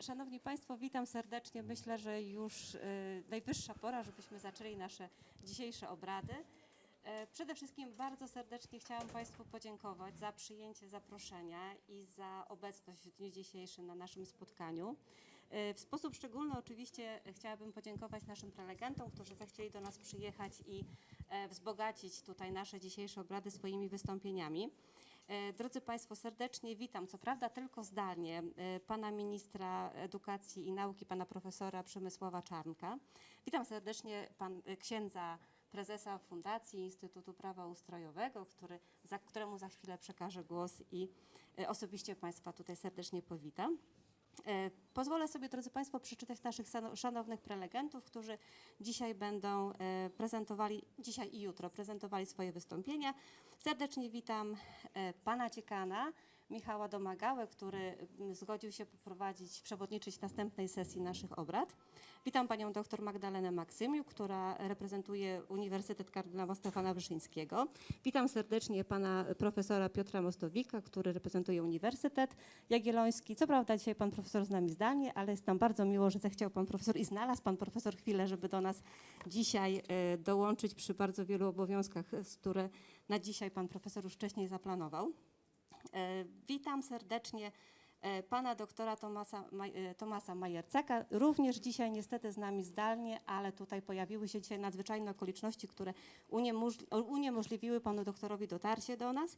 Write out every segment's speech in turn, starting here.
Szanowni Państwo, witam serdecznie. Myślę, że już najwyższa pora, żebyśmy zaczęli nasze dzisiejsze obrady. Przede wszystkim bardzo serdecznie chciałam Państwu podziękować za przyjęcie zaproszenia i za obecność w dniu dzisiejszym na naszym spotkaniu. W sposób szczególny oczywiście chciałabym podziękować naszym prelegentom, którzy zechcieli do nas przyjechać i wzbogacić tutaj nasze dzisiejsze obrady swoimi wystąpieniami. Drodzy Państwo, serdecznie witam, co prawda tylko zdalnie, pana ministra edukacji i nauki, pana profesora Przemysława Czarnka. Witam serdecznie księdza prezesa Fundacji Instytutu Prawa Ustrojowego, któremu za chwilę przekażę głos i osobiście Państwa tutaj serdecznie powitam. Pozwolę sobie, drodzy Państwo, przeczytać naszych szanownych prelegentów, którzy dzisiaj będą prezentowali, dzisiaj i jutro prezentowali swoje wystąpienia. Serdecznie witam pana dziekana Michała Domagałę, który zgodził się przewodniczyć następnej sesji naszych obrad. Witam panią dr Magdalenę Maksymiuk, która reprezentuje Uniwersytet Kardynała Stefana Wyszyńskiego. Witam serdecznie pana profesora Piotra Mostowika, który reprezentuje Uniwersytet Jagielloński. Co prawda dzisiaj pan profesor z nami zdalnie, ale jest nam bardzo miło, że zechciał pan profesor i znalazł pan profesor chwilę, żeby do nas dzisiaj dołączyć przy bardzo wielu obowiązkach, które na dzisiaj pan profesor już wcześniej zaplanował. Witam serdecznie pana doktora Tomasa Majercaka, również dzisiaj niestety z nami zdalnie, ale tutaj pojawiły się dzisiaj nadzwyczajne okoliczności, które uniemożliwiły panu doktorowi dotarcie do nas.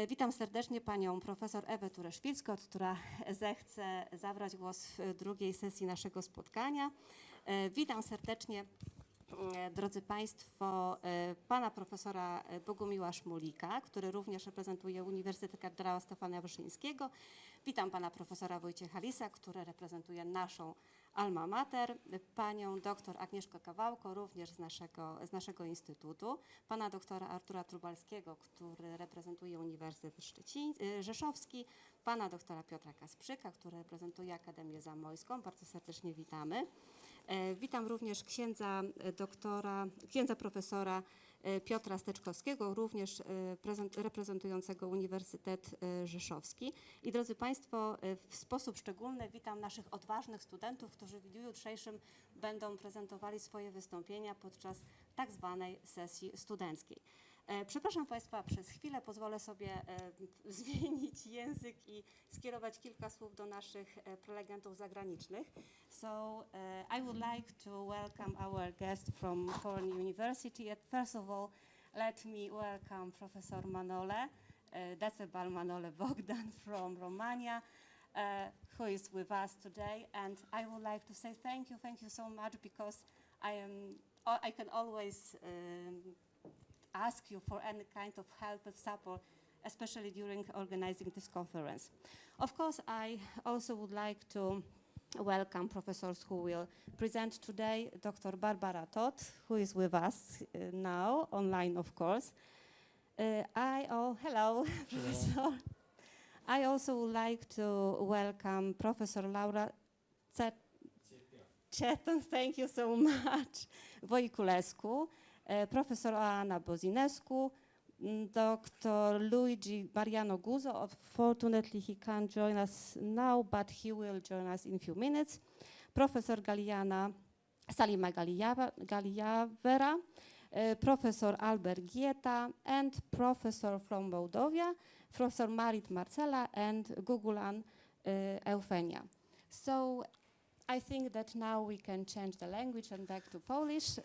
Witam serdecznie panią profesor Ewę Tureszwilską, która zechce zabrać głos w drugiej sesji naszego spotkania. Witam serdecznie, drodzy Państwo, pana profesora Bogumiła Szmulika, który również reprezentuje Uniwersytet Kardynała Stefana Wyszyńskiego. Witam pana profesora Wojciecha Lisa, który reprezentuje naszą alma mater, panią doktor Agnieszkę Kawałko, również z naszego instytutu, pana doktora Artura Trubalskiego, który reprezentuje Uniwersytet Rzeszowski, pana doktora Piotra Kasprzyka, który reprezentuje Akademię Zamojską. Bardzo serdecznie witamy. Witam również księdza profesora Piotra Steczkowskiego, również reprezentującego Uniwersytet Rzeszowski. I drodzy Państwo, w sposób szczególny witam naszych odważnych studentów, którzy w dniu jutrzejszym będą prezentowali swoje wystąpienia podczas tak zwanej sesji studenckiej. Przepraszam Państwa, przez chwilę pozwolę sobie zmienić język i skierować kilka słów do naszych prelegentów zagranicznych. So I would like to welcome our guest from foreign university. First of all, let me welcome Professor Manole, Decebal Manole Bogdan from Romania, who is with us today. And I would like to say thank you so much, because I can always ask you for any kind of help and support, especially during organizing this conference. Of course, I also would like to welcome professors who will present today. Dr. Barbara Todt, who is with us now, online of course. Hello, Professor. I also would like to welcome Professor Laura Ceton, thank you so much, Voiculescu, Professor Oana Bozinescu, Dr. Luigi Mariano Guzzo. Unfortunately, he can't join us now, but he will join us in a few minutes. Professor Salima Galiavera, Professor Albert Gieta, and Professor from Moldova, Professor Marit Marcela and Gugulan Eufenia. So I think that now we can change the language and back to Polish.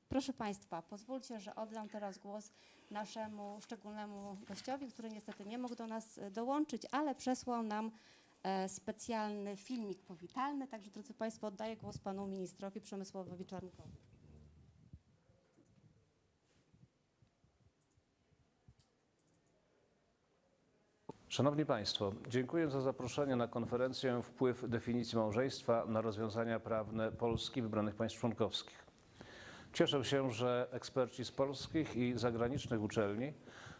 Proszę Państwa, pozwólcie, że oddam teraz głos naszemu szczególnemu gościowi, który niestety nie mógł do nas dołączyć, ale przesłał nam specjalny filmik powitalny. Także, drodzy Państwo, oddaję głos panu ministrowi Przemysławowi Czarnkowi. Szanowni Państwo, dziękuję za zaproszenie na konferencję Wpływ definicji małżeństwa na rozwiązania prawne Polski, wybranych państw członkowskich. Cieszę się, że eksperci z polskich i zagranicznych uczelni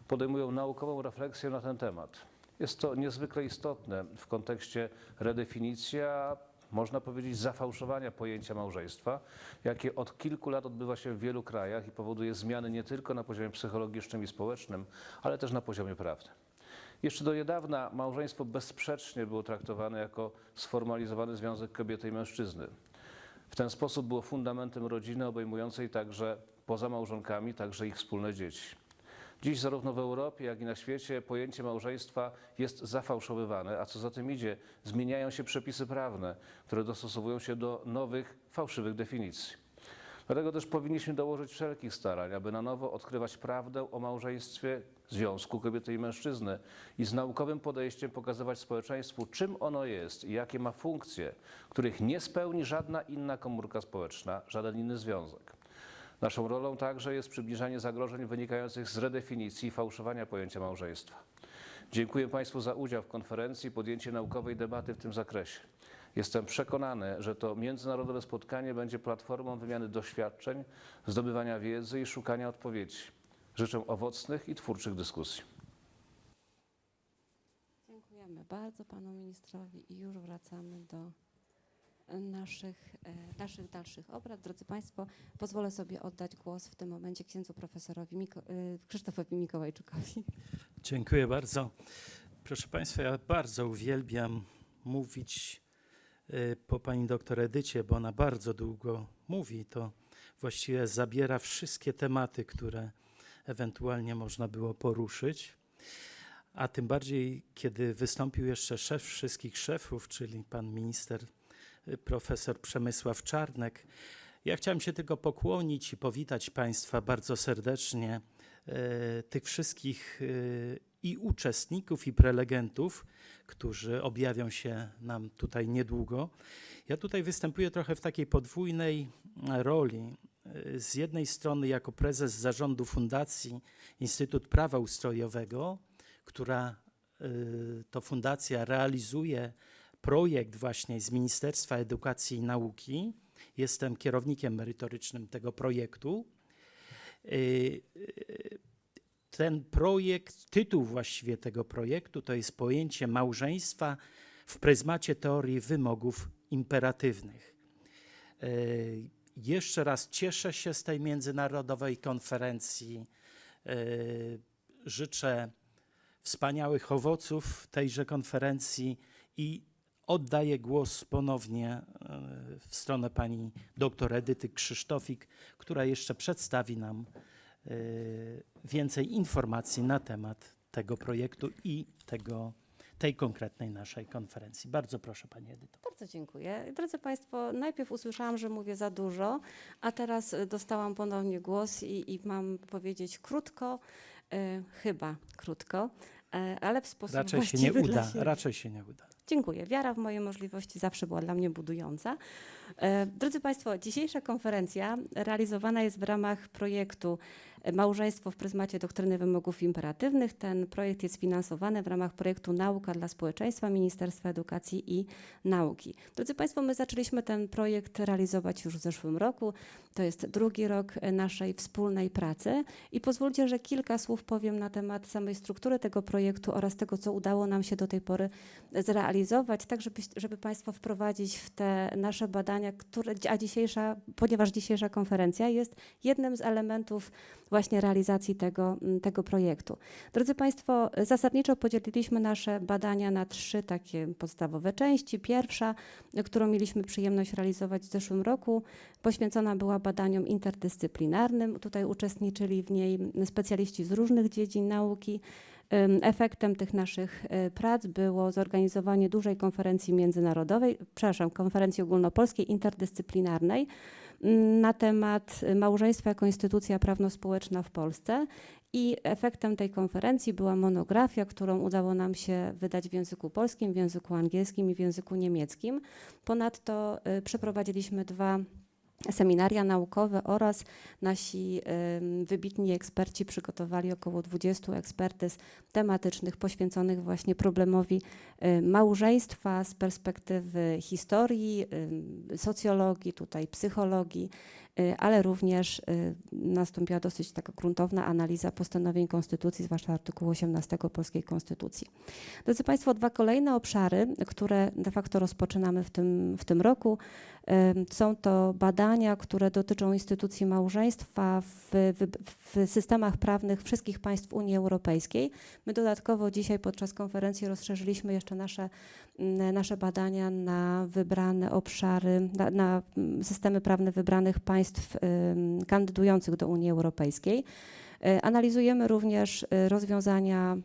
podejmują naukową refleksję na ten temat. Jest to niezwykle istotne w kontekście redefinicji, a można powiedzieć zafałszowania pojęcia małżeństwa, jakie od kilku lat odbywa się w wielu krajach i powoduje zmiany nie tylko na poziomie psychologicznym i społecznym, ale też na poziomie prawnym. Jeszcze do niedawna małżeństwo bezsprzecznie było traktowane jako sformalizowany związek kobiety i mężczyzny. W ten sposób było fundamentem rodziny obejmującej także poza małżonkami, także ich wspólne dzieci. Dziś zarówno w Europie, jak i na świecie pojęcie małżeństwa jest zafałszowywane, a co za tym idzie, zmieniają się przepisy prawne, które dostosowują się do nowych, fałszywych definicji. Dlatego też powinniśmy dołożyć wszelkich starań, aby na nowo odkrywać prawdę o małżeństwie, związku kobiety i mężczyzny i z naukowym podejściem pokazywać społeczeństwu, czym ono jest i jakie ma funkcje, których nie spełni żadna inna komórka społeczna, żaden inny związek. Naszą rolą także jest przybliżanie zagrożeń wynikających z redefinicji i fałszowania pojęcia małżeństwa. Dziękuję Państwu za udział w konferencji i podjęcie naukowej debaty w tym zakresie. Jestem przekonany, że to międzynarodowe spotkanie będzie platformą wymiany doświadczeń, zdobywania wiedzy i szukania odpowiedzi. Życzę owocnych i twórczych dyskusji. Dziękujemy bardzo panu ministrowi i już wracamy do naszych dalszych obrad. Drodzy Państwo, pozwolę sobie oddać głos w tym momencie księdzu profesorowi Krzysztofowi Mikołajczykowi. Dziękuję bardzo. Proszę Państwa, ja bardzo uwielbiam mówić po pani doktor Edycie, bo ona bardzo długo mówi. To właściwie zabiera wszystkie tematy, które ewentualnie można było poruszyć. A tym bardziej, kiedy wystąpił jeszcze szef wszystkich szefów, czyli pan minister profesor Przemysław Czarnek. Ja chciałem się tylko pokłonić i powitać Państwa bardzo serdecznie, tych wszystkich i uczestników, i prelegentów, którzy objawią się nam tutaj niedługo. Ja tutaj występuję trochę w takiej podwójnej roli. Z jednej strony jako prezes zarządu Fundacji Instytut Prawa Ustrojowego, która to fundacja realizuje projekt właśnie z Ministerstwa Edukacji i Nauki. Jestem kierownikiem merytorycznym tego projektu. Ten projekt, tytuł właściwie tego projektu to jest pojęcie małżeństwa w pryzmacie teorii wymogów imperatywnych. Jeszcze raz cieszę się z tej międzynarodowej konferencji. Życzę wspaniałych owoców tejże konferencji i oddaję głos ponownie w stronę pani doktor Edyty Krzysztofik, która jeszcze przedstawi nam więcej informacji na temat tego projektu i tej konkretnej naszej konferencji. Bardzo proszę pani Edyto. Bardzo dziękuję. Drodzy Państwo, najpierw usłyszałam, że mówię za dużo, a teraz dostałam ponownie głos i mam powiedzieć krótko, chyba krótko, ale w sposób właściwy dla siebie. Raczej się nie uda. Dziękuję. Wiara w moje możliwości zawsze była dla mnie budująca. Drodzy Państwo, dzisiejsza konferencja realizowana jest w ramach projektu Małżeństwo w pryzmacie doktryny wymogów imperatywnych. Ten projekt jest finansowany w ramach projektu Nauka dla społeczeństwa Ministerstwa Edukacji i Nauki. Drodzy Państwo, my zaczęliśmy ten projekt realizować już w zeszłym roku. To jest drugi rok naszej wspólnej pracy i pozwólcie, że kilka słów powiem na temat samej struktury tego projektu oraz tego, co udało nam się do tej pory zrealizować, tak żeby Państwa wprowadzić w te nasze badania, ponieważ dzisiejsza konferencja jest jednym z elementów właśnie realizacji tego projektu. Drodzy Państwo, zasadniczo podzieliliśmy nasze badania na 3 takie podstawowe części. Pierwsza, którą mieliśmy przyjemność realizować w zeszłym roku, poświęcona była badaniom interdyscyplinarnym. Tutaj uczestniczyli w niej specjaliści z różnych dziedzin nauki. Efektem tych naszych prac było zorganizowanie dużej konferencji konferencji ogólnopolskiej, interdyscyplinarnej na temat małżeństwa jako instytucja prawno-społeczna w Polsce. I efektem tej konferencji była monografia, którą udało nam się wydać w języku polskim, w języku angielskim i w języku niemieckim. Ponadto przeprowadziliśmy 2 seminaria naukowe oraz nasi wybitni eksperci przygotowali około 20 ekspertyz tematycznych poświęconych właśnie problemowi małżeństwa z perspektywy historii, socjologii, tutaj psychologii ale również nastąpiła dosyć taka gruntowna analiza postanowień konstytucji, zwłaszcza artykułu 18 polskiej konstytucji. Drodzy Państwo, dwa kolejne obszary, które de facto rozpoczynamy w tym roku, są to badania, które dotyczą instytucji małżeństwa w systemach prawnych wszystkich państw Unii Europejskiej. My dodatkowo dzisiaj podczas konferencji rozszerzyliśmy jeszcze nasze badania na wybrane obszary, na systemy prawne wybranych państw kandydujących do Unii Europejskiej. Analizujemy również rozwiązania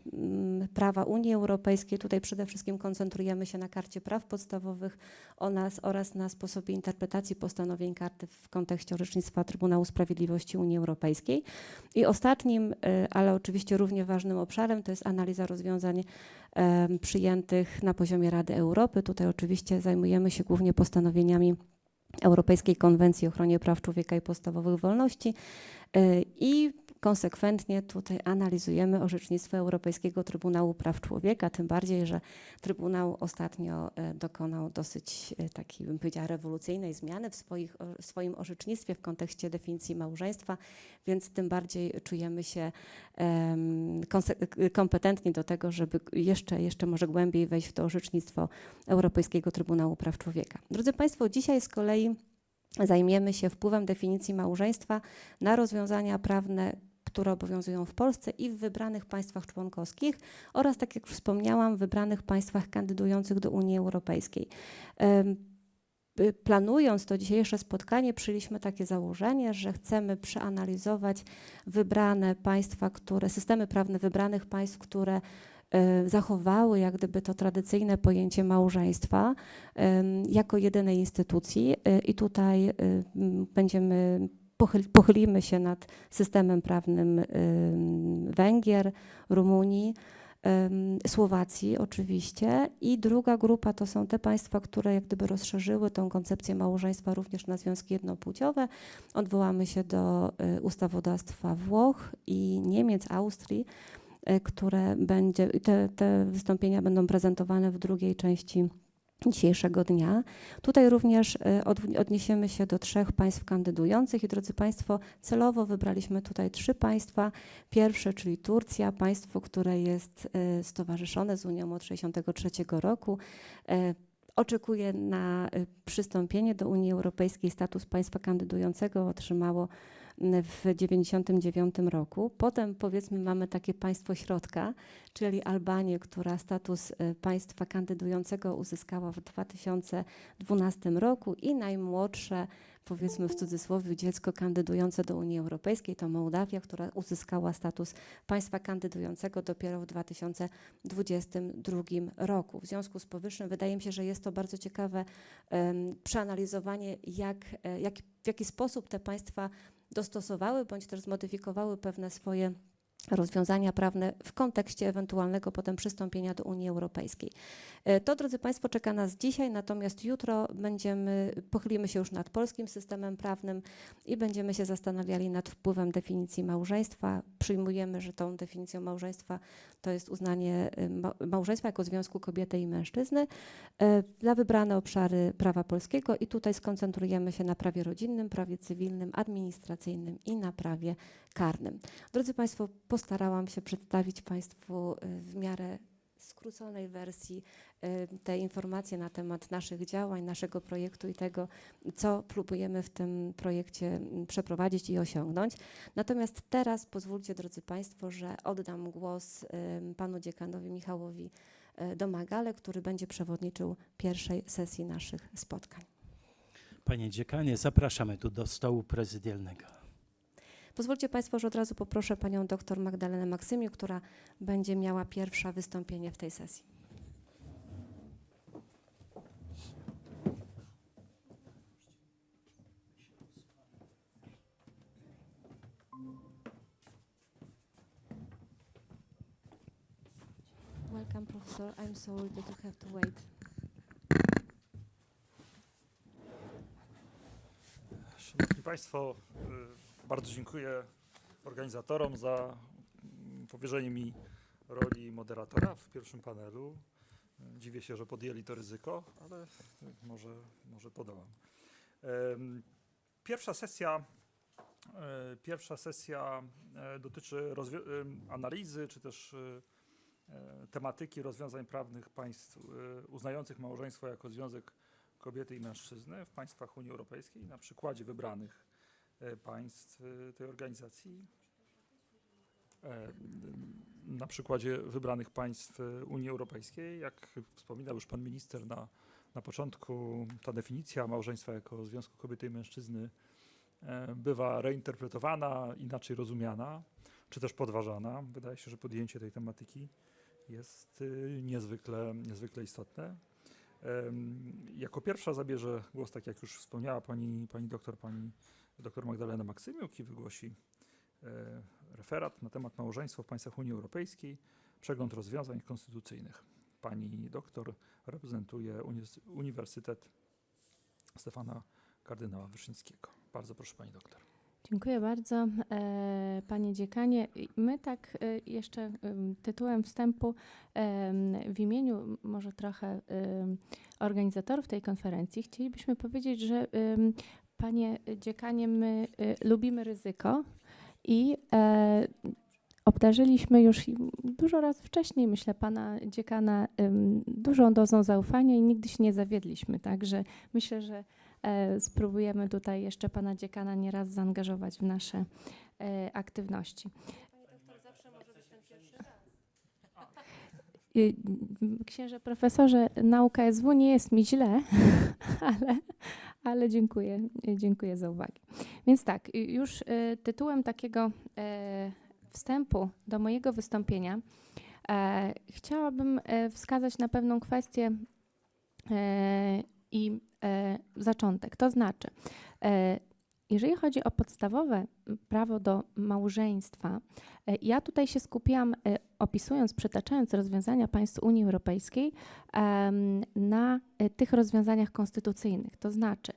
prawa Unii Europejskiej. Tutaj przede wszystkim koncentrujemy się na karcie praw podstawowych oraz na sposobie interpretacji postanowień karty w kontekście orzecznictwa Trybunału Sprawiedliwości Unii Europejskiej. I ostatnim, ale oczywiście równie ważnym obszarem to jest analiza rozwiązań przyjętych na poziomie Rady Europy. Tutaj oczywiście zajmujemy się głównie postanowieniami Europejskiej Konwencji o ochronie praw człowieka i podstawowych wolności i konsekwentnie tutaj analizujemy orzecznictwo Europejskiego Trybunału Praw Człowieka, tym bardziej, że Trybunał ostatnio dokonał dosyć takiej, bym powiedziała, rewolucyjnej zmiany w swoim orzecznictwie w kontekście definicji małżeństwa, więc tym bardziej czujemy się kompetentni do tego, żeby jeszcze może głębiej wejść w to orzecznictwo Europejskiego Trybunału Praw Człowieka. Drodzy Państwo, dzisiaj z kolei zajmiemy się wpływem definicji małżeństwa na rozwiązania prawne, które obowiązują w Polsce i w wybranych państwach członkowskich oraz, tak jak już wspomniałam, w wybranych państwach kandydujących do Unii Europejskiej. Planując to dzisiejsze spotkanie, przyjęliśmy takie założenie, że chcemy przeanalizować wybrane państwa, systemy prawne wybranych państw, które zachowały jak gdyby to tradycyjne pojęcie małżeństwa jako jedynej instytucji i tutaj pochylimy się nad systemem prawnym Węgier, Rumunii, Słowacji oczywiście i druga grupa to są te państwa, które jak gdyby rozszerzyły tą koncepcję małżeństwa również na związki jednopłciowe. Odwołamy się do ustawodawstwa Włoch i Niemiec, Austrii, te wystąpienia będą prezentowane w drugiej części dzisiejszego dnia. Tutaj również odniesiemy się do 3 państw kandydujących i drodzy Państwo, celowo wybraliśmy tutaj 3 państwa. Pierwsze, czyli Turcja, państwo, które jest stowarzyszone z Unią od 1963 roku. Oczekuje na przystąpienie do Unii Europejskiej, status państwa kandydującego otrzymało w 1999 roku. Potem powiedzmy mamy takie państwo środka, czyli Albanię, która status państwa kandydującego uzyskała w 2012 roku i najmłodsze, powiedzmy w cudzysłowie, dziecko kandydujące do Unii Europejskiej to Mołdawia, która uzyskała status państwa kandydującego dopiero w 2022 roku. W związku z powyższym wydaje mi się, że jest to bardzo ciekawe przeanalizowanie, w jaki sposób te państwa dostosowały bądź też zmodyfikowały pewne swoje rozwiązania prawne w kontekście ewentualnego potem przystąpienia do Unii Europejskiej. To, drodzy Państwo, czeka nas dzisiaj, natomiast jutro pochylimy się już nad polskim systemem prawnym i będziemy się zastanawiali nad wpływem definicji małżeństwa. Przyjmujemy, że tą definicją małżeństwa to jest uznanie małżeństwa jako związku kobiety i mężczyzny dla wybrane obszary prawa polskiego i tutaj skoncentrujemy się na prawie rodzinnym, prawie cywilnym, administracyjnym i na prawie karnym. Drodzy Państwo, postarałam się przedstawić Państwu w miarę skróconej wersji te informacje na temat naszych działań, naszego projektu i tego, co próbujemy w tym projekcie przeprowadzić i osiągnąć. Natomiast teraz pozwólcie, drodzy Państwo, że oddam głos panu dziekanowi Michałowi Domagale, który będzie przewodniczył pierwszej sesji naszych spotkań. Panie dziekanie, zapraszamy tu do stołu prezydialnego. Pozwólcie Państwo, że od razu poproszę panią dr Magdalenę Maksymiuk, która będzie miała pierwsze wystąpienie w tej sesji. Welcome, professor. I'm sorry that you have to wait. Szanowni Państwo, bardzo dziękuję organizatorom za powierzenie mi roli moderatora w pierwszym panelu. Dziwię się, że podjęli to ryzyko, ale może podołam. Pierwsza sesja dotyczy analizy, czy też tematyki rozwiązań prawnych państw uznających małżeństwo jako związek kobiety i mężczyzny w państwach Unii Europejskiej na przykładzie wybranych państw tej organizacji. Na przykładzie wybranych państw Unii Europejskiej, jak wspominał już pan minister na początku, ta definicja małżeństwa jako związku kobiety i mężczyzny bywa reinterpretowana, inaczej rozumiana, czy też podważana. Wydaje się, że podjęcie tej tematyki jest niezwykle istotne. Jako pierwsza zabierze głos, tak jak już wspomniała pani doktor Magdalena Maksymiuk, i wygłosi referat na temat małżeństwa w państwach Unii Europejskiej, przegląd rozwiązań konstytucyjnych. Pani doktor reprezentuje Uniwersytet Stefana Kardynała Wyszyńskiego. Bardzo proszę, pani doktor. Dziękuję bardzo, panie dziekanie. My tak jeszcze tytułem wstępu w imieniu może trochę organizatorów tej konferencji chcielibyśmy powiedzieć, że panie dziekanie, my lubimy ryzyko i obdarzyliśmy już dużo razy wcześniej, myślę, pana dziekana dużą dozą zaufania i nigdy się nie zawiedliśmy. Także myślę, że spróbujemy tutaj jeszcze pana dziekana nieraz zaangażować w nasze aktywności. Księże profesorze, nauka SW nie jest mi źle, ale dziękuję za uwagę. Więc tak, już tytułem takiego wstępu do mojego wystąpienia chciałabym wskazać na pewną kwestię i zaczątek. To znaczy, jeżeli chodzi o podstawowe prawo do małżeństwa, ja tutaj się skupiłam, opisując, przytaczając rozwiązania państw Unii Europejskiej, na tych rozwiązaniach konstytucyjnych. To znaczy,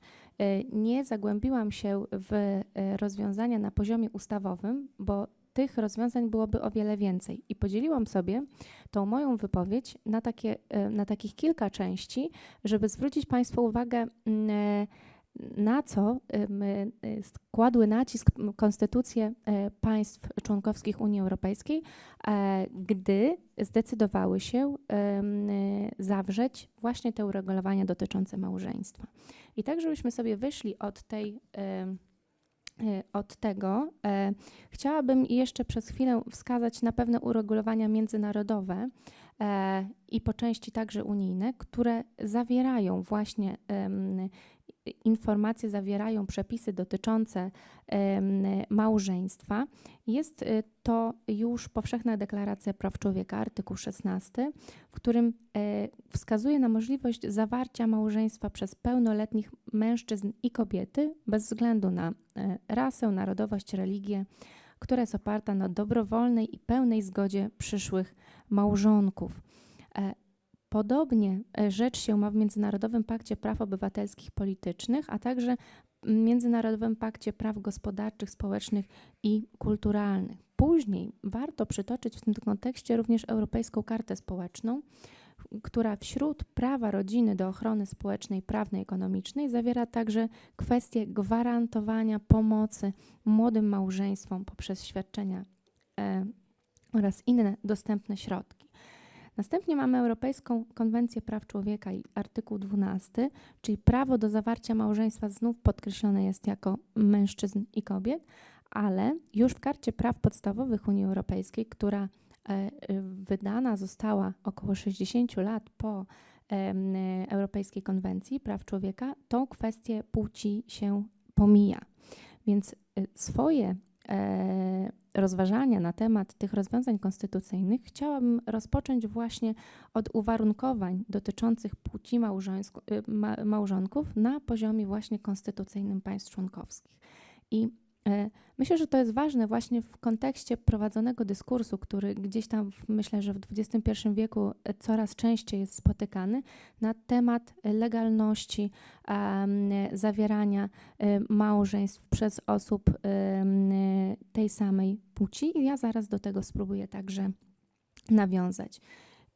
nie zagłębiłam się w rozwiązania na poziomie ustawowym, bo tych rozwiązań byłoby o wiele więcej. I podzieliłam sobie tą moją wypowiedź na takich kilka części, żeby zwrócić państwu uwagę, na co kładły nacisk konstytucje państw członkowskich Unii Europejskiej, gdy zdecydowały się zawrzeć właśnie te uregulowania dotyczące małżeństwa. I tak, żebyśmy sobie wyszli od tego, chciałabym jeszcze przez chwilę wskazać na pewne uregulowania międzynarodowe i po części także unijne, które zawierają właśnie informacje, zawierają przepisy dotyczące małżeństwa. Jest to już Powszechna Deklaracja Praw Człowieka, artykuł 16, w którym wskazuje na możliwość zawarcia małżeństwa przez pełnoletnich mężczyzn i kobiety bez względu na rasę, narodowość, religię, która jest oparta na dobrowolnej i pełnej zgodzie przyszłych małżonków. Podobnie rzecz się ma w Międzynarodowym Pakcie Praw Obywatelskich i Politycznych, a także Międzynarodowym Pakcie Praw Gospodarczych, Społecznych i Kulturalnych. Później warto przytoczyć w tym kontekście również Europejską Kartę Społeczną, która wśród prawa rodziny do ochrony społecznej, prawnej, ekonomicznej zawiera także kwestię gwarantowania pomocy młodym małżeństwom poprzez świadczenia oraz inne dostępne środki. Następnie mamy Europejską Konwencję Praw Człowieka i artykuł 12, czyli prawo do zawarcia małżeństwa znów podkreślone jest jako mężczyzn i kobiet, ale już w Karcie Praw Podstawowych Unii Europejskiej, która wydana została około 60 lat po Europejskiej Konwencji Praw Człowieka, tą kwestię płci się pomija. Więc swoje rozważania na temat tych rozwiązań konstytucyjnych chciałabym rozpocząć właśnie od uwarunkowań dotyczących płci małżonków na poziomie właśnie konstytucyjnym państw członkowskich. I myślę, że to jest ważne właśnie w kontekście prowadzonego dyskursu, który gdzieś tam myślę, że w XXI wieku coraz częściej jest spotykany na temat legalności zawierania małżeństw przez osób tej samej płci. I ja zaraz do tego spróbuję także nawiązać.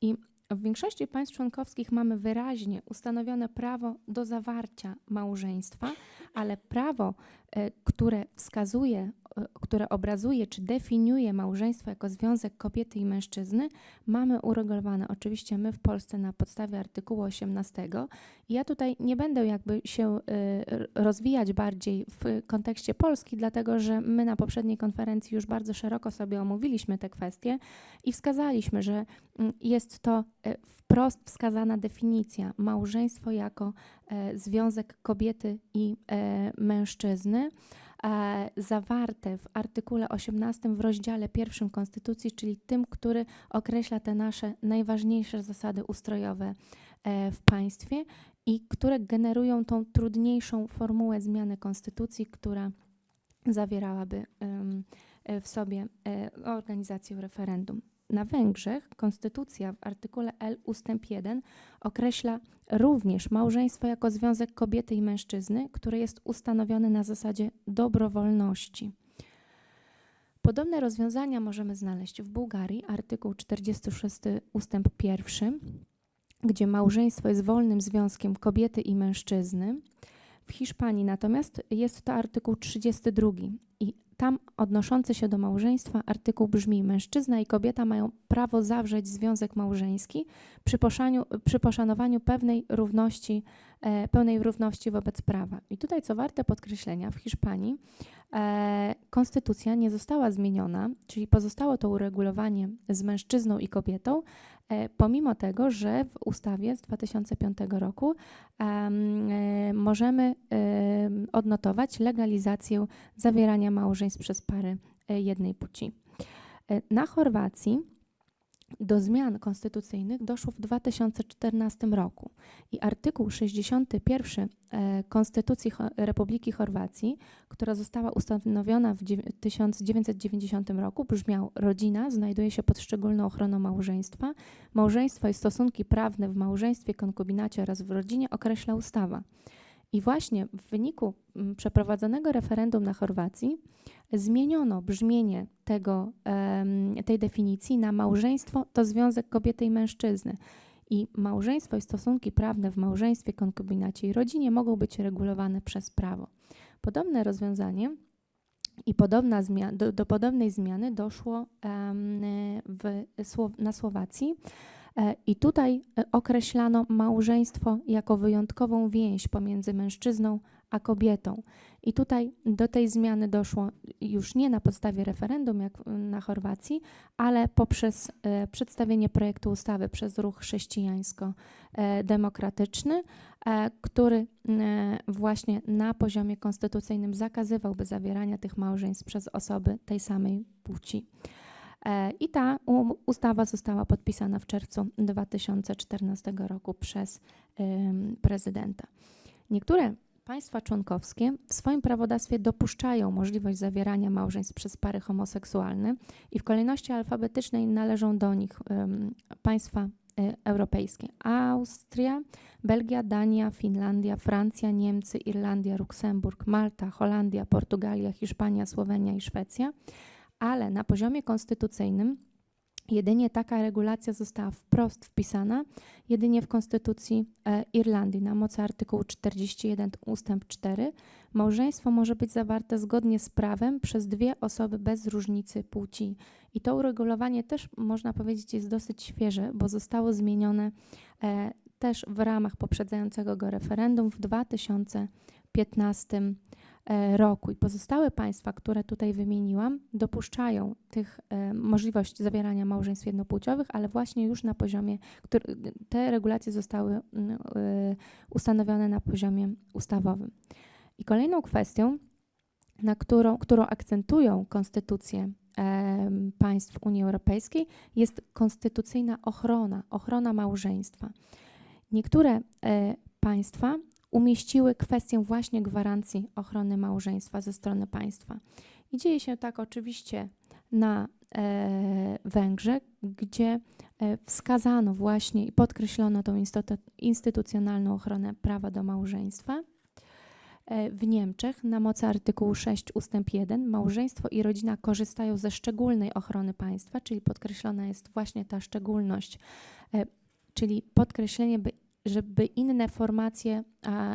I w większości państw członkowskich mamy wyraźnie ustanowione prawo do zawarcia małżeństwa, ale prawo, które wskazuje, które obrazuje czy definiuje małżeństwo jako związek kobiety i mężczyzny, mamy uregulowane oczywiście my w Polsce na podstawie artykułu 18. I ja tutaj nie będę jakby się rozwijać bardziej w kontekście Polski, dlatego że my na poprzedniej konferencji już bardzo szeroko sobie omówiliśmy te kwestie i wskazaliśmy, że jest to wprost wskazana definicja małżeństwo jako związek kobiety i mężczyzny, zawarte w artykule 18 w rozdziale 1 Konstytucji, czyli tym, który określa te nasze najważniejsze zasady ustrojowe w państwie i które generują tą trudniejszą formułę zmiany konstytucji, która zawierałaby w sobie organizację referendum. Na Węgrzech konstytucja w artykule L ustęp 1 określa również małżeństwo jako związek kobiety i mężczyzny, który jest ustanowiony na zasadzie dobrowolności. Podobne rozwiązania możemy znaleźć w Bułgarii, artykuł 46 ustęp 1, gdzie małżeństwo jest wolnym związkiem kobiety i mężczyzny. W Hiszpanii natomiast jest to artykuł 32 i tam odnoszący się do małżeństwa artykuł brzmi: mężczyzna i kobieta mają prawo zawrzeć związek małżeński przy poszanowaniu pełnej równości wobec prawa. I tutaj, co warte podkreślenia, w Hiszpanii konstytucja nie została zmieniona, czyli pozostało to uregulowanie z mężczyzną i kobietą, pomimo tego, że w ustawie z 2005 roku możemy odnotować legalizację zawierania małżeństw przez pary jednej płci. Na Chorwacji do zmian konstytucyjnych doszło w 2014 roku i artykuł 61 Konstytucji Republiki Chorwacji, która została ustanowiona w 1990 roku, brzmiał: rodzina znajduje się pod szczególną ochroną małżeństwa. Małżeństwo i stosunki prawne w małżeństwie, konkubinacie oraz w rodzinie określa ustawa. I właśnie w wyniku przeprowadzonego referendum na Chorwacji zmieniono brzmienie tej definicji na małżeństwo to związek kobiety i mężczyzny. I małżeństwo i stosunki prawne w małżeństwie, konkubinacie i rodzinie mogą być regulowane przez prawo. Podobne rozwiązanie i do podobnej zmiany doszło na Słowacji. I tutaj określano małżeństwo jako wyjątkową więź pomiędzy mężczyzną a kobietą. I tutaj do tej zmiany doszło już nie na podstawie referendum, jak na Chorwacji, ale poprzez przedstawienie projektu ustawy przez ruch chrześcijańsko-demokratyczny, który właśnie na poziomie konstytucyjnym zakazywałby zawierania tych małżeństw przez osoby tej samej płci. I ta ustawa została podpisana w czerwcu 2014 roku przez prezydenta. Niektóre państwa członkowskie w swoim prawodawstwie dopuszczają możliwość zawierania małżeństw przez pary homoseksualne i w kolejności alfabetycznej należą do nich państwa europejskie: Austria, Belgia, Dania, Finlandia, Francja, Niemcy, Irlandia, Luksemburg, Malta, Holandia, Portugalia, Hiszpania, Słowenia i Szwecja. Ale na poziomie konstytucyjnym jedynie taka regulacja została wprost wpisana jedynie w Konstytucji Irlandii na mocy artykułu 41 ustęp 4. Małżeństwo może być zawarte zgodnie z prawem przez dwie osoby bez różnicy płci. I to uregulowanie też, można powiedzieć, jest dosyć świeże, bo zostało zmienione też w ramach poprzedzającego go referendum w 2015 roku. I pozostałe państwa, które tutaj wymieniłam, dopuszczają możliwość zawierania małżeństw jednopłciowych, ale właśnie już na poziomie, te regulacje zostały ustanowione na poziomie ustawowym. I kolejną kwestią, którą akcentują konstytucje państw Unii Europejskiej, jest konstytucyjna ochrona małżeństwa. Niektóre państwa umieściły kwestię właśnie gwarancji ochrony małżeństwa ze strony państwa. I dzieje się tak oczywiście na Węgrzech, gdzie wskazano właśnie i podkreślono tą instytucjonalną ochronę prawa do małżeństwa. W Niemczech na mocy artykułu 6 ustęp 1 małżeństwo i rodzina korzystają ze szczególnej ochrony państwa, czyli podkreślona jest właśnie ta szczególność, czyli podkreślenie, by żeby inne formacje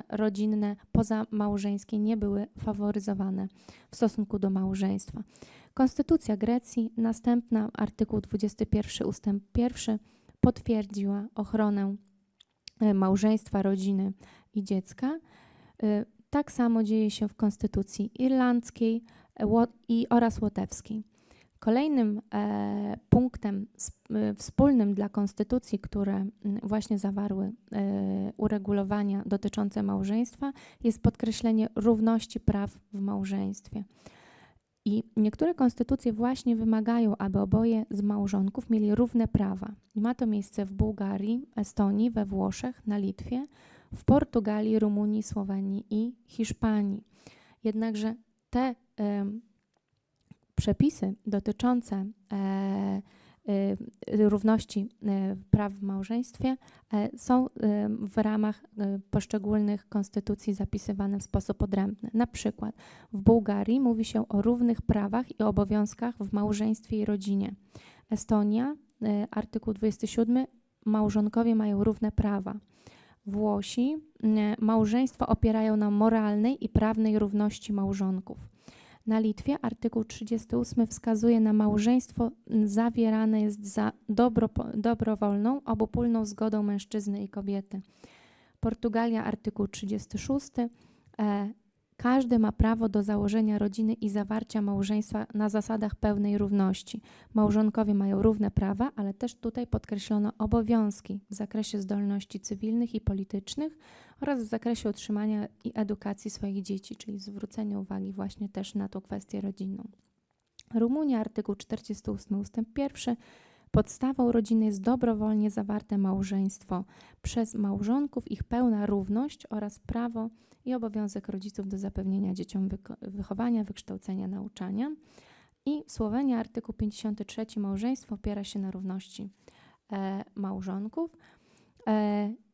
rodzinne pozamałżeńskie nie były faworyzowane w stosunku do małżeństwa. Konstytucja Grecji, następna, artykuł 21 ustęp 1, potwierdziła ochronę małżeństwa, rodziny i dziecka. Tak samo dzieje się w konstytucji irlandzkiej oraz łotewskiej. Kolejnym punktem wspólnym dla konstytucji, które właśnie zawarły uregulowania dotyczące małżeństwa, jest podkreślenie równości praw w małżeństwie. I niektóre konstytucje właśnie wymagają, aby oboje z małżonków mieli równe prawa. I ma to miejsce w Bułgarii, Estonii, we Włoszech, na Litwie, w Portugalii, Rumunii, Słowenii i Hiszpanii. Jednakże te przepisy dotyczące równości praw w małżeństwie są w ramach poszczególnych konstytucji zapisywane w sposób odrębny. Na przykład w Bułgarii mówi się o równych prawach i obowiązkach w małżeństwie i rodzinie. Estonia, artykuł 27, małżonkowie mają równe prawa. Włosi małżeństwo opierają na moralnej i prawnej równości małżonków. Na Litwie artykuł 38 wskazuje na małżeństwo zawierane jest za dobrowolną, obopólną zgodą mężczyzny i kobiety. Portugalia artykuł 36. Każdy ma prawo do założenia rodziny i zawarcia małżeństwa na zasadach pełnej równości. Małżonkowie mają równe prawa, ale też tutaj podkreślono obowiązki w zakresie zdolności cywilnych i politycznych oraz w zakresie utrzymania i edukacji swoich dzieci, czyli zwrócenie uwagi właśnie też na tą kwestię rodzinną. Rumunia, artykuł 48 ustęp 1. Podstawą rodziny jest dobrowolnie zawarte małżeństwo przez małżonków, ich pełna równość oraz prawo i obowiązek rodziców do zapewnienia dzieciom wychowania, wykształcenia, nauczania. I Słowenia, artykuł 53, małżeństwo opiera się na równości małżonków.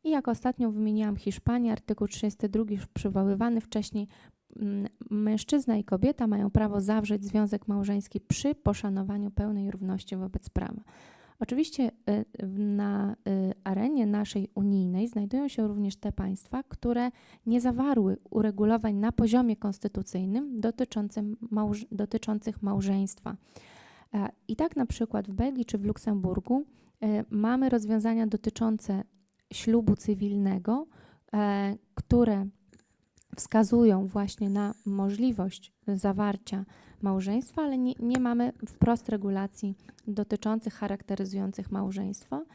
I jako ostatnią wymieniłam Hiszpanię, artykuł 32, już przywoływany wcześniej. Mężczyzna i kobieta mają prawo zawrzeć związek małżeński przy poszanowaniu pełnej równości wobec prawa. Oczywiście na arenie naszej unijnej znajdują się również te państwa, które nie zawarły uregulowań na poziomie konstytucyjnym dotyczących małżeństwa. I tak na przykład w Belgii czy w Luksemburgu mamy rozwiązania dotyczące ślubu cywilnego, które wskazują właśnie na możliwość zawarcia małżeństwa, ale nie mamy wprost regulacji dotyczących, charakteryzujących małżeństwo.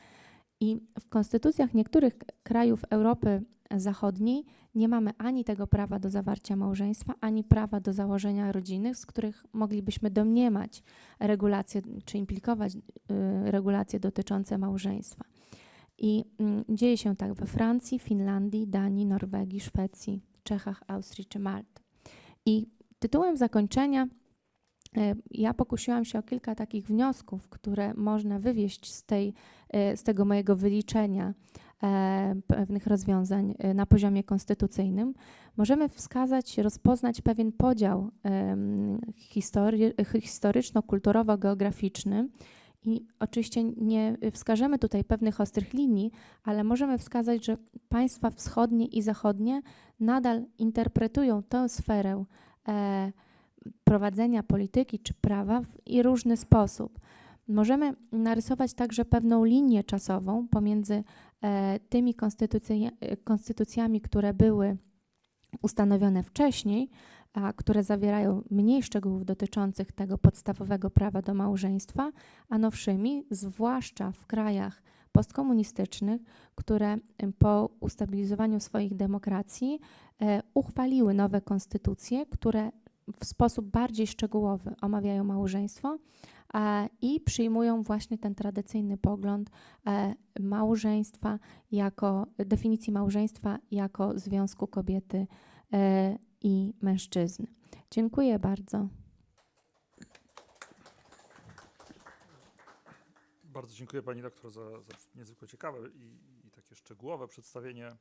I w konstytucjach niektórych krajów Europy Zachodniej nie mamy ani tego prawa do zawarcia małżeństwa, ani prawa do założenia rodziny, z których moglibyśmy domniemać regulacje, czy implikować regulacje dotyczące małżeństwa. I dzieje się tak we Francji, Finlandii, Danii, Norwegii, Szwecji, Czechach, Austrii czy Malty. I tytułem zakończenia ja pokusiłam się o kilka takich wniosków, które można wywieść z tego mojego wyliczenia pewnych rozwiązań na poziomie konstytucyjnym. Możemy wskazać, rozpoznać pewien podział historyczno-kulturowo-geograficzny. I oczywiście nie wskażemy tutaj pewnych ostrych linii, ale możemy wskazać, że państwa wschodnie i zachodnie nadal interpretują tę sferę prowadzenia polityki czy prawa w różny sposób. Możemy narysować także pewną linię czasową pomiędzy tymi konstytucjami, które były ustanowione wcześniej, a które zawierają mniej szczegółów dotyczących tego podstawowego prawa do małżeństwa, a nowszymi, zwłaszcza w krajach postkomunistycznych, które po ustabilizowaniu swoich demokracji uchwaliły nowe konstytucje, które w sposób bardziej szczegółowy omawiają małżeństwo i przyjmują właśnie ten tradycyjny pogląd małżeństwa definicji małżeństwa jako związku kobiety i mężczyzny. Dziękuję bardzo. Bardzo dziękuję pani doktor za niezwykle ciekawe i takie szczegółowe przedstawienie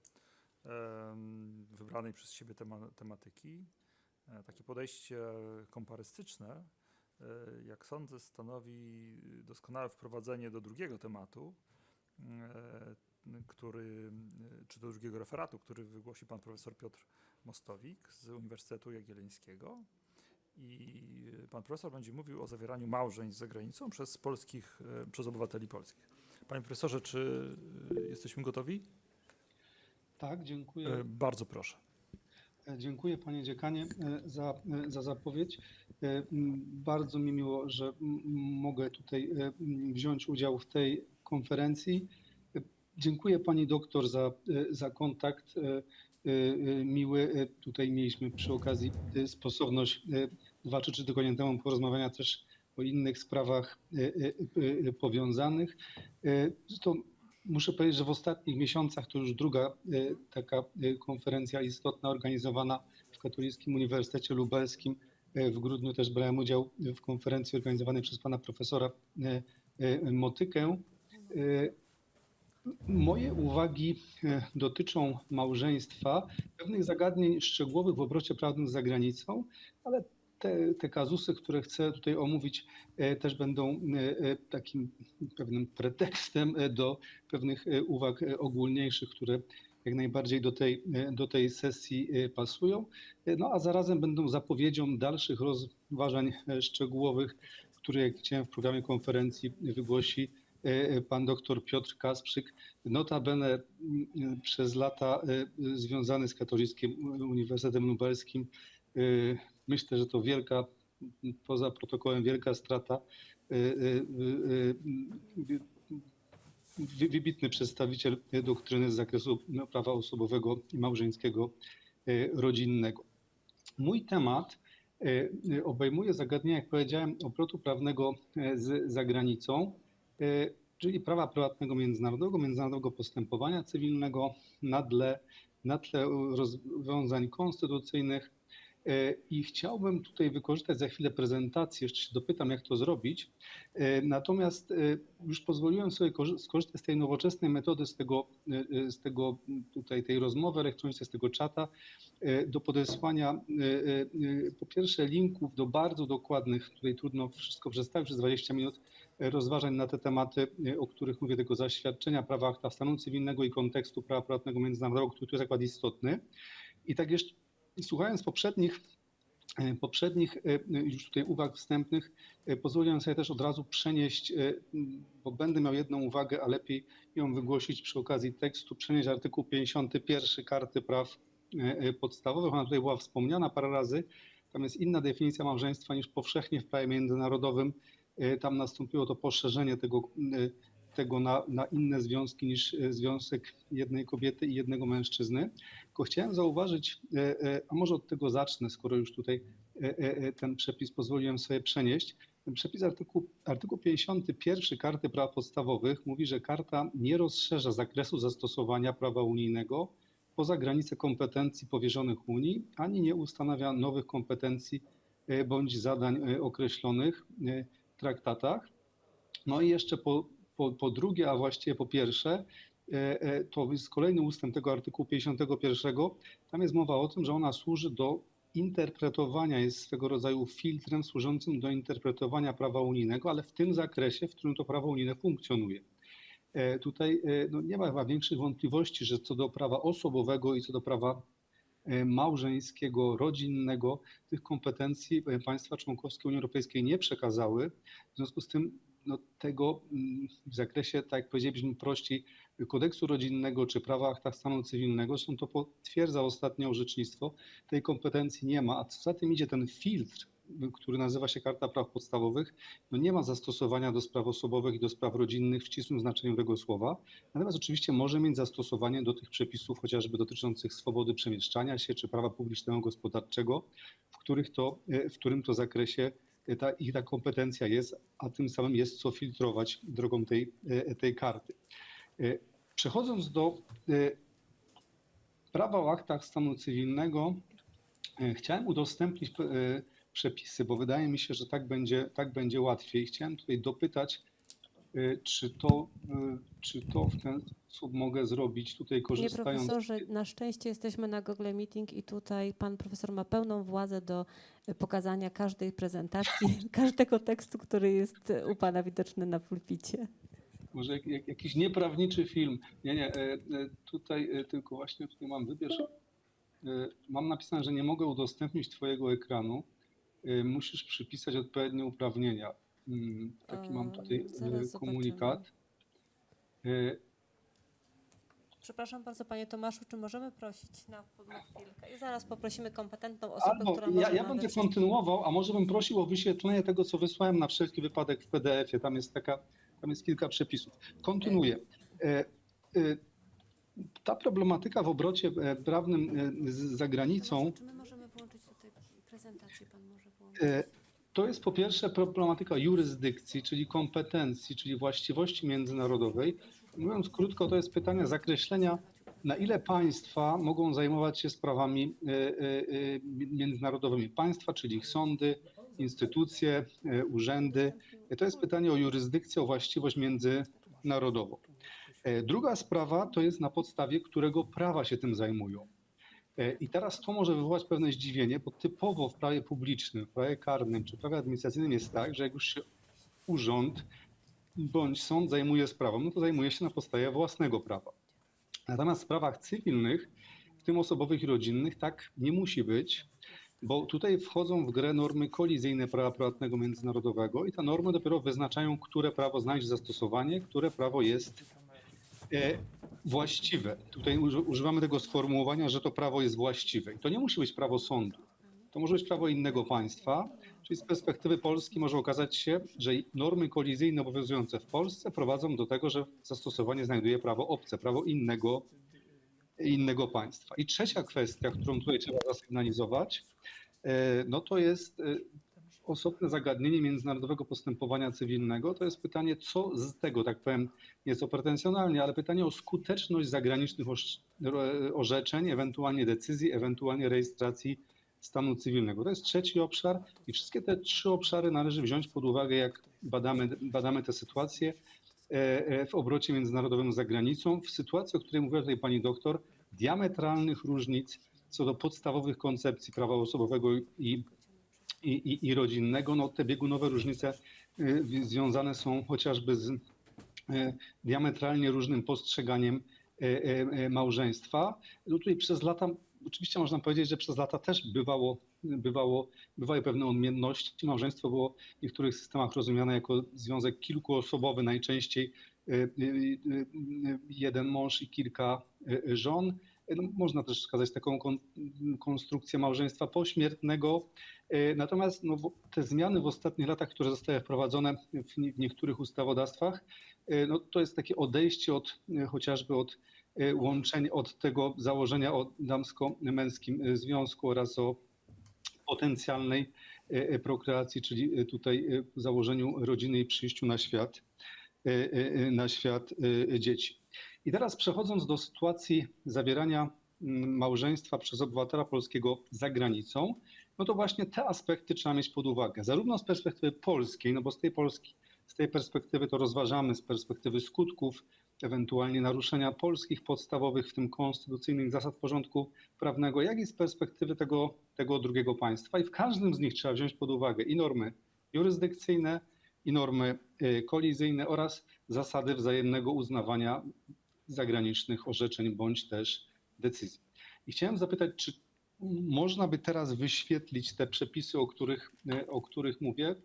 wybranej przez siebie tematyki. Takie podejście komparystyczne, jak sądzę, stanowi doskonałe wprowadzenie do drugiego tematu, czy do drugiego referatu, który wygłosi pan profesor Piotr Mostowik z Uniwersytetu Jagiellońskiego. I pan profesor będzie mówił o zawieraniu małżeństw za granicą przez obywateli polskich. Panie profesorze, czy jesteśmy gotowi? Tak, dziękuję. Bardzo proszę. Dziękuję panie dziekanie za zapowiedź. Bardzo mi miło, że mogę tutaj wziąć udział w tej konferencji. Dziękuję pani doktor za kontakt miły. Tutaj mieliśmy przy okazji sposobność 2 czy 3 tygodnie temu porozmawiania też o innych sprawach powiązanych. Zresztą muszę powiedzieć, że w ostatnich miesiącach to już druga taka konferencja istotna organizowana w Katolickim Uniwersytecie Lubelskim. W grudniu też brałem udział w konferencji organizowanej przez pana profesora Motykę. Moje uwagi dotyczą małżeństwa, pewnych zagadnień szczegółowych w obrocie prawnym za granicą, ale te kazusy, które chcę tutaj omówić, też będą takim pewnym pretekstem do pewnych uwag ogólniejszych, które jak najbardziej do tej sesji pasują, no a zarazem będą zapowiedzią dalszych rozważań szczegółowych, które, jak chciałem, w programie konferencji wygłosi pan dr Piotr Kasprzyk, notabene przez lata związany z Katolickim Uniwersytetem Lubelskim. Myślę, że to wielka, poza protokołem, wielka strata. Wybitny przedstawiciel doktryny z zakresu prawa osobowego i małżeńskiego rodzinnego. Mój temat obejmuje zagadnienia, jak powiedziałem, obrotu prawnego z zagranicą, czyli prawa prywatnego międzynarodowego postępowania cywilnego na tle rozwiązań konstytucyjnych. I chciałbym tutaj wykorzystać za chwilę prezentację, jeszcze się dopytam, jak to zrobić. Natomiast już pozwoliłem sobie skorzystać z tej nowoczesnej metody, z tego tutaj tej rozmowy elektronicznej, z tego czata, do podesłania po pierwsze linków do bardzo dokładnych, tutaj trudno wszystko przedstawić przez 20 minut, rozważań na te tematy, o których mówię, tego zaświadczenia prawa akta stanu cywilnego i kontekstu prawa prywatnego międzynarodowego, który tu jest akurat istotny. I tak jeszcze słuchając poprzednich już tutaj uwag wstępnych, pozwoliłem sobie też od razu przenieść, bo będę miał jedną uwagę, a lepiej ją wygłosić przy okazji tekstu, przenieść artykuł 51 Karty Praw Podstawowych. Ona tutaj była wspomniana parę razy. Tam jest inna definicja małżeństwa niż powszechnie w prawie międzynarodowym. Tam nastąpiło to poszerzenie tego na inne związki niż związek jednej kobiety i jednego mężczyzny. Tylko chciałem zauważyć, a może od tego zacznę, skoro już tutaj ten przepis pozwoliłem sobie przenieść. Ten przepis artykuł 51 Karty Praw Podstawowych mówi, że karta nie rozszerza zakresu zastosowania prawa unijnego poza granice kompetencji powierzonych Unii, ani nie ustanawia nowych kompetencji bądź zadań określonych w traktatach. No i jeszcze po drugie, a właściwie po pierwsze, to jest kolejny ustęp tego artykułu 51. Tam jest mowa o tym, że ona służy do interpretowania, jest swego rodzaju filtrem służącym do interpretowania prawa unijnego, ale w tym zakresie, w którym to prawo unijne funkcjonuje. Tutaj no, nie ma chyba większych wątpliwości, że co do prawa osobowego i co do prawa małżeńskiego, rodzinnego, tych kompetencji państwa członkowskie Unii Europejskiej nie przekazały. W związku z tym no, tego w zakresie, tak jak powiedzielibyśmy prościej, kodeksu rodzinnego czy prawa o aktach stanu cywilnego, zresztą to potwierdza ostatnio orzecznictwo, tej kompetencji nie ma, a co za tym idzie, ten filtr, który nazywa się Karta Praw Podstawowych, no nie ma zastosowania do spraw osobowych i do spraw rodzinnych w ścisłym znaczeniu tego słowa, natomiast oczywiście może mieć zastosowanie do tych przepisów chociażby dotyczących swobody przemieszczania się czy prawa publicznego gospodarczego, w którym to zakresie ta kompetencja jest, a tym samym jest co filtrować drogą tej karty. Przechodząc do prawa o aktach stanu cywilnego, chciałem udostępnić przepisy, bo wydaje mi się, że tak będzie łatwiej. Chciałem tutaj dopytać, czy to w ten sposób mogę zrobić tutaj korzystając... Nie, profesorze, na szczęście jesteśmy na Google Meeting i tutaj pan profesor ma pełną władzę do pokazania każdej prezentacji, każdego tekstu, który jest u pana widoczny na pulpicie. Może jakiś nieprawniczy film. Nie, tutaj tylko właśnie tutaj mam, wybierz. Mam napisane, że nie mogę udostępnić twojego ekranu. Musisz przypisać odpowiednie uprawnienia. Taki mam tutaj Zaraz komunikat. Przepraszam bardzo, panie Tomaszu, czy możemy prosić na chwilkę? I zaraz poprosimy kompetentną osobę, Albo która może ja nam będę wyjaśnić. kontynuował, a może bym prosił o wyświetlenie tego, co wysłałem na wszelki wypadek w PDF-ie. Tam jest kilka przepisów. Kontynuuję. Ta problematyka w obrocie prawnym za granicą Czy my możemy włączyć tutaj prezentację? Pan może włączyć. to jest po pierwsze problematyka jurysdykcji, czyli kompetencji, czyli właściwości międzynarodowej. Mówiąc krótko, to jest pytanie zakreślenia, na ile państwa mogą zajmować się sprawami międzynarodowymi. Państwa, czyli ich sądy, instytucje, urzędy. To jest pytanie o jurysdykcję, o właściwość międzynarodową. Druga sprawa to jest na podstawie którego prawa się tym zajmują. I teraz to może wywołać pewne zdziwienie, bo typowo w prawie publicznym, w prawie karnym czy prawie administracyjnym jest tak, że jak już się urząd bądź sąd zajmuje sprawą, no to zajmuje się na podstawie własnego prawa. Natomiast w sprawach cywilnych, w tym osobowych i rodzinnych, tak nie musi być, bo tutaj wchodzą w grę normy kolizyjne prawa prywatnego międzynarodowego i te normy dopiero wyznaczają, które prawo znajdzie zastosowanie, które prawo jest właściwe. Tutaj używamy tego sformułowania, że to prawo jest właściwe. I to nie musi być prawo sądu. To może być prawo innego państwa, czyli z perspektywy Polski może okazać się, że normy kolizyjne obowiązujące w Polsce prowadzą do tego, że zastosowanie znajduje prawo obce, prawo innego państwa. I trzecia kwestia, którą tutaj trzeba zasygnalizować, no to jest osobne zagadnienie międzynarodowego postępowania cywilnego. To jest pytanie, co z tego, tak powiem, nieco pretensjonalnie, ale pytanie o skuteczność zagranicznych orzeczeń, ewentualnie decyzji, ewentualnie rejestracji stanu cywilnego. To jest trzeci obszar i wszystkie te trzy obszary należy wziąć pod uwagę, jak badamy te sytuacje w obrocie międzynarodowym za granicą. W sytuacji, o której mówiła tutaj pani doktor, diametralnych różnic co do podstawowych koncepcji prawa osobowego i rodzinnego. No, te biegunowe różnice związane są chociażby z diametralnie różnym postrzeganiem małżeństwa. No tutaj przez lata, oczywiście można powiedzieć, że przez lata też bywały pewne odmienności. Małżeństwo było w niektórych systemach rozumiane jako związek kilkuosobowy, najczęściej jeden mąż i kilka żon. No, można też wskazać taką konstrukcję małżeństwa pośmiertnego. Natomiast no, te zmiany w ostatnich latach, które zostały wprowadzone w niektórych ustawodawstwach, no, to jest takie odejście chociażby od łączenia, od tego założenia o damsko-męskim związku oraz o potencjalnej prokreacji, czyli tutaj założeniu rodziny i przyjściu na świat dzieci. I teraz przechodząc do sytuacji zawierania małżeństwa przez obywatela polskiego za granicą, no to właśnie te aspekty trzeba mieć pod uwagę. Zarówno z perspektywy polskiej, no bo z tej perspektywy to rozważamy, z perspektywy skutków, ewentualnie naruszenia polskich podstawowych, w tym konstytucyjnych zasad porządku prawnego, jak i z perspektywy tego drugiego państwa. I w każdym z nich trzeba wziąć pod uwagę i normy jurysdykcyjne, i normy kolizyjne oraz zasady wzajemnego uznawania zagranicznych orzeczeń bądź też decyzji. I chciałem zapytać, czy można by teraz wyświetlić te przepisy, o których mówię,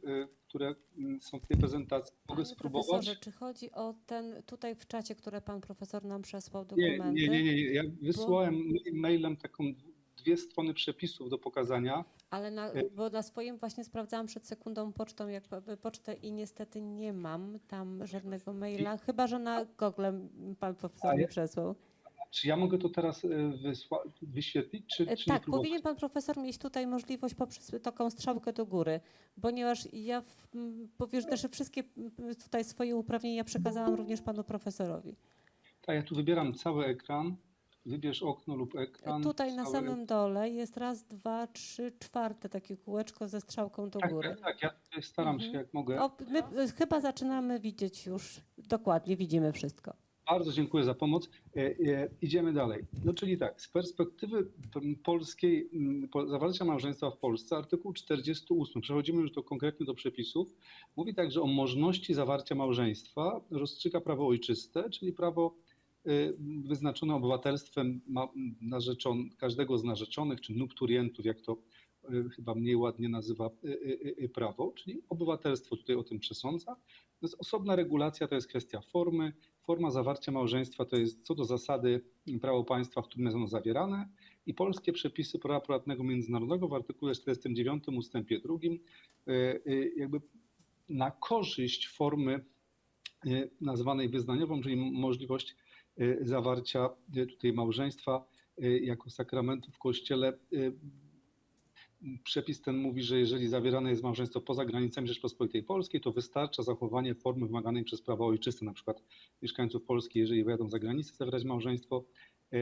które są w tej prezentacji? Mogę spróbować? Profesorze, czy chodzi o ten tutaj w czacie, które pan profesor nam przesłał dokumenty? Nie. Ja wysłałem mailem taką 2 strony przepisów do pokazania. Ale bo na swoim właśnie sprawdzałam przed sekundą pocztę i niestety nie mam tam żadnego maila, chyba że na Google pan profesor mi przesłał. Czy ja mogę to teraz wyświetlić, czy nie Tak, próbować? powinien pan profesor mieć tutaj możliwość poprzez taką strzałkę do góry, ponieważ ja powiem, że wszystkie tutaj swoje uprawnienia przekazałam również panu profesorowi. Tak, ja tu wybieram cały ekran. Wybierz okno lub ekran. Tutaj na samym dole jest 1, 2, 3, 4 takie kółeczko ze strzałką do góry. Tak, ja tutaj staram się jak mogę. My chyba zaczynamy widzieć już, dokładnie widzimy wszystko. Bardzo dziękuję za pomoc. Idziemy dalej. No czyli tak, z perspektywy polskiej, zawarcia małżeństwa w Polsce, artykuł 48, przechodzimy już konkretnie do przepisów, mówi także o możliwości zawarcia małżeństwa, rozstrzyga prawo ojczyste, czyli prawo wyznaczone obywatelstwem każdego z narzeczonych, czy nupturientów, jak to chyba mniej ładnie nazywa prawo, czyli obywatelstwo tutaj o tym przesądza. Natomiast osobna regulacja to jest kwestia formy. Forma zawarcia małżeństwa to jest co do zasady prawo państwa, w którym jest ono zawierane, i polskie przepisy prawa prywatnego międzynarodowego w artykule 49 ustępie 2 jakby na korzyść formy nazwanej wyznaniową, czyli możliwość zawarcia tutaj małżeństwa jako sakramentu w Kościele. Przepis ten mówi, że jeżeli zawierane jest małżeństwo poza granicami Rzeczpospolitej Polskiej, to wystarcza zachowanie formy wymaganej przez prawo ojczyste, na przykład mieszkańców Polski, jeżeli wyjadą za granicę zawierać małżeństwo,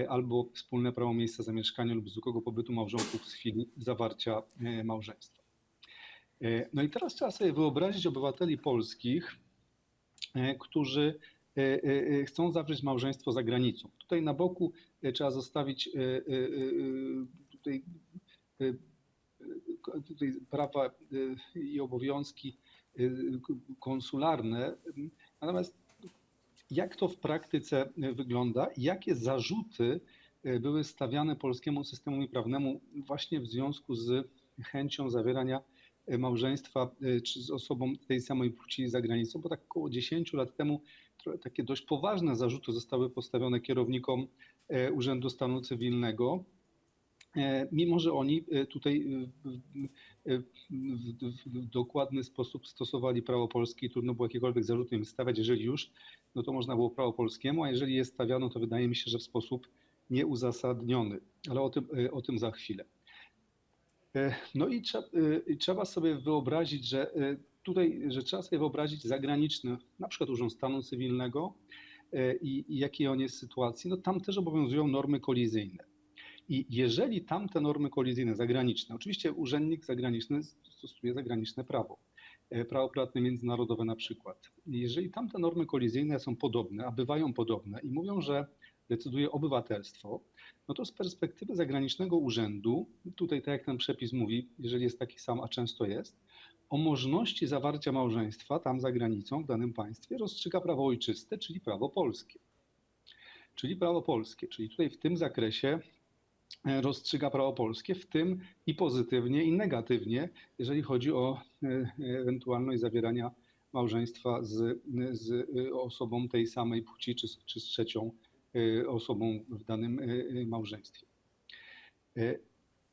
albo wspólne prawo miejsca zamieszkania lub zwykłego pobytu małżonków z chwili zawarcia małżeństwa. No i teraz trzeba sobie wyobrazić obywateli polskich, którzy chcą zawrzeć małżeństwo za granicą. Tutaj na boku trzeba zostawić tutaj prawa i obowiązki konsularne. Natomiast jak to w praktyce wygląda? Jakie zarzuty były stawiane polskiemu systemowi prawnemu właśnie w związku z chęcią zawierania małżeństwa czy z osobą tej samej płci za granicą? Bo tak około 10 lat temu takie dość poważne zarzuty zostały postawione kierownikom Urzędu Stanu Cywilnego, mimo że oni tutaj w dokładny sposób stosowali prawo polskie i trudno było jakiekolwiek zarzuty im stawiać. Jeżeli już, no to można było prawo polskiemu, a jeżeli je stawiano, to wydaje mi się, że w sposób nieuzasadniony, ale o tym za chwilę. No i trzeba sobie wyobrazić, że trzeba sobie wyobrazić zagraniczny, na przykład Urząd Stanu Cywilnego i jakiej on jest sytuacji, no tam też obowiązują normy kolizyjne. I jeżeli tamte normy kolizyjne zagraniczne, oczywiście urzędnik zagraniczny stosuje zagraniczne prawo prywatne międzynarodowe na przykład. Jeżeli tamte normy kolizyjne są podobne, a bywają podobne i mówią, że decyduje obywatelstwo, no to z perspektywy zagranicznego urzędu, tutaj tak jak ten przepis mówi, jeżeli jest taki sam, a często jest, o możliwości zawarcia małżeństwa tam za granicą, w danym państwie, rozstrzyga prawo ojczyste, czyli prawo polskie. Czyli tutaj w tym zakresie rozstrzyga prawo polskie, w tym i pozytywnie, i negatywnie, jeżeli chodzi o ewentualność zawierania małżeństwa z osobą tej samej płci, czy z trzecią osobą w danym małżeństwie.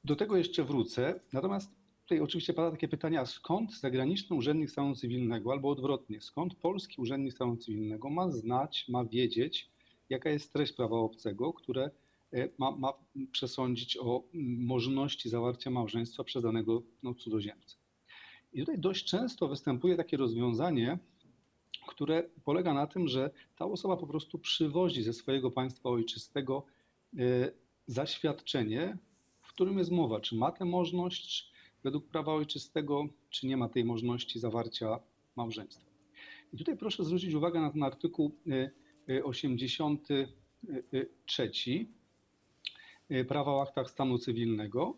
Do tego jeszcze wrócę, natomiast tutaj oczywiście pada takie pytanie, a skąd zagraniczny urzędnik stanu cywilnego, albo odwrotnie, skąd polski urzędnik stanu cywilnego ma znać, ma wiedzieć, jaka jest treść prawa obcego, które ma przesądzić o możliwości zawarcia małżeństwa przez danego cudzoziemcę. I tutaj dość często występuje takie rozwiązanie, które polega na tym, że ta osoba po prostu przywozi ze swojego państwa ojczystego zaświadczenie, w którym jest mowa, czy ma tę możliwość według prawa ojczystego, czy nie ma tej możliwości zawarcia małżeństwa. I tutaj proszę zwrócić uwagę na ten artykuł 83 Prawa o aktach stanu cywilnego.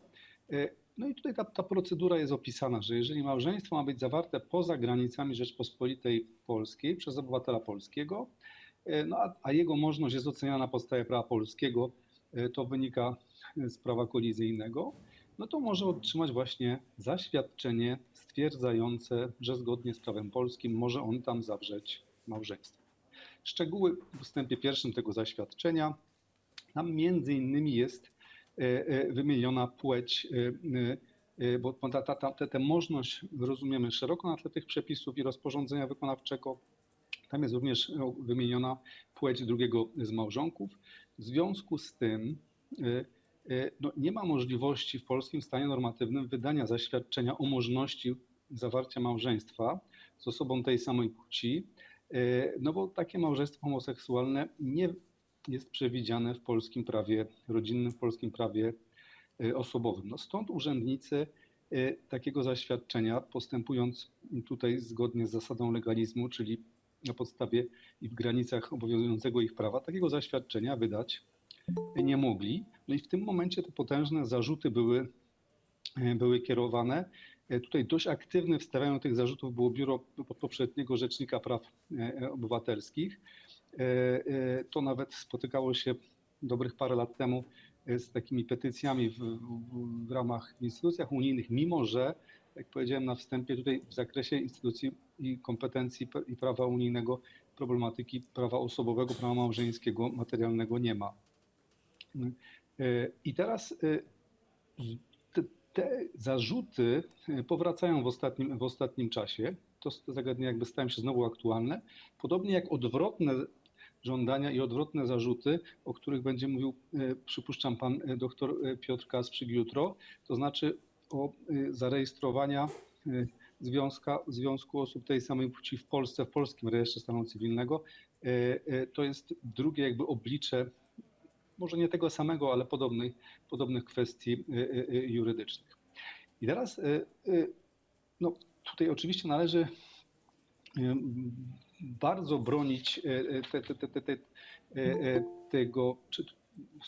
No i tutaj ta procedura jest opisana, że jeżeli małżeństwo ma być zawarte poza granicami Rzeczpospolitej Polskiej przez obywatela polskiego, no a jego możliwość jest oceniana na podstawie prawa polskiego, to wynika z prawa kolizyjnego, no to może otrzymać właśnie zaświadczenie stwierdzające, że zgodnie z prawem polskim może on tam zawrzeć małżeństwo. Szczegóły w ustępie 1 tego zaświadczenia. Tam między innymi jest wymieniona płeć, bo tę możliwość rozumiemy szeroko na tle tych przepisów i rozporządzenia wykonawczego. Tam jest również wymieniona płeć drugiego z małżonków. W związku z tym nie ma możliwości w polskim stanie normatywnym wydania zaświadczenia o możliwości zawarcia małżeństwa z osobą tej samej płci, no bo takie małżeństwo homoseksualne nie jest przewidziane w polskim prawie rodzinnym, w polskim prawie osobowym. No stąd urzędnicy takiego zaświadczenia, postępując tutaj zgodnie z zasadą legalizmu, czyli na podstawie i w granicach obowiązującego ich prawa takiego zaświadczenia wydać nie mogli. No i w tym momencie te potężne zarzuty były kierowane. Tutaj dość aktywne w stawianiu tych zarzutów było biuro poprzedniego Rzecznika Praw Obywatelskich. To nawet spotykało się dobrych parę lat temu z takimi petycjami w ramach instytucjach unijnych, mimo że, jak powiedziałem na wstępie, tutaj w zakresie instytucji i kompetencji i prawa unijnego problematyki prawa osobowego, prawa małżeńskiego, materialnego nie ma. I teraz te zarzuty powracają w ostatnim czasie. Te zagadnienia jakby stają się znowu aktualne. Podobnie jak odwrotne żądania i odwrotne zarzuty, o których będzie mówił, przypuszczam, pan doktor Piotr Kasprzyk jutro, to znaczy o zarejestrowania związku osób tej samej płci w Polsce, w polskim rejestrze stanu cywilnego. To jest drugie jakby oblicze, może nie tego samego, ale podobnych kwestii jurydycznych. I teraz no, tutaj oczywiście należy bardzo bronić tego,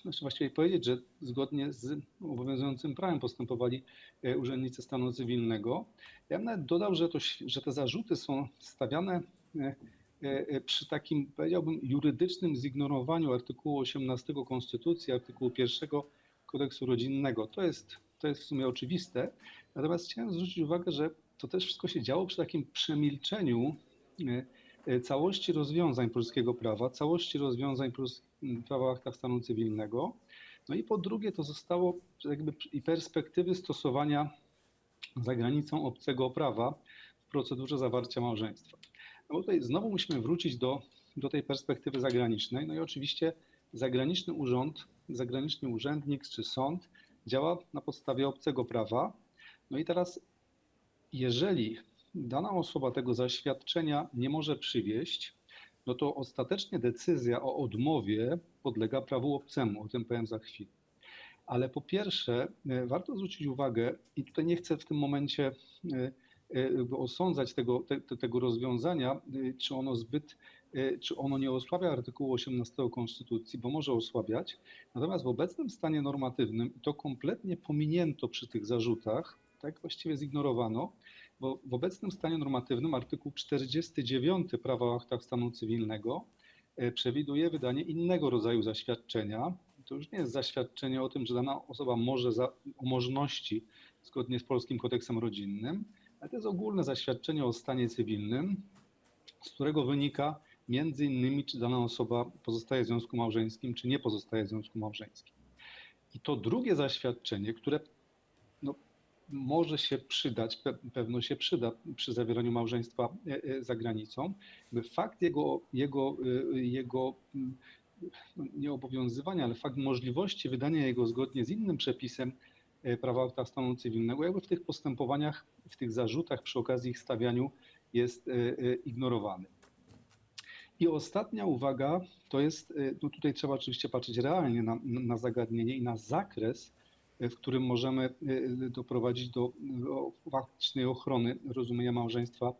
znaczy właściwie powiedzieć, że zgodnie z obowiązującym prawem postępowali urzędnicy stanu cywilnego. Ja bym nawet dodał, że te zarzuty są stawiane przy takim, powiedziałbym, jurydycznym zignorowaniu artykułu 18 Konstytucji, artykułu 1 Kodeksu Rodzinnego. To jest w sumie oczywiste. Natomiast chciałem zwrócić uwagę, że to też wszystko się działo przy takim przemilczeniu całości rozwiązań polskiego prawa, całości rozwiązań prawa o aktach stanu cywilnego. No i po drugie to zostało jakby i perspektywy stosowania za granicą obcego prawa w procedurze zawarcia małżeństwa. No bo tutaj znowu musimy wrócić do tej perspektywy zagranicznej. No i oczywiście zagraniczny urząd, zagraniczny urzędnik czy sąd działa na podstawie obcego prawa. No i teraz, jeżeli dana osoba tego zaświadczenia nie może przywieźć, no to ostatecznie decyzja o odmowie podlega prawu obcemu, o tym powiem za chwilę. Ale po pierwsze, warto zwrócić uwagę, i tutaj nie chcę w tym momencie osądzać tego rozwiązania, czy ono nie osłabia artykułu 18 Konstytucji, bo może osłabiać. Natomiast w obecnym stanie normatywnym, i to kompletnie pominięto przy tych zarzutach, tak właściwie zignorowano, bo w obecnym stanie normatywnym artykuł 49 Prawa o aktach stanu cywilnego przewiduje wydanie innego rodzaju zaświadczenia. To już nie jest zaświadczenie o tym, że dana osoba może o możności zgodnie z polskim kodeksem rodzinnym, ale to jest ogólne zaświadczenie o stanie cywilnym, z którego wynika między innymi, czy dana osoba pozostaje w związku małżeńskim, czy nie pozostaje w związku małżeńskim. I to drugie zaświadczenie, które no, może się przydać, pewno się przyda przy zawieraniu małżeństwa za granicą, fakt jego nieobowiązywania, ale fakt możliwości wydania jego zgodnie z innym przepisem prawa o aktach stanu cywilnego, jakby w tych postępowaniach, w tych zarzutach przy okazji ich stawianiu jest ignorowany. I ostatnia uwaga to jest, no tutaj trzeba oczywiście patrzeć realnie na zagadnienie i na zakres, w którym możemy doprowadzić do faktycznej ochrony rozumienia małżeństwa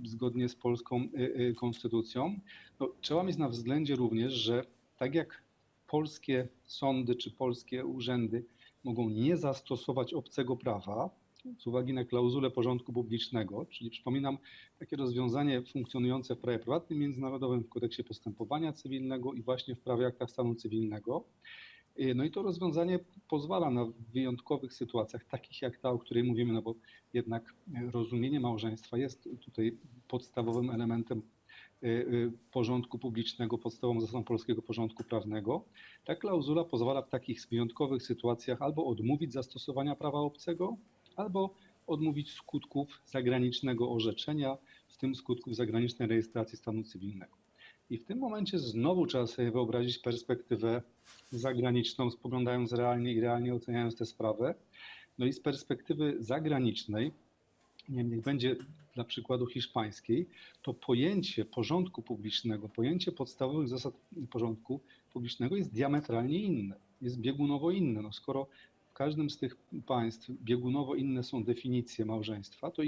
zgodnie z polską konstytucją. No, trzeba mieć na względzie również, że tak jak polskie sądy czy polskie urzędy mogą nie zastosować obcego prawa z uwagi na klauzulę porządku publicznego, czyli przypominam takie rozwiązanie funkcjonujące w prawie prywatnym międzynarodowym, w kodeksie postępowania cywilnego i właśnie w prawie aktach stanu cywilnego. No i to rozwiązanie pozwala na wyjątkowych sytuacjach, takich jak ta, o której mówimy, no bo jednak rozumienie małżeństwa jest tutaj podstawowym elementem porządku publicznego, podstawową zasadą polskiego porządku prawnego. Ta klauzula pozwala w takich wyjątkowych sytuacjach albo odmówić zastosowania prawa obcego, albo odmówić skutków zagranicznego orzeczenia, w tym skutków zagranicznej rejestracji stanu cywilnego. I w tym momencie znowu trzeba sobie wyobrazić perspektywę zagraniczną, spoglądając realnie i realnie oceniając tę sprawę. No i z perspektywy zagranicznej, niech będzie dla przykładu hiszpańskiej, to pojęcie porządku publicznego, pojęcie podstawowych zasad porządku publicznego jest diametralnie inne, jest biegunowo inne. No skoro w każdym z tych państw biegunowo inne są definicje małżeństwa, to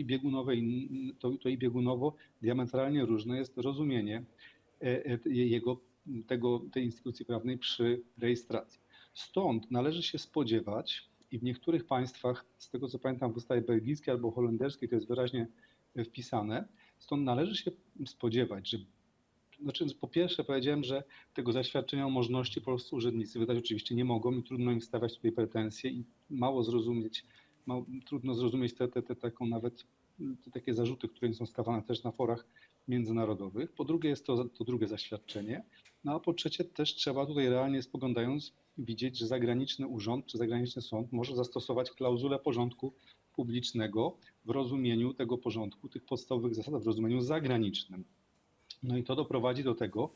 i biegunowo diametralnie różne jest rozumienie tej instytucji prawnej przy rejestracji. Stąd należy się spodziewać, i w niektórych państwach, z tego co pamiętam w ustawie belgijskiej albo holenderskiej to jest wyraźnie wpisane, stąd należy się spodziewać, że po pierwsze powiedziałem, że tego zaświadczenia o możności polscy urzędnicy wydać oczywiście nie mogą i trudno im stawiać tutaj pretensje i trudno zrozumieć taką nawet takie zarzuty, które są stawiane też na forach międzynarodowych. Po drugie jest to drugie zaświadczenie, no a po trzecie też trzeba tutaj realnie spoglądając widzieć, że zagraniczny urząd czy zagraniczny sąd może zastosować klauzulę porządku publicznego w rozumieniu tego porządku, tych podstawowych zasad w rozumieniu zagranicznym. No i to doprowadzi do tego,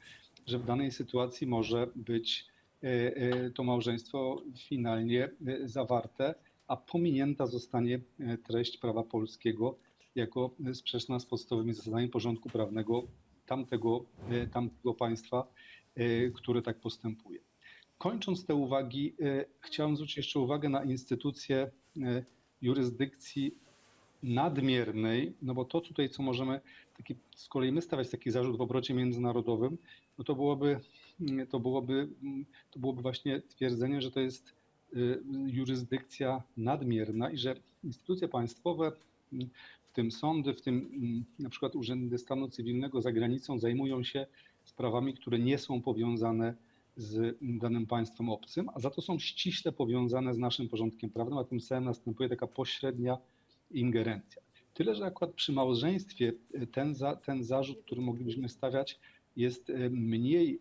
że w danej sytuacji może być to małżeństwo finalnie zawarte, a pominięta zostanie treść prawa polskiego jako sprzeczna z podstawowymi zasadami porządku prawnego tamtego państwa, które tak postępuje. Kończąc te uwagi, chciałem zwrócić jeszcze uwagę na instytucję jurysdykcji nadmiernej, no bo to tutaj, co możemy, z kolei my stawiać taki zarzut w obrocie międzynarodowym, no to byłoby właśnie twierdzenie, że to jest jurysdykcja nadmierna i że instytucje państwowe, w tym sądy, w tym na przykład urzędy stanu cywilnego za granicą zajmują się sprawami, które nie są powiązane z danym państwem obcym, a za to są ściśle powiązane z naszym porządkiem prawnym, a tym samym następuje taka pośrednia ingerencja. Tyle, że akurat przy małżeństwie ten zarzut, który moglibyśmy stawiać, jest mniej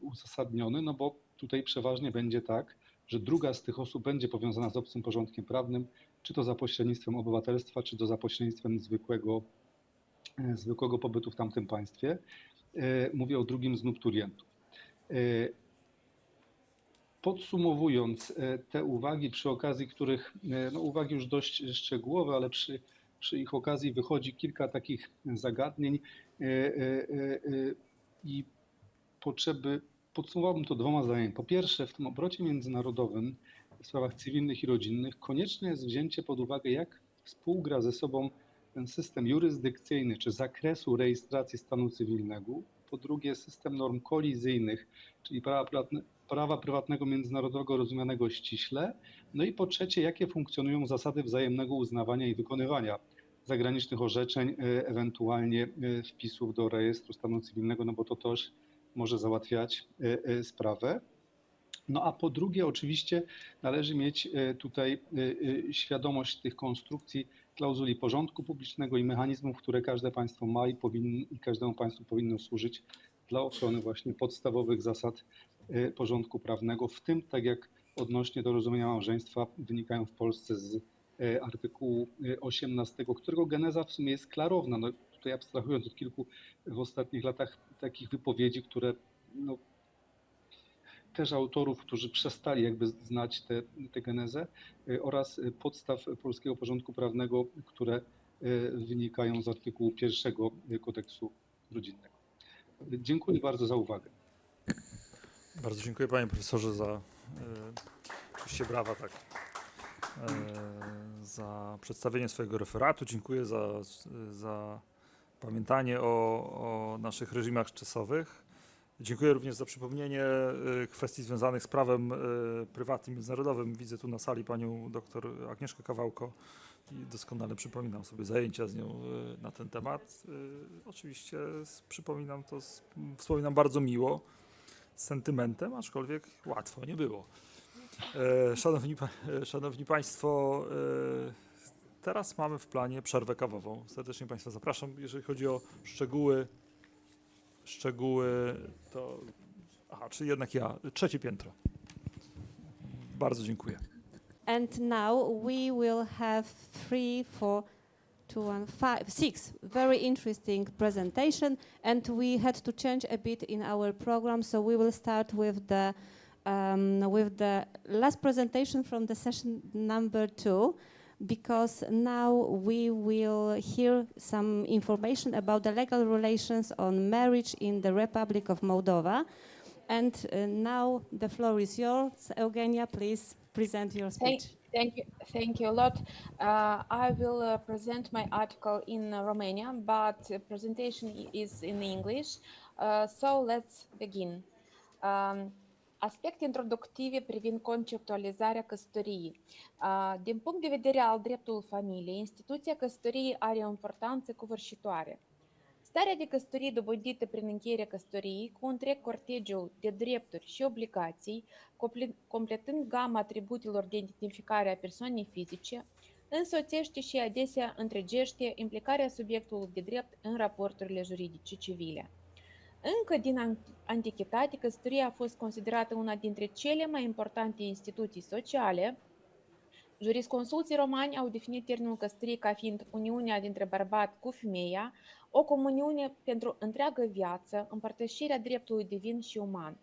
uzasadniony, no bo tutaj przeważnie będzie tak, że druga z tych osób będzie powiązana z obcym porządkiem prawnym, czy to za pośrednictwem obywatelstwa, czy to za pośrednictwem zwykłego pobytu w tamtym państwie. Mówię o drugim z nupturientów. Podsumowując te uwagi, przy okazji których, no uwagi już dość szczegółowe, ale przy ich okazji wychodzi kilka takich zagadnień i potrzeby, podsumowałbym to dwoma zdaniami. Po pierwsze, w tym obrocie międzynarodowym w sprawach cywilnych i rodzinnych konieczne jest wzięcie pod uwagę, jak współgra ze sobą ten system jurysdykcyjny czy zakresu rejestracji stanu cywilnego. Po drugie, system norm kolizyjnych, czyli prawa prywatnego międzynarodowego rozumianego ściśle. No i po trzecie, jakie funkcjonują zasady wzajemnego uznawania i wykonywania zagranicznych orzeczeń, ewentualnie wpisów do rejestru stanu cywilnego, no bo to też może załatwiać sprawę. No a po drugie, oczywiście należy mieć tutaj świadomość tych konstrukcji klauzuli porządku publicznego i mechanizmów, które każde państwo ma i każdemu państwu powinno służyć dla ochrony właśnie podstawowych zasad porządku prawnego, w tym tak jak odnośnie do rozumienia małżeństwa wynikają w Polsce z artykułu 18, którego geneza w sumie jest klarowna. No, tutaj abstrahując od kilku w ostatnich latach takich wypowiedzi, które no, też autorów, którzy przestali jakby znać tę genezę oraz podstaw polskiego porządku prawnego, które wynikają z artykułu 1 kodeksu rodzinnego. Dziękuję bardzo za uwagę. Bardzo dziękuję panie profesorze za oczywiście brawa, tak, za przedstawienie swojego referatu. Dziękuję za pamiętanie o naszych reżimach czasowych. Dziękuję również za przypomnienie kwestii związanych z prawem prywatnym, międzynarodowym. Widzę tu na sali panią doktor Agnieszkę Kawałko i doskonale przypominam sobie zajęcia z nią na ten temat. Oczywiście wspominam bardzo miło, z sentymentem, aczkolwiek łatwo nie było. Szanowni Państwo, teraz mamy w planie przerwę kawową. Serdecznie Państwa zapraszam. Jeżeli chodzi o szczegóły to... Aha, czyli jednak ja. 3. piętro. Bardzo dziękuję. And now we will have 3, 4, 2, 6 very interesting presentation, and we had to change a bit in our program, so we will start with the last presentation from the session number 2, because now we will hear some information about the legal relations on marriage in the Republic of Moldova. And now the floor is yours. Eugenia, please present your speech. Thank you a lot. I will present my article in Romania, but the presentation is in English. So let's begin. Aspecte introductive privind conceptualizarea căsătoriei. Din punct de vedere al dreptului familiei, instituția căsătoriei are o importanță covârșitoare. Starea de căsătorie dobândită prin încheierea căsătoriei cu întreg cortegiul de drepturi și obligații, completând gama atributelor de identificare a persoanei fizice, însoțește și adesea întregește implicarea subiectului de drept în raporturile juridice civile. Încă din antichitate, căsătoria a fost considerată una dintre cele mai importante instituții sociale. Jurisconsulții romani au definit termenul căsătorie ca fiind uniunea dintre bărbat cu femeia, o comuniune pentru întreagă viață, împărtășirea dreptului divin și uman.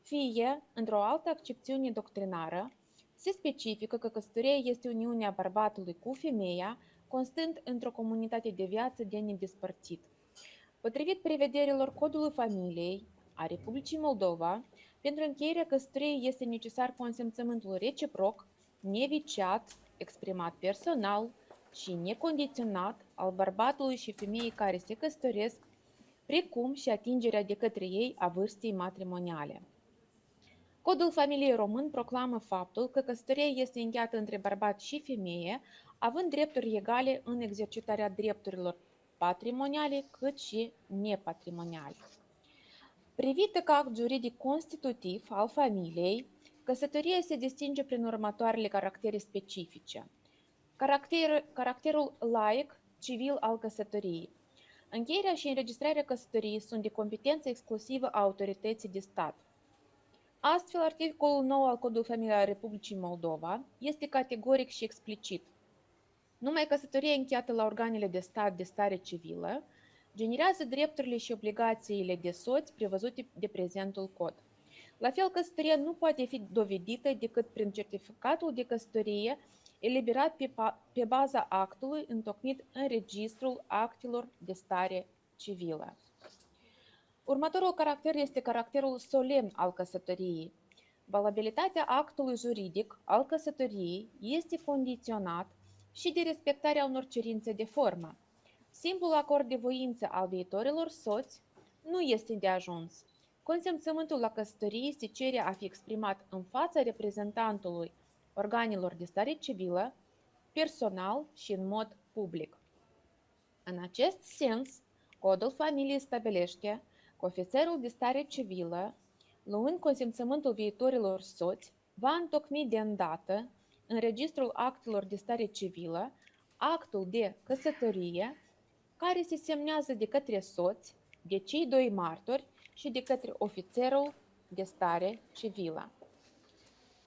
Fie, într-o altă accepțiune doctrinară, se specifică că căsătoria este uniunea bărbatului cu femeia, constând într-o comunitate de viață de nedespărțit. Potrivit prevederilor Codului Familiei a Republicii Moldova, pentru încheierea căsătoriei este necesar consimțământul reciproc, neviciat, exprimat personal și necondiționat al bărbatului și femeii care se căsătoresc, precum și atingerea de către ei a vârstei matrimoniale. Codul Familiei Român proclamă faptul că căsătoria este încheiată între bărbat și femeie, având drepturi egale în exercitarea drepturilor patrimoniale cât și nepatrimoniale. Privită ca act juridic constitutiv al familiei, căsătoria se distinge prin următoarele caractere specifice. Caracterul laic, civil al căsătoriei. Încheierea și înregistrarea căsătoriei sunt de competență exclusivă a autorității de stat. Astfel, articolul 9 al Codului Familiei al Republicii Moldova este categoric și explicit. Numai căsătoria încheiată la organele de stat de stare civilă generează drepturile și obligațiile de soți prevăzute de prezentul cod. La fel, căsătoria nu poate fi dovedită decât prin certificatul de căsătorie eliberat pe baza actului întocmit în registrul actelor de stare civilă. Următorul caracter este caracterul solemn al căsătoriei. Valabilitatea actului juridic al căsătoriei este condiționat și de respectarea unor cerințe de formă. Simplul acord de voință al viitorilor soți nu este de ajuns. Consimțământul la căsătorie se cere a fi exprimat în fața reprezentantului organelor de stare civilă, personal și în mod public. În acest sens, Codul Familiei stabilește că ofițerul de stare civilă, luând consimțământul viitorilor soți, va întocmi de îndată în registrul actelor de stare civilă actul de căsătorie care se semnează de către soți, de cei doi martori și de către ofițerul de stare civilă.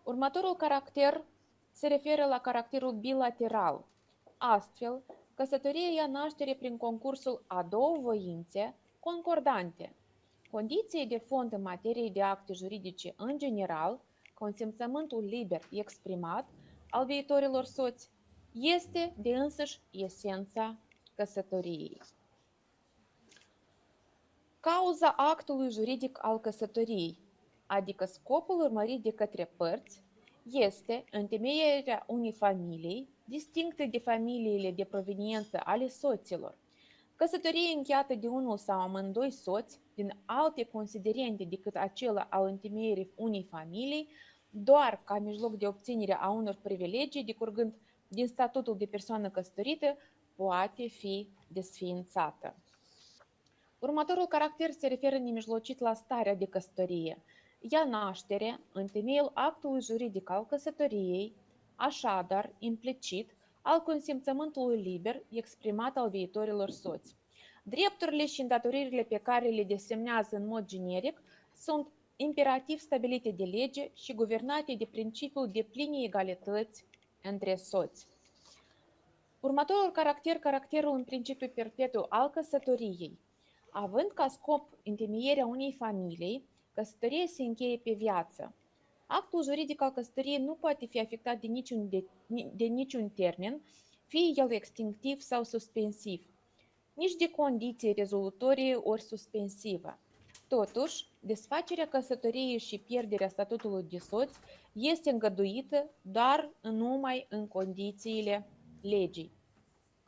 Următorul caracter se referă la caracterul bilateral. Astfel, căsătoria ia naștere prin concursul a două voințe concordante. Condiții de fond în materie de acte juridice în general, consimțământul liber exprimat al viitorilor soți, este de însăși esența căsătoriei. Cauza actului juridic al căsătoriei, adică scopul urmărit de către părți, este întemeierea unei familii distincte de familiile de proveniență ale soților. Căsătorie încheiată de unul sau amândoi soți din alte considerente decât acela al întemeierii unei familii, doar ca mijloc de obținere a unor privilegii decurgând din statutul de persoană căsătorită, poate fi desființată. Următorul caracter se referă nemijlocit la starea de căsătorie. Ia naștere în temeiul actului juridic al căsătoriei, așadar, implicit, al consimțământului liber exprimat al viitorilor soți. Drepturile și îndatoririle pe care le desemnează în mod generic sunt imperativ stabilite de lege și guvernate de principiul deplinei egalități între soți. Următorul caracter, caracterul în principiu perpetu al căsătoriei. Având ca scop întemeierea unei familii, căsătoria se încheie pe viață. Actul juridic al căsătoriei nu poate fi afectat de niciun termen, fie el extinctiv sau suspensiv, nici de condiție rezolutorie ori suspensivă. Totuși, desfacerea căsătoriei și pierderea statutului de soț este îngăduită doar numai în condițiile legii.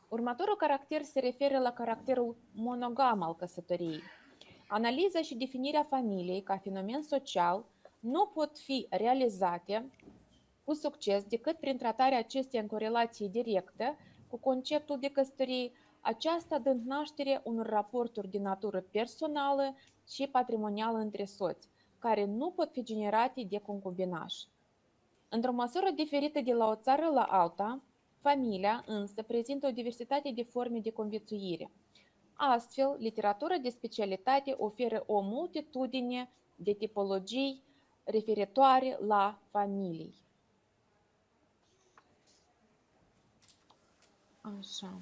Următorul caracter se referă la caracterul monogam al căsătoriei. Analiza și definirea familiei ca fenomen social nu pot fi realizate cu succes decât prin tratarea acesteia în corelație directă cu conceptul de căsătorie, aceasta dând naștere unor raporturi de natură personală și patrimonială între soți, care nu pot fi generate de concubinaj. Într-o măsură diferită de la o țară la alta, familia însă prezintă o diversitate de forme de conviețuire. Astfel, literatura de specialitate oferă o multitudine de tipologii referitoare la familii. Așa.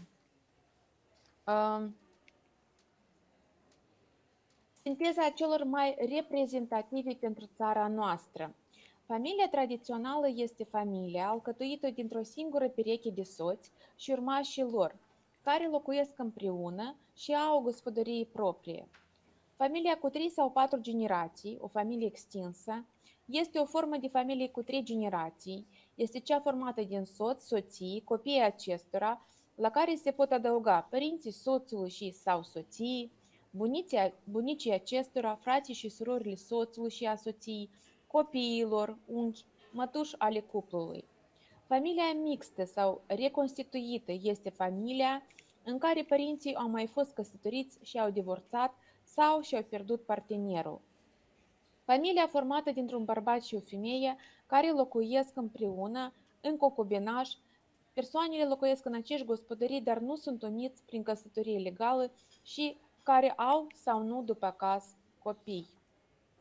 Sinteza celor mai reprezentative pentru țara noastră. Familia tradițională este familia alcătuită dintr-o singură pereche de soți și urmașii lor, care locuiesc împreună și au o gospodărie proprie. Familia cu 3 sau 4 generații, o familie extinsă, este o formă de familie cu 3 generații, este cea formată din soț, soții, copiii acestora, la care se pot adăuga părinții soțului și sau soției, bunicii acestora, frații și surorile soțului și a soției, copiilor, unchi, mătuși ale cuplului. Familia mixtă sau reconstituită este familia în care părinții au mai fost căsătoriți și au divorțat sau și-au pierdut partenerul. Familia formată dintr-un bărbat și o femeie care locuiesc împreună în concubinaj. Persoanele locuiesc în aceeași gospodării, dar nu sunt uniți prin căsătorie legală și care au sau nu, după caz, copii.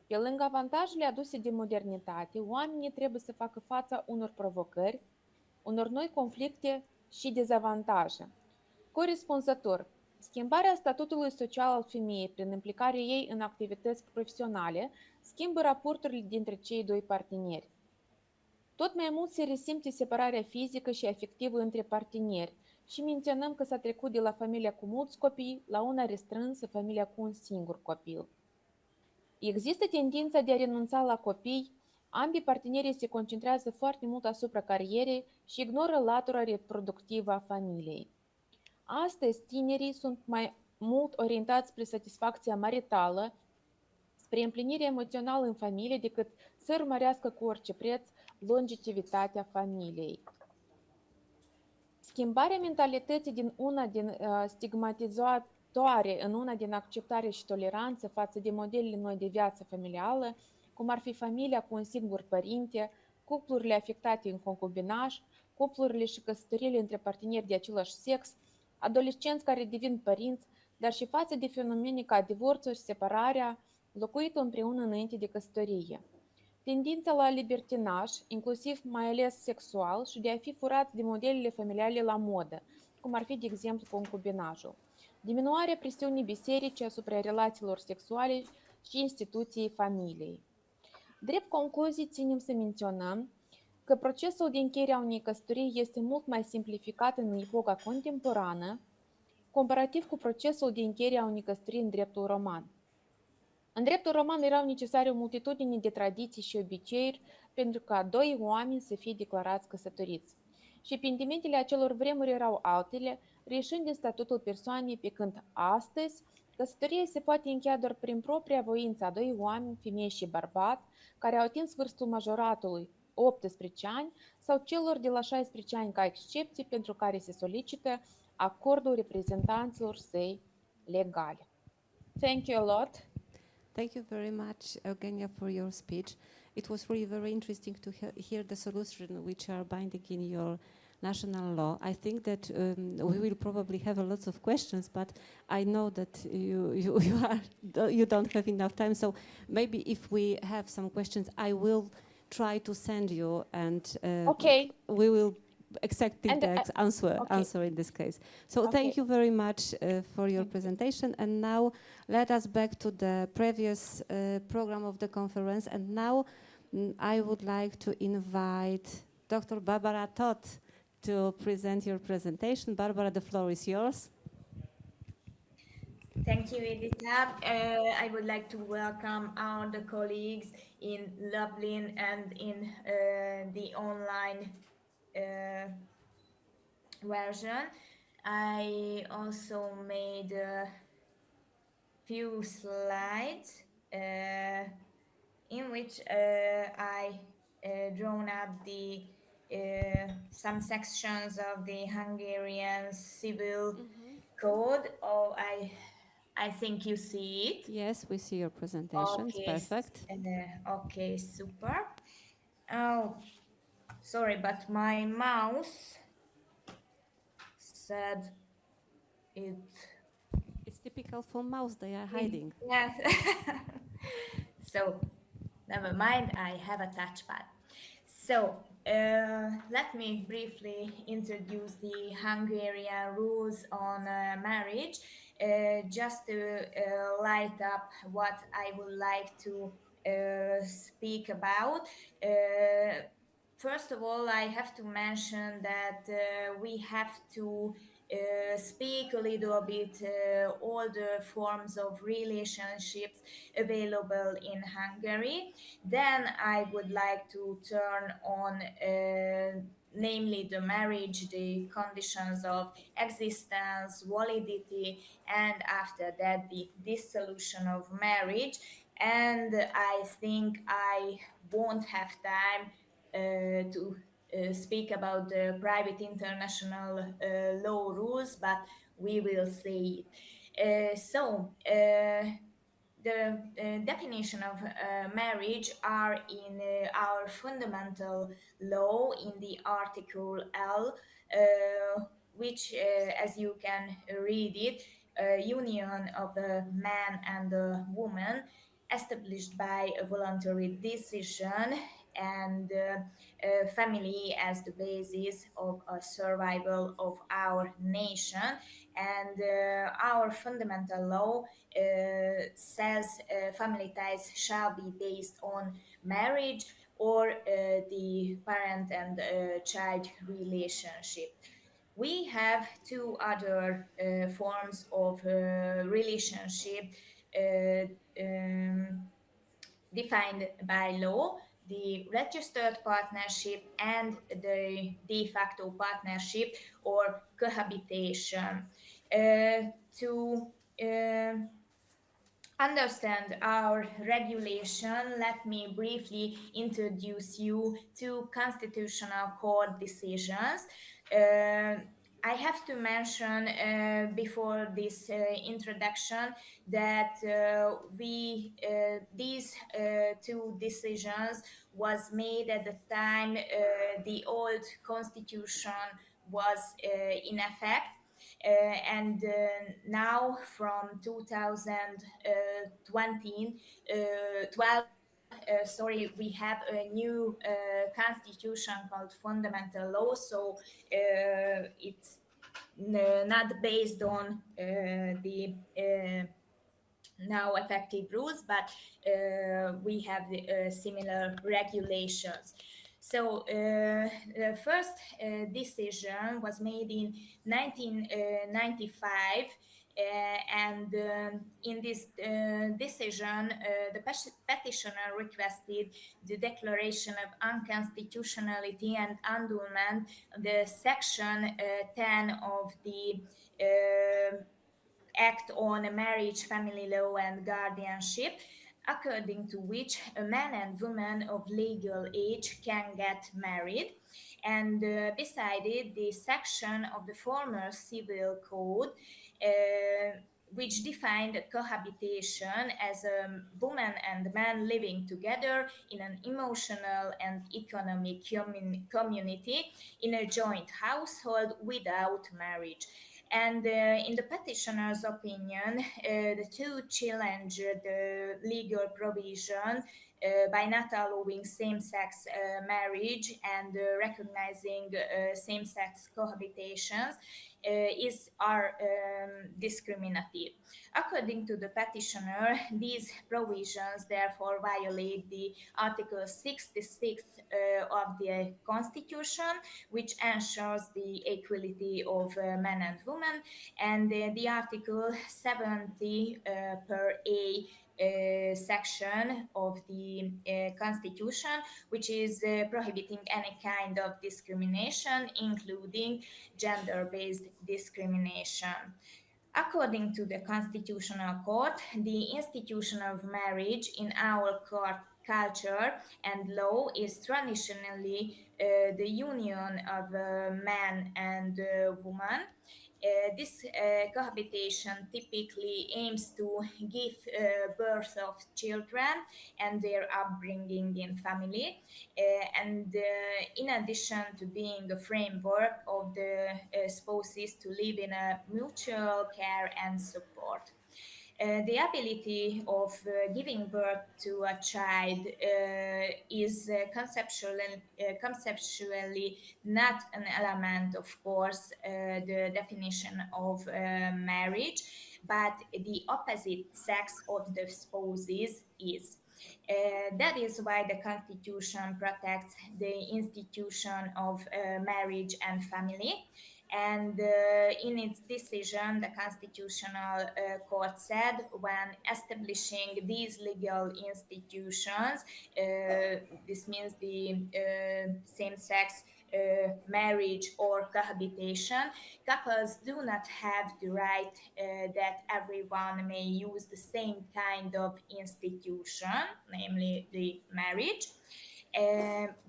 Pe lângă avantajele aduse de modernitate, oamenii trebuie să facă față unor provocări, unor noi conflicte și dezavantaje. Corespunzător, schimbarea statutului social al femeii prin implicarea ei în activități profesionale schimbă raporturile dintre cei doi parteneri. Tot mai mult se resimte separarea fizică și afectivă între parteneri și menționăm că s-a trecut de la familia cu mulți copii la una restrânsă, familia cu un singur copil. Există tendința de a renunța la copii, ambii partenerii se concentrează foarte mult asupra carierei și ignoră latura reproductivă a familiei. Astăzi, tinerii sunt mai mult orientați spre satisfacția maritală, spre împlinirea emoțională în familie, decât să urmărească cu orice preț longevitatea familiei. Schimbarea mentalității din una din stigmatizatoare în una din acceptare și toleranță față de modelele noi de viață familială, cum ar fi familia cu un singur părinte, cuplurile afectate în concubinaj, cuplurile și căsătoriile între parteneri de același sex, adolescenți care devin părinți, dar și față de fenomene ca divorțul și separarea, locuită împreună înainte de căsătorie. Tendința la libertinaj, inclusiv mai ales sexual, și de a fi furați de modelele familiale la modă, cum ar fi, de exemplu, concubinajul. Diminuarea presiunii biserice asupra relațiilor sexuale și instituției familiei. Drept concluzii, ținem să menționăm că procesul de încheiere a unei căsătorii este mult mai simplificat în epoca contemporană, comparativ cu procesul de încheiere a unei căsătorii în dreptul roman. În dreptul roman erau necesare o multitudine de tradiții și obiceiuri pentru ca doi oameni să fie declarați căsătoriți. Și sentimentele acelor vremuri erau altele, reieșind din statutul persoanei, pe când astăzi căsătoria se poate încheia doar prin propria voință a doi oameni, femeie și bărbat, care au atins vârstul majoratului 18 ani sau celor de la 16 ani ca excepție, pentru care se solicită acordul reprezentanților săi legale. Thank you a lot. Thank you very much, Eugenia, for your speech. It was really very interesting to hear the solutions which are binding in your national law. I think that we will probably have a lot of questions, but I know that you don't have enough time. So maybe if we have some questions, I will try to send you, and Okay. we will exactly And, answer in this case. So Okay. thank you very much for your presentation. And now let us back to the previous program of the conference. And now I would like to invite Dr. Barbara Todd to present your presentation. Barbara, the floor is yours. Thank you, Edita. I would like to welcome all the colleagues in Lublin and in the online version. I also made a few slides in which I drawn up the some sections of the Hungarian civil code. Oh, I think you see it. Yes, we see your presentation. It's perfect. Okay, super. Oh, sorry, but my mouse said it. It's typical for mouse, they are hiding. Yes. So, never mind, I have a touchpad. So, let me briefly introduce the Hungarian rules on marriage, just to light up what I would like to speak about. First of all, I have to mention that we have to speak a little bit all the forms of relationships available in Hungary. Then I would like to turn on namely the marriage, the conditions of existence, validity, and after that the dissolution of marriage. And I think I won't have time to speak about the private international law rules, but we will see it. The definition of marriage are in our fundamental law in the Article L, which, as you can read it, union of a man and a woman established by a voluntary decision, and family as the basis of a survival of our nation. And our fundamental law says family ties shall be based on marriage or the parent and child relationship. We have two other forms of relationship defined by law: the registered partnership and the de facto partnership or cohabitation. To understand our regulation, let me briefly introduce you to constitutional court decisions. I have to mention before this introduction that these two decisions was made at the time the old constitution was in effect. And now from 2012, we have a new constitution called fundamental law, so it's not based on the now effective rules, but we have similar regulations. So the first decision was made in 1995, and in this decision, the petitioner requested the declaration of unconstitutionality and annulment the section 10 of the Act on Marriage, Family Law and Guardianship, according to which a man and woman of legal age can get married. And beside it, the section of the former civil code, which defined cohabitation as a woman and man living together in an emotional and economic community in a joint household without marriage. And in the petitioner's opinion, the two challenged the legal provision by not allowing same-sex marriage and recognizing same-sex cohabitations. are discriminative. According to the petitioner, these provisions therefore violate the Article 66 of the Constitution, which ensures the equality of men and women, and the Article 70 per A section of the Constitution, which is prohibiting any kind of discrimination, including gender-based discrimination. According to the Constitutional Court, the institution of marriage in our culture and law is traditionally the union of man and woman. This cohabitation typically aims to give birth of children and their upbringing in family, and in addition to being a framework of the spouses to live in a mutual care and support. The ability of giving birth to a child is conceptually not an element, of course, the definition of marriage, but the opposite sex of the spouses is. That is why the Constitution protects the institution of marriage and family. And in its decision, the Constitutional Court said when establishing these legal institutions, this means the same-sex marriage or cohabitation, couples do not have the right that everyone may use the same kind of institution, namely the marriage.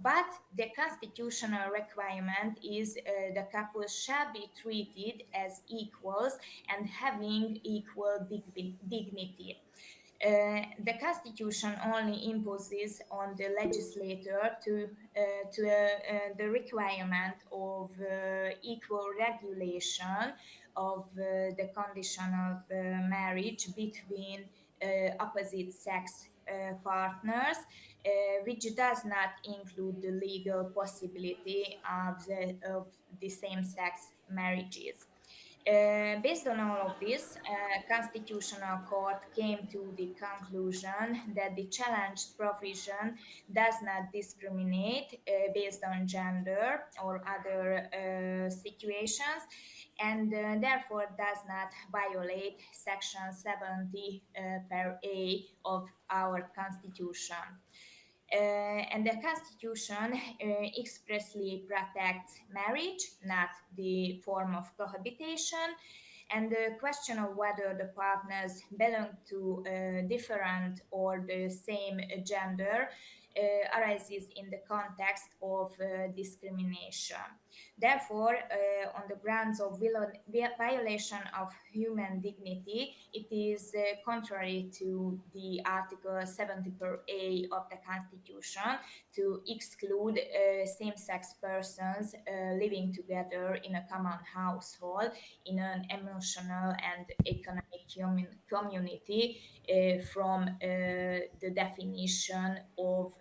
But the constitutional requirement is the couples shall be treated as equals and having equal dignity. The Constitution only imposes on the legislator to the requirement of equal regulation of the condition of marriage between opposite sex partners, which does not include the legal possibility of the same-sex marriages. Based on all of this, Constitutional Court came to the conclusion that the challenged provision does not discriminate based on gender or other situations, and therefore does not violate Section 70 per A of our Constitution. And the Constitution expressly protects marriage, not the form of cohabitation, and the question of whether the partners belong to different or the same gender arises in the context of discrimination. Therefore, on the grounds of violation of human dignity, it is contrary to the Article 70 per A of the Constitution to exclude same-sex persons living together in a common household in an emotional and economic community from the definition of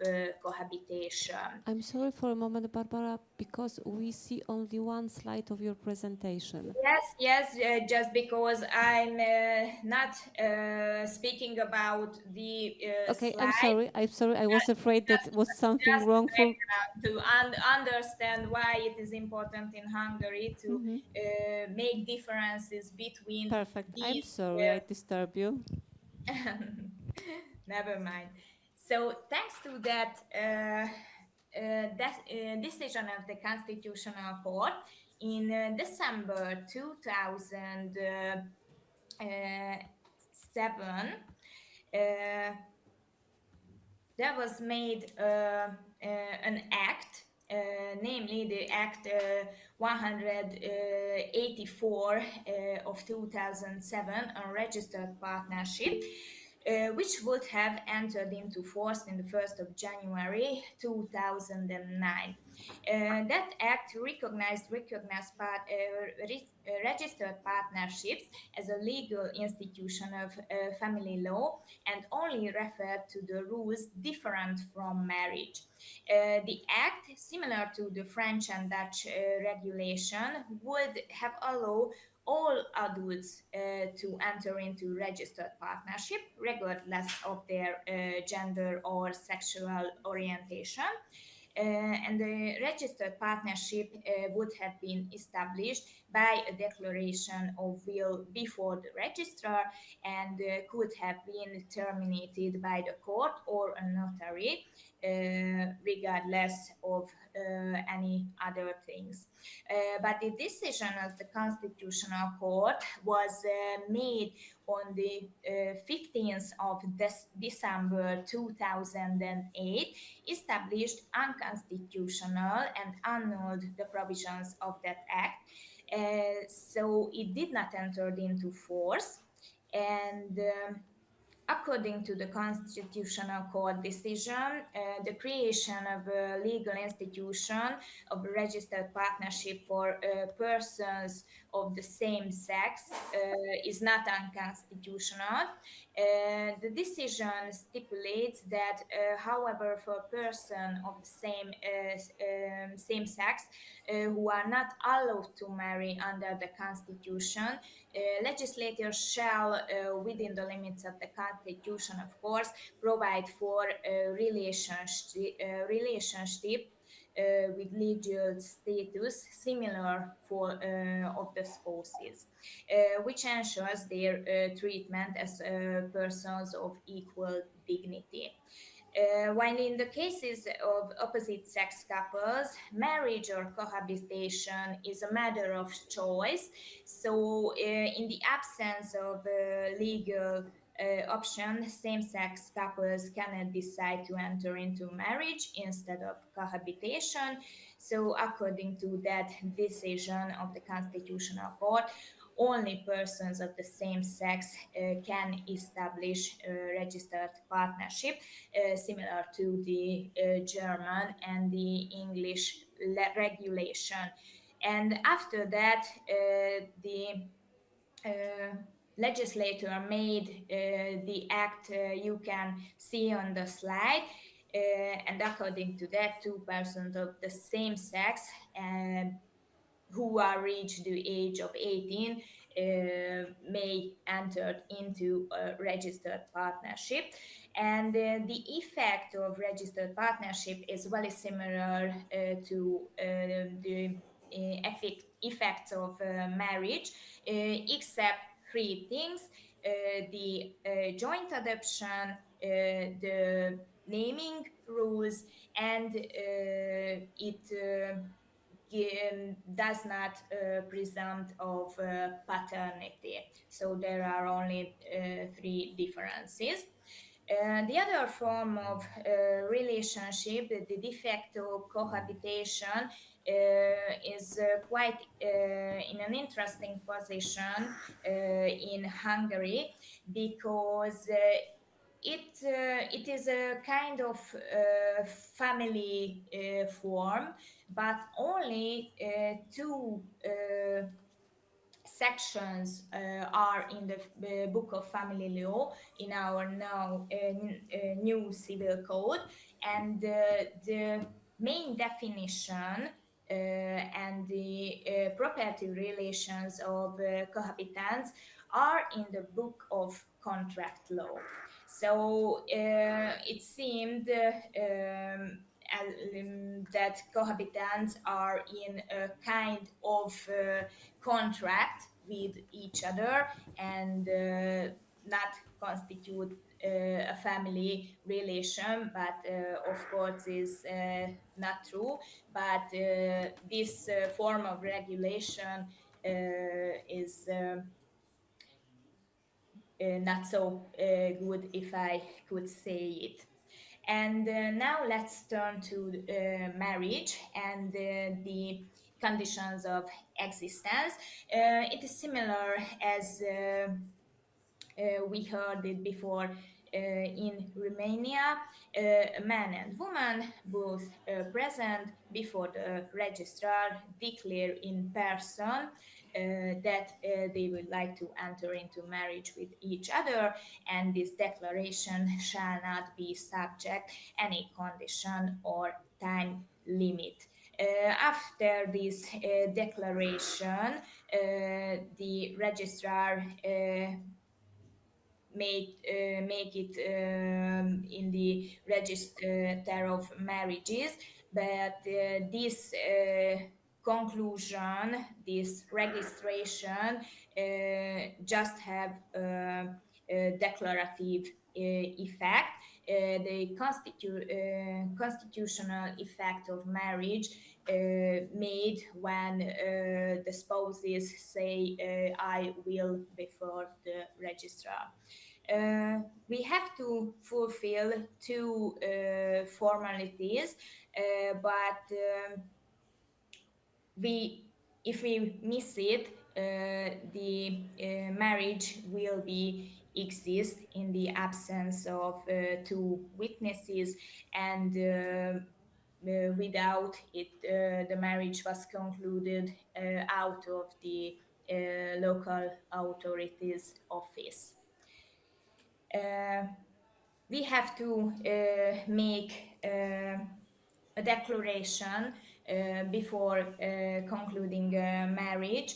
cohabitation. I'm sorry for a moment, Barbara, because we see only one slide of your presentation. Yes, just because I'm not speaking about the Okay, slide. I'm sorry. I was afraid that was something wrong for... To understand why it is important in Hungary to make differences between Perfect. these. I'm sorry I disturb you. Never mind. So thanks to that decision of the Constitutional Court in December 2007, there was made an act, namely the Act 184 of 2007 on registered partnership, which would have entered into force on the 1st of January 2009. That act recognized registered partnerships as a legal institution of family law and only referred to the rules different from marriage. The act, similar to the French and Dutch regulation, would have allowed all adults to enter into registered partnership, regardless of their gender or sexual orientation. And the registered partnership would have been established by a declaration of will before the registrar and could have been terminated by the court or a notary, regardless of any other things. But the decision of the Constitutional Court was made on the 15th of December 2008, established unconstitutional and annulled the provisions of that act. So it did not enter into force. And according to the Constitutional Court decision, the creation of a legal institution of a registered partnership for persons of the same sex is not unconstitutional. The decision stipulates that, however, for a person of the same sex who are not allowed to marry under the Constitution, legislators shall, within the limits of the Constitution, of course, provide for a relationship with legal status similar for of the spouses, which ensures their treatment as persons of equal dignity. While in the cases of opposite-sex couples, marriage or cohabitation is a matter of choice. So, in the absence of legal option, same-sex couples cannot decide to enter into marriage instead of cohabitation. So, according to that decision of the Constitutional Court, only persons of the same sex can establish a registered partnership, similar to the German and the English regulation. And after that, the legislator made the act you can see on the slide. And according to that, two persons of the same sex who are reached the age of 18 may enter into a registered partnership. And the effect of registered partnership is very similar to the effects of marriage, except three things: the joint adoption, the naming rules, and it does not presume of paternity. So there are only three differences. The other form of relationship, the de facto cohabitation, is quite in an interesting position in Hungary, because it is a kind of family form, but only two sections are in the Book of Family Law in our new civil code, and the main definition and the property relations of cohabitants are in the Book of Contract Law. So it seemed that cohabitants are in a kind of contract with each other and not constitute a family relation, but of course is not true. But this form of regulation is not so good, if I could say it. And now let's turn to marriage and the conditions of existence. It is similar as we heard it before in Romania, a man and woman, both present before the registrar, declare in person that they would like to enter into marriage with each other, and this declaration shall not be subject any condition or time limit. After this declaration, the registrar make it in the register of marriages, but this conclusion, this registration, just have a declarative effect. The constitutional effect of marriage made when the spouses say, I will, before the registrar. We have to fulfill two formalities, but if we miss it, the marriage will be exist in the absence of two witnesses, and without it, the marriage was concluded out of the local authorities' office. We have to make a declaration before concluding marriage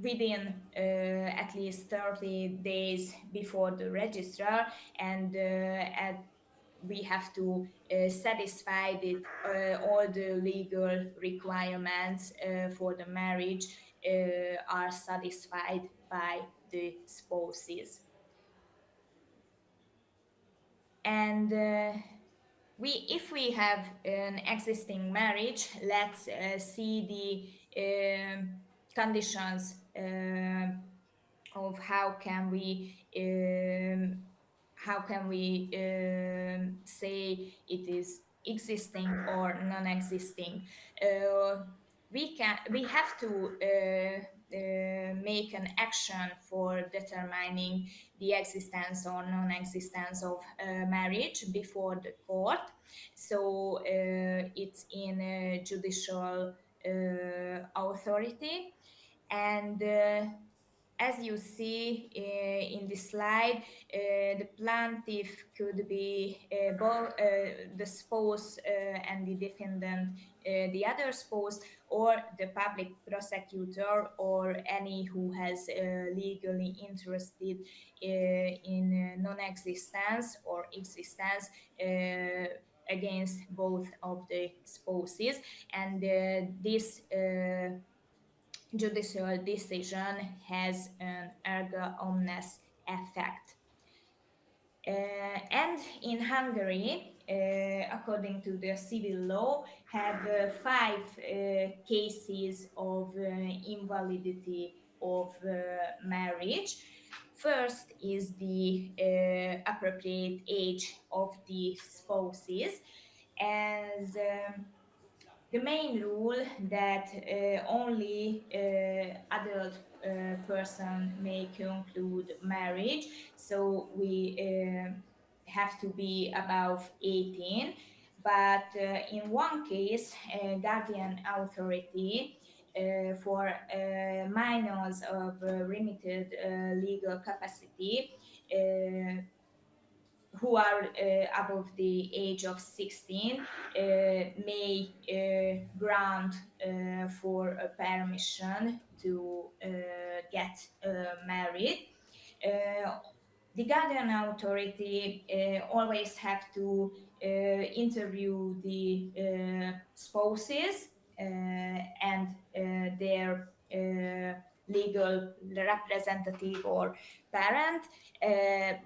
within at least 30 days before the registrar, and we have to satisfy that all the legal requirements for the marriage are satisfied by the spouses. And if we have an existing marriage, let's see the conditions of how can we say it is existing or non-existing. We have to make an action for determining the existence or non-existence of marriage before the court. So it's in a judicial authority, and as you see in this slide, the plaintiff could be both the spouse and the defendant, the other spouse, or the public prosecutor, or any who has legally interested in non-existence or existence against both of the spouses. And this judicial decision has an erga omnes effect. And in Hungary, according to the civil law, have 5 cases of invalidity of marriage. First is the appropriate age of the spouses, as the main rule that only adult person may conclude marriage, so we have to be above 18. But in one case, guardian authority for minors of limited legal capacity who are above the age of 16 may grant for a permission to get married. The guardian authority always have to interview the spouses and their legal representative or parent,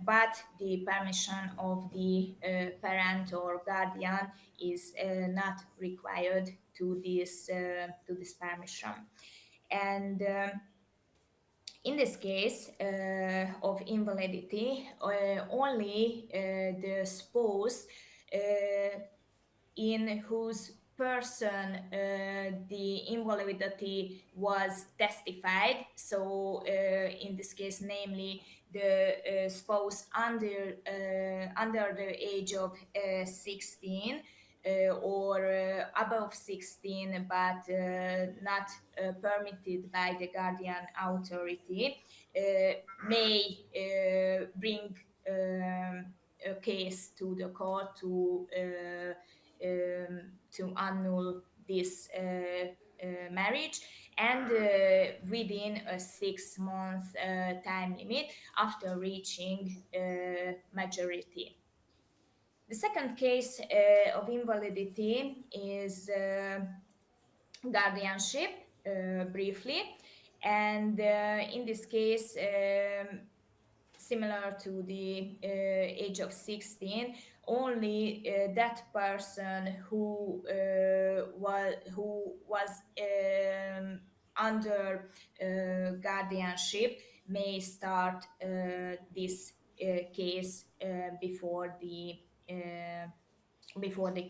but the permission of the parent or guardian is not required to this permission. And in this case of invalidity, only the spouse in whose person the invalidity was testified, so in this case namely the spouse under the age of 16 or above 16, but not permitted by the guardian authority, may bring a case to the court to annul this marriage, and within a 6-month time limit after reaching majority. The second case of invalidity is guardianship, briefly, and in this case, similar to the age of 16, only that person who was under guardianship may start this case before the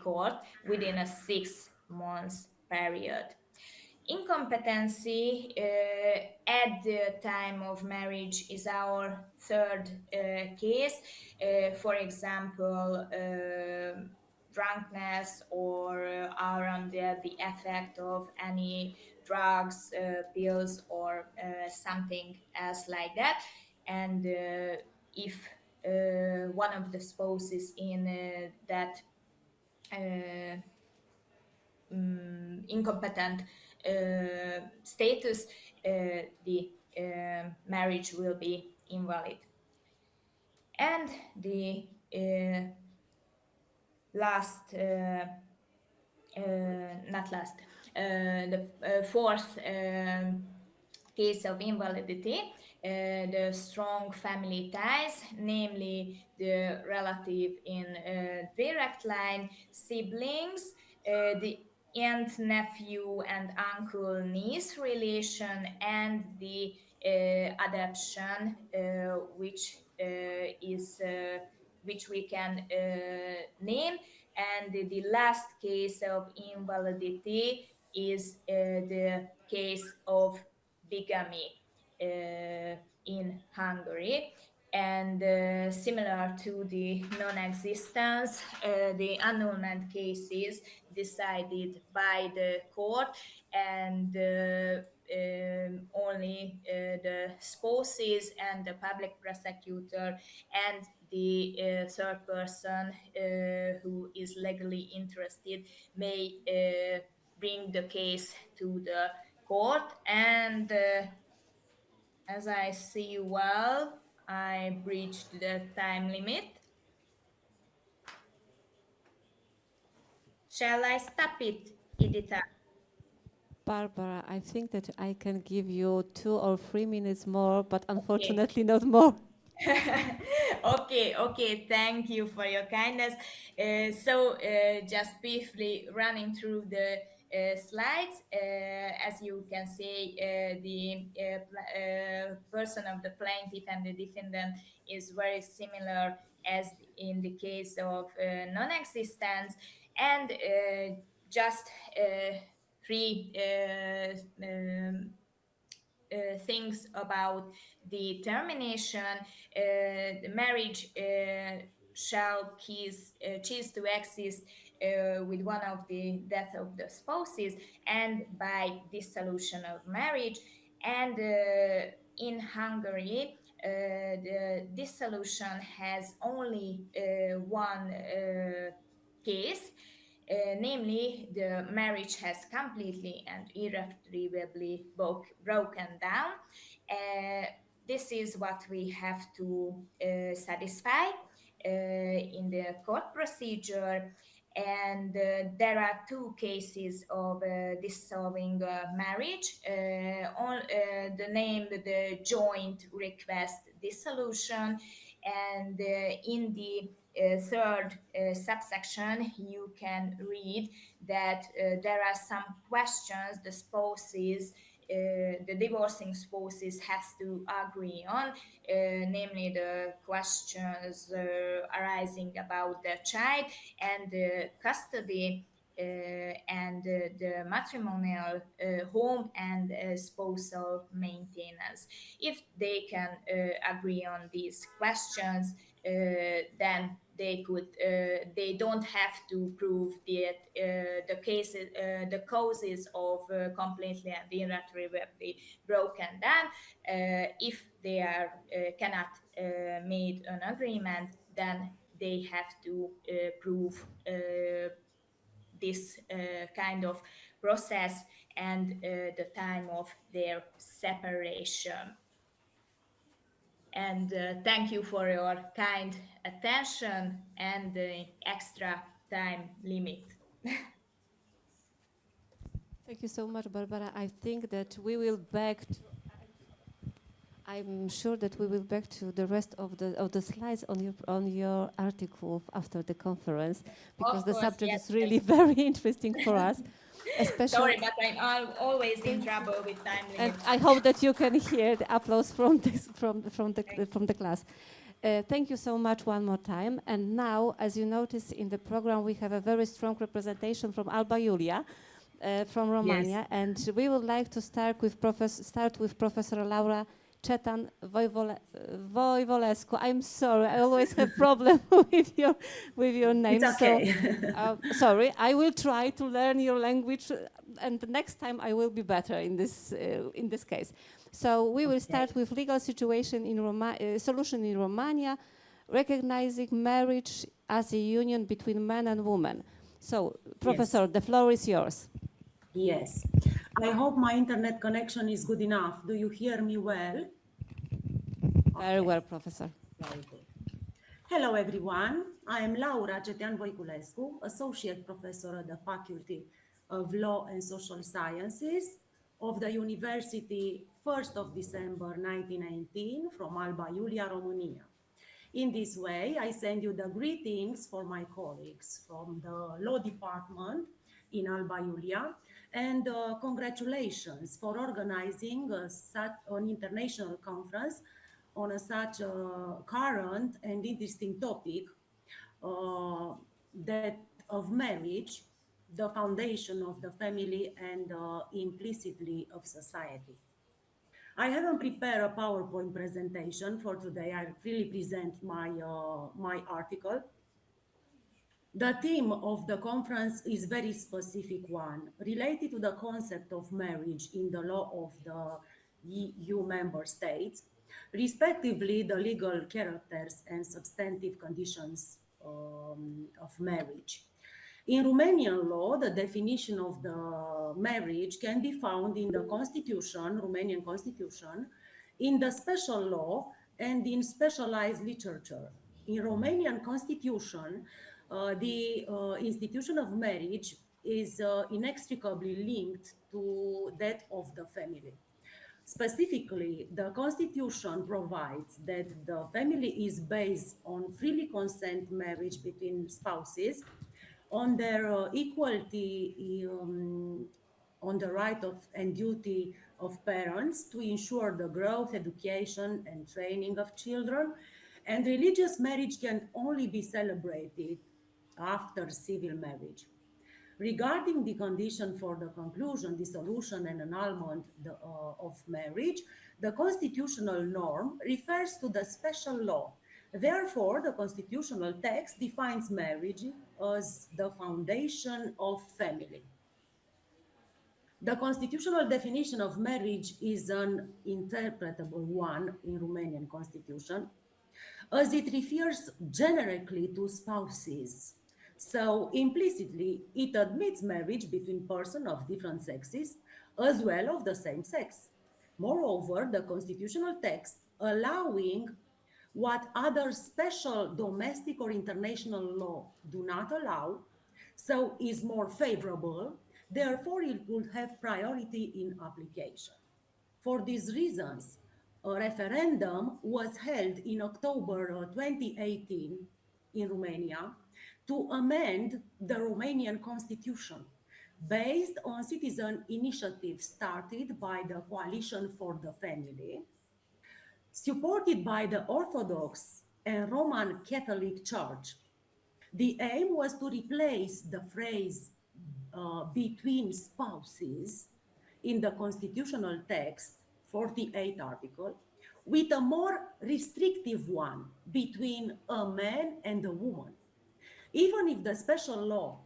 court within a 6 months period. Incompetency at the time of marriage is our third case. For example, drunkenness or are under the effect of any drugs, pills, or something else like that. And if one of the spouses in that incompetent status, the marriage will be invalid. And the fourth case of invalidity, the strong family ties, namely the relative in direct line, siblings, the aunt, nephew, and uncle, niece relation, and the adoption, which we can name. And the last case of invalidity is the case of bigamy in Hungary. And similar to the non-existence, the annulment cases decided by the court, and only the spouses and the public prosecutor and the third person who is legally interested may bring the case to the court. And as I see well, I breached the time limit. Shall I stop it, Edita? Barbara, I think that I can give you 2 or 3 minutes more, but unfortunately not more. Okay, thank you for your kindness. So just briefly running through the slides, as you can see, the person of the plaintiff and the defendant is very similar as in the case of non-existence, and just 3 things about the termination. The marriage shall cease to exist with one of the death of the spouses and by dissolution of marriage. And in Hungary, the dissolution has only one case, namely the marriage has completely and irretrievably broken down. This is what we have to satisfy in the court procedure. And there are 2 cases of dissolving marriage, named the joint request dissolution. And in the third subsection, you can read that there are some questions the spouses, the divorcing spouses, have to agree on, namely the questions arising about the child and the custody and the matrimonial home and spousal maintenance. If they can agree on these questions, then they don't have to prove that the causes of completely and irretrievably broken down. If they cannot make an agreement, then they have to prove this kind of process and the time of their separation. And thank you for your kind attention and the extra time limit. Thank you so much, Barbara. I think that we will back to, I'm sure that we will back to the rest of the slides on your article after the conference, because the subject is really very interesting for us. Especially, sorry, but I'm always in trouble with time limits. And I hope that you can hear the applause from the class. Thank you so much one more time. And now, as you notice in the program, we have a very strong representation from Alba Iulia, from Romania, Yes. and we would like to start with Professor Laura Cetan Voivolescu. I'm sorry, I always have problem with your name. It's okay. So, sorry, I will try to learn your language, and the next time I will be better in this case. So we will start with legal situation in solution in Romania, recognizing marriage as a union between man and woman. So, Professor, the floor is yours. Yes. I hope my internet connection is good enough. Do you hear me well? Very well, Professor. Very good. Hello, everyone. I am Laura Cetan Voiculescu, Associate Professor at the Faculty of Law and Social Sciences of the University 1st of December 1919 from Alba Iulia, Romania. In this way, I send you the greetings for my colleagues from the Law Department in Alba Iulia, and congratulations for organizing such an international conference on such a current and interesting topic, that of marriage, the foundation of the family and implicitly of society. I haven't prepared a PowerPoint presentation for today. I really present my article. The theme of the conference is very specific one, related to the concept of marriage in the law of the EU member states, respectively the legal characters and substantive conditions of marriage. In Romanian law, the definition of the marriage can be found in the Constitution, Romanian Constitution, in the special law and in specialized literature. In Romanian Constitution, the institution of marriage is inextricably linked to that of the family. Specifically, the Constitution provides that the family is based on freely consent marriage between spouses, on their equality, on the right of and duty of parents to ensure the growth, education, and training of children, and religious marriage can only be celebrated after civil marriage. Regarding the condition for the conclusion, dissolution, and annulment of marriage, the constitutional norm refers to the special law. Therefore, the constitutional text defines marriage as the foundation of family. The constitutional definition of marriage is an interpretable one in Romanian Constitution, as it refers generically to spouses. So implicitly, it admits marriage between persons of different sexes, as well of the same sex. Moreover, the constitutional text allowing what other special domestic or international law do not allow, so is more favorable, therefore it would have priority in application. For these reasons, a referendum was held in October 2018 in Romania to amend the Romanian Constitution based on citizen initiative started by the Coalition for the Family, supported by the Orthodox and Roman Catholic Church. The aim was to replace the phrase between spouses in the constitutional text, 48 article, with a more restrictive one between a man and a woman. Even if the special law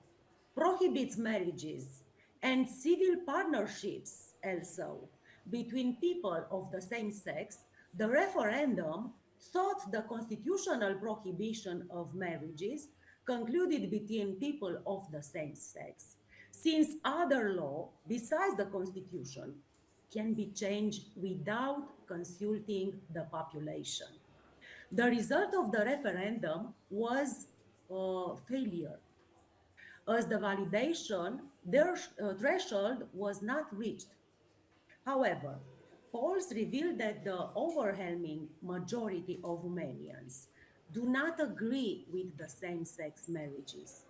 prohibits marriages and civil partnerships also between people of the same sex, the referendum sought the constitutional prohibition of marriages concluded between people of the same sex, since other law besides the constitution can be changed without consulting the population. The result of the referendum was a failure, as the validation threshold was not reached. However, polls revealed that the overwhelming majority of Romanians do not agree with the same-sex marriages.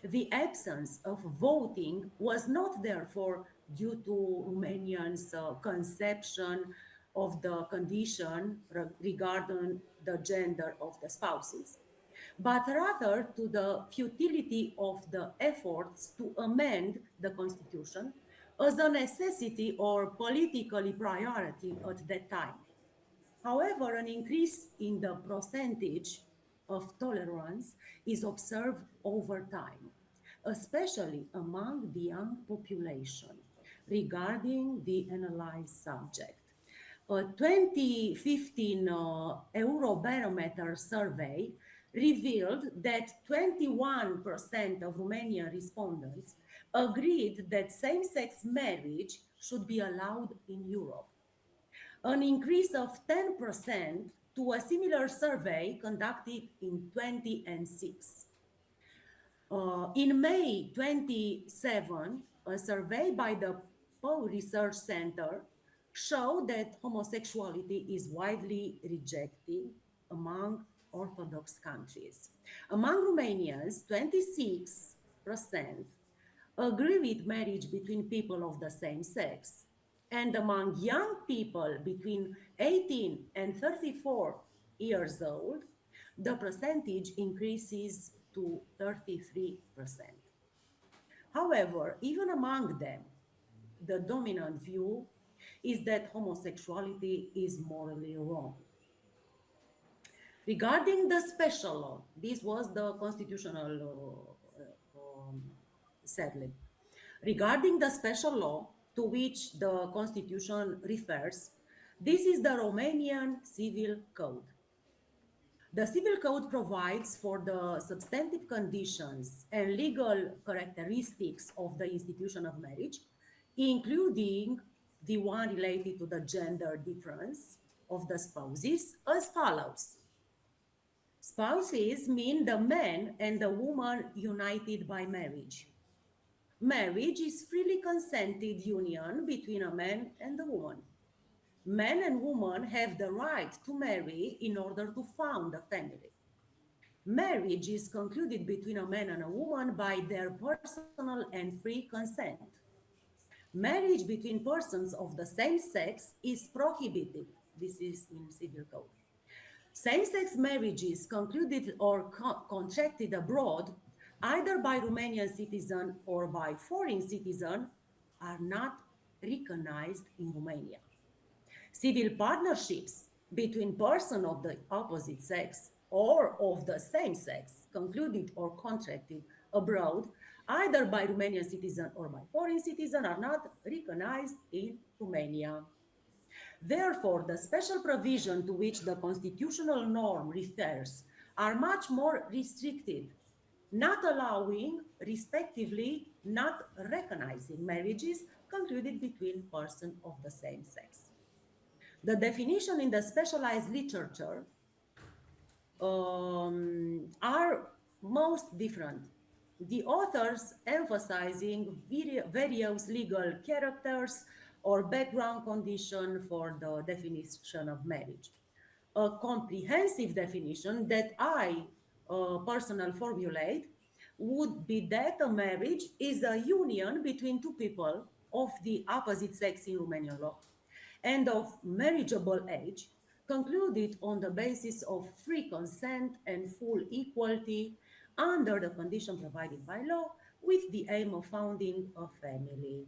The absence of voting was not therefore due to Romanians' conception of the condition regarding the gender of the spouses, but rather to the futility of the efforts to amend the constitution as a necessity or politically priority at that time. However, an increase in the percentage of tolerance is observed over time, especially among the young population, regarding the analyzed subject. A 2015 Eurobarometer survey revealed that 21% of Romanian respondents agreed that same-sex marriage should be allowed in Europe, an increase of 10% to a similar survey conducted in 2006. In May 27, a survey by the Pew Research Center showed that homosexuality is widely rejected among Orthodox countries. Among Romanians, 26% agree with marriage between people of the same sex. And among young people between 18 and 34 years old, the percentage increases to 33%. However, even among them, the dominant view is that homosexuality is morally wrong. Regarding the special law, this was the constitutional settlement. Regarding the special law to which the constitution refers, this is the Romanian Civil Code. The Civil Code provides for the substantive conditions and legal characteristics of the institution of marriage, including the one related to the gender difference of the spouses, as follows. Spouses mean the man and the woman united by marriage. Marriage is freely consented union between a man and a woman. Man and woman have the right to marry in order to found a family. Marriage is concluded between a man and a woman by their personal and free consent. Marriage between persons of the same sex is prohibited. This is in Civil Code. Same-sex marriages concluded or contracted abroad, either by Romanian citizen or by foreign citizen, are not recognized in Romania. Civil partnerships between persons of the opposite sex or of the same sex concluded or contracted abroad, either by Romanian citizen or by foreign citizen, are not recognized in Romania. Therefore, the special provision to which the constitutional norm refers are much more restrictive, not allowing, respectively, not recognizing marriages concluded between persons of the same sex. The definition in the specialized literature are most different. The authors emphasizing various legal characters or background condition for the definition of marriage. A comprehensive definition that I personally formulate would be that a marriage is a union between two people of the opposite sex in Romanian law and of marriageable age, concluded on the basis of free consent and full equality under the condition provided by law, with the aim of founding a family.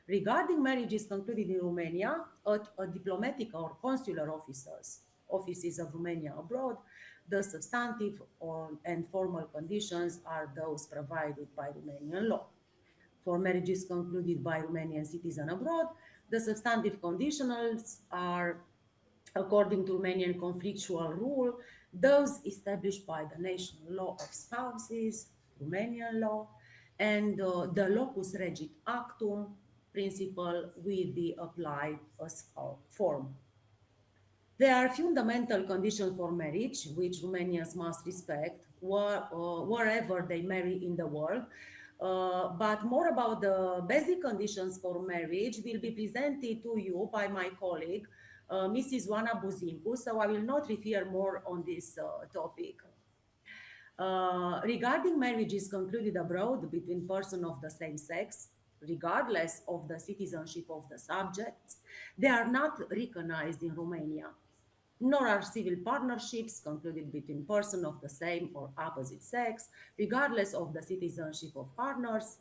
Regarding marriages concluded in Romania at a diplomatic or consular offices of Romania abroad, the substantive and formal conditions are those provided by Romanian law. For marriages concluded by Romanian citizens abroad, the substantive conditionals are, according to Romanian conflictual rule, those established by the national law of spouses, Romanian law, and the locus regit actum principle will be applied as form. There are fundamental conditions for marriage which Romanians must respect wherever they marry in the world. But more about the basic conditions for marriage will be presented to you by my colleague, Mrs. Oana Buzincu, so I will not refer more on this topic. Regarding marriages concluded abroad between persons of the same sex, regardless of the citizenship of the subjects, they are not recognized in Romania, nor are civil partnerships concluded between persons of the same or opposite sex, regardless of the citizenship of partners.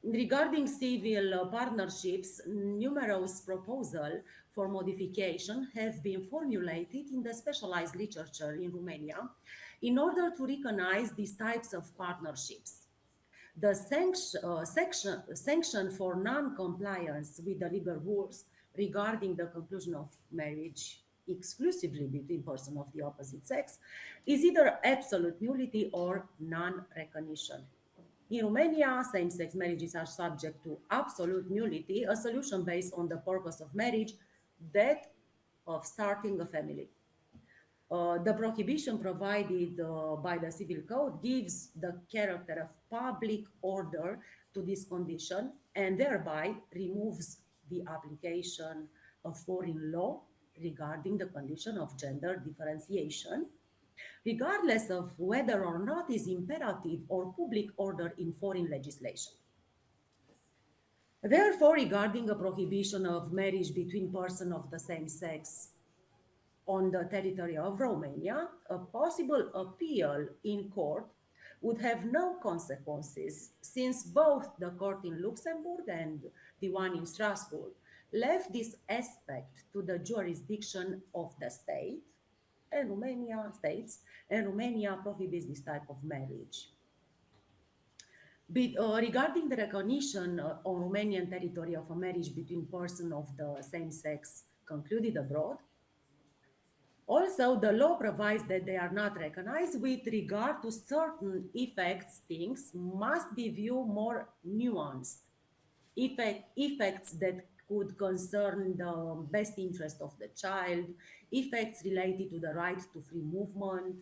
Regarding civil partnerships, numerous proposals for modification have been formulated in the specialized literature in Romania in order to recognize these types of partnerships. The sanction for non-compliance with the legal rules regarding the conclusion of marriage exclusively between persons of the opposite sex is either absolute nullity or non-recognition. In Romania, same-sex marriages are subject to absolute nullity, a solution based on the purpose of marriage, that of starting a family. The prohibition provided by the Civil Code gives the character of public order to this condition and thereby removes the application of foreign law regarding the condition of gender differentiation, regardless of whether or not is imperative or public order in foreign legislation. Therefore, regarding a prohibition of marriage between persons of the same sex on the territory of Romania, a possible appeal in court would have no consequences, since both the court in Luxembourg and the one in Strasbourg left this aspect to the jurisdiction of the state, and Romania prohibits this type of marriage. Regarding the recognition on Romanian territory of a marriage between persons of the same sex concluded abroad, also the law provides that they are not recognized with regard to certain effects. Things must be viewed more nuanced. Effects that could concern the best interest of the child, effects related to the right to free movement.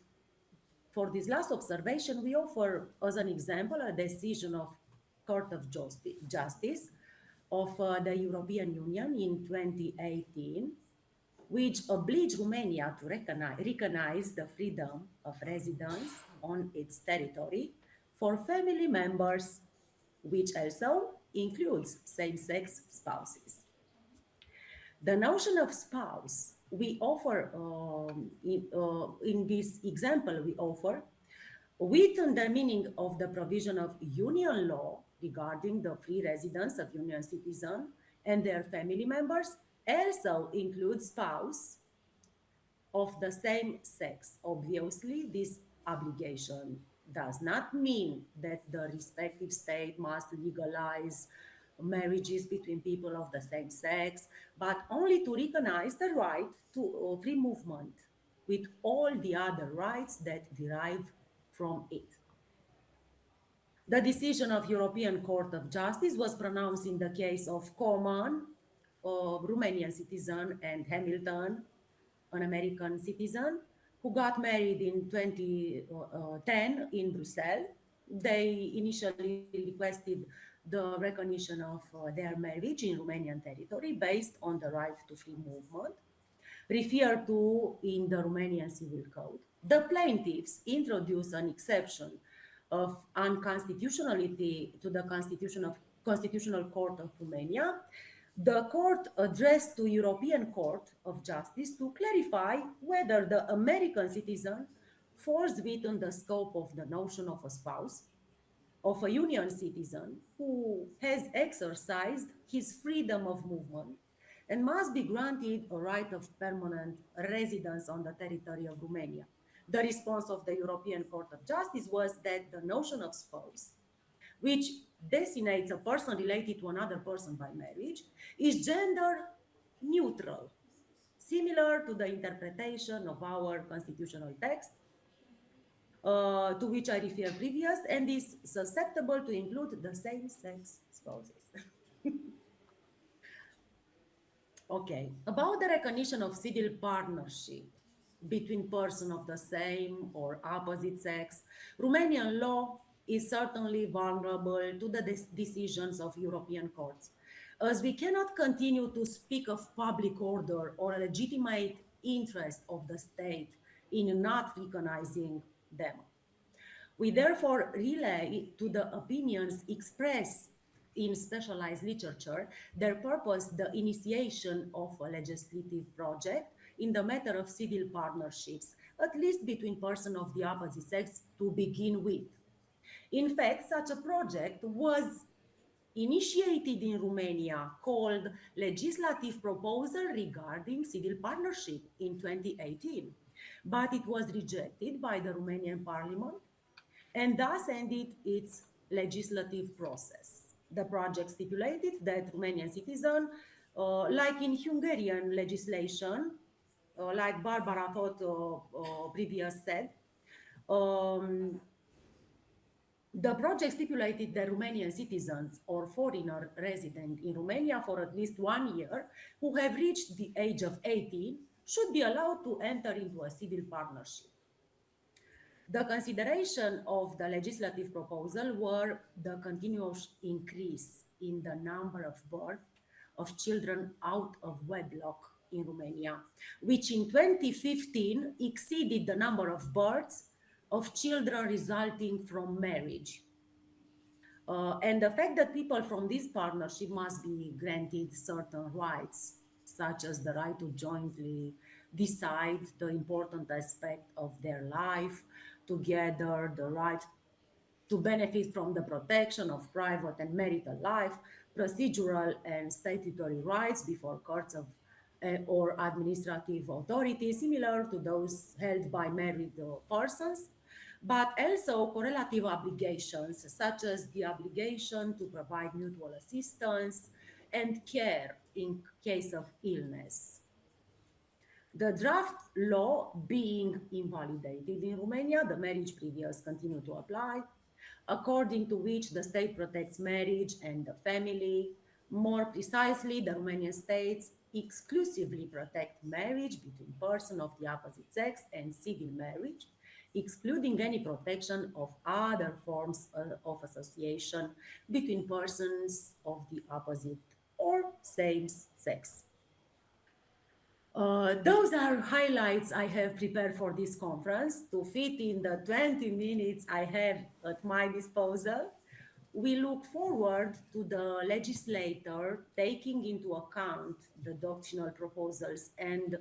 For this last observation, we offer as an example a decision of Court of Justice of the European Union in 2018, which obliged Romania to recognize the freedom of residence on its territory for family members, which also includes same-sex spouses. The notion of spouse we offer, in this example we offer, within the meaning of the provision of union law regarding the free residence of union citizens and their family members, also includes spouse of the same sex. Obviously, this obligation does not mean that the respective state must legalize marriages between people of the same sex, but only to recognize the right to free movement with all the other rights that derive from it. The decision of European Court of Justice was pronounced in the case of Coman, a Romanian citizen, and Hamilton, an American citizen, who got married in 2010 in Brussels. They initially requested the recognition of their marriage in Romanian territory based on the right to free movement, referred to in the Romanian Civil Code. The plaintiffs introduced an exception of unconstitutionality to the Constitutional Court of Romania. The court addressed to European Court of Justice to clarify whether the American citizen falls within the scope of the notion of a spouse, of a union citizen who has exercised his freedom of movement and must be granted a right of permanent residence on the territory of Romania. The response of the European Court of Justice was that the notion of spouse, which designates a person related to another person by marriage, is gender neutral, similar to the interpretation of our constitutional text, to which I referred previous, and is susceptible to include the same-sex spouses. Okay, about the recognition of civil partnership between persons of the same or opposite sex, Romanian law is certainly vulnerable to the decisions of European courts, as we cannot continue to speak of public order or a legitimate interest of the state in not recognizing them. We therefore relay to the opinions expressed in specialized literature their purpose, the initiation of a legislative project in the matter of civil partnerships, at least between persons of the opposite sex to begin with. In fact, such a project was initiated in Romania called Legislative Proposal Regarding Civil Partnership in 2018, but it was rejected by the Romanian Parliament and thus ended its legislative process. The project stipulated that Romanian citizens, like in Hungarian legislation, like Barbara thought previous said, the project stipulated that Romanian citizens or foreigner resident in Romania for at least 1 year who have reached the age of 18 should be allowed to enter into a civil partnership. The consideration of the legislative proposal were the continuous increase in the number of birth of children out of wedlock in Romania, which in 2015 exceeded the number of births of children resulting from marriage. And the fact that people from this partnership must be granted certain rights, such as the right to jointly decide the important aspect of their life together, the right to benefit from the protection of private and marital life, procedural and statutory rights before courts of or administrative authorities similar to those held by married persons, but also correlative obligations such as the obligation to provide mutual assistance and care in case of illness. The draft law being invalidated in Romania, the marriage previous continue to apply, according to which the state protects marriage and the family. More precisely, the Romanian states exclusively protect marriage between persons of the opposite sex and civil marriage, excluding any protection of other forms of association between persons of the opposite or same sex. Those are highlights I have prepared for this conference to fit in the 20 minutes I have at my disposal. We look forward to the legislator taking into account the doctrinal proposals and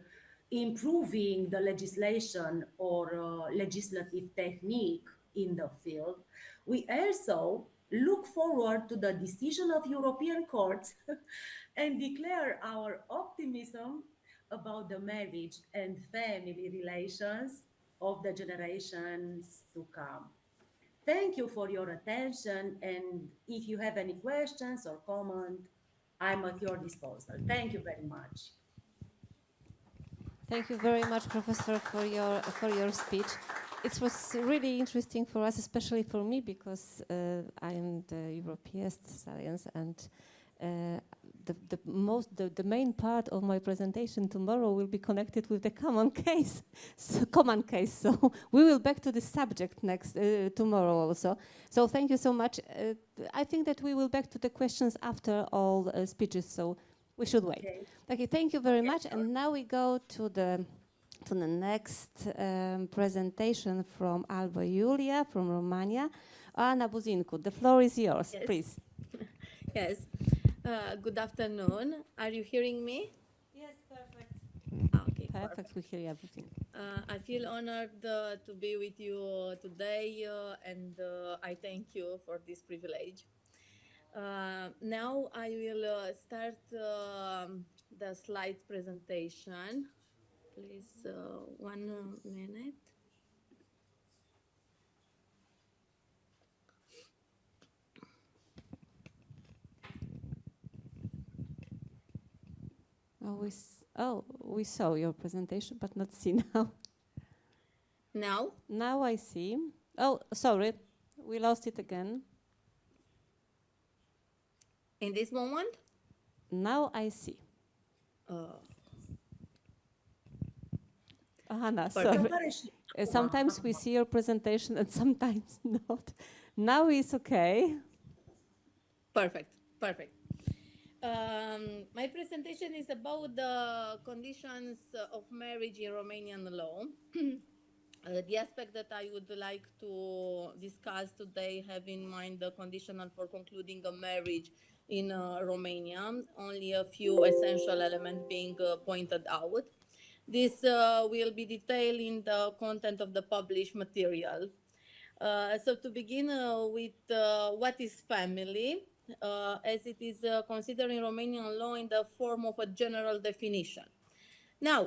improving the legislation or legislative technique in the field. We also look forward to the decision of European courts and declare our optimism about the marriage and family relations of the generations to come. Thank you for your attention, and if you have any questions or comment, I'm at your disposal. Thank you very much. Thank you very much, Professor, for your speech. It was really interesting for us, especially for me, because I am the European science, and the main part of my presentation tomorrow will be connected with the common case. So we will back to the subject next tomorrow also. So thank you so much. I think that we will back to the questions after all speeches. So we should wait. Okay, thank you very much. And now we go to the next presentation from Alba Iulia from Romania. Ana Buzinku, the floor is yours, Yes. please. Yes. Good afternoon. Are you hearing me? Yes, perfect. Okay, Perfect, we hear everything. I feel honored to be with you today, and I thank you for this privilege. Now I will start the slide presentation. Please, 1 minute. We saw your presentation, but not see now. Now, Now I see. Oh, sorry, we lost it again. in this moment, Now I see. Hannah, Perfect. sorry. very sh- Sometimes we see your presentation and sometimes not. Now it's okay. perfect, perfect. My presentation is about the conditions of marriage in Romanian law. The aspect that I would like to discuss today have in mind the conditional for concluding a marriage in Romania, only a few essential elements being pointed out. This will be detailed in the content of the published material. So to begin with what is family, as it is considered in Romanian law in the form of a general definition. Now,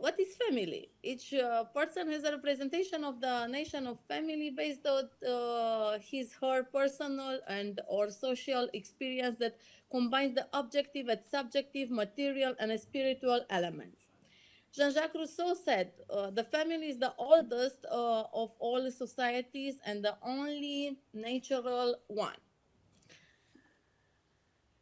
what is family? Each person has a representation of the nation of family based on her personal and or social experience that combines the objective and subjective, material and spiritual elements. Jean-Jacques Rousseau said, the family is the oldest of all societies and the only natural one.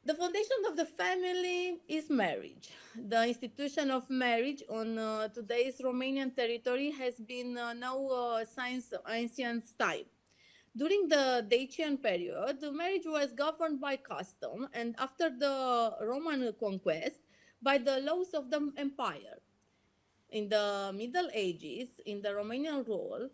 The foundation of the family is marriage. The institution of marriage on today's Romanian territory has been now since ancient time. During the Dacian period, the marriage was governed by custom, and after the Roman conquest, by the laws of the empire. In the Middle Ages, in the Romanian rule,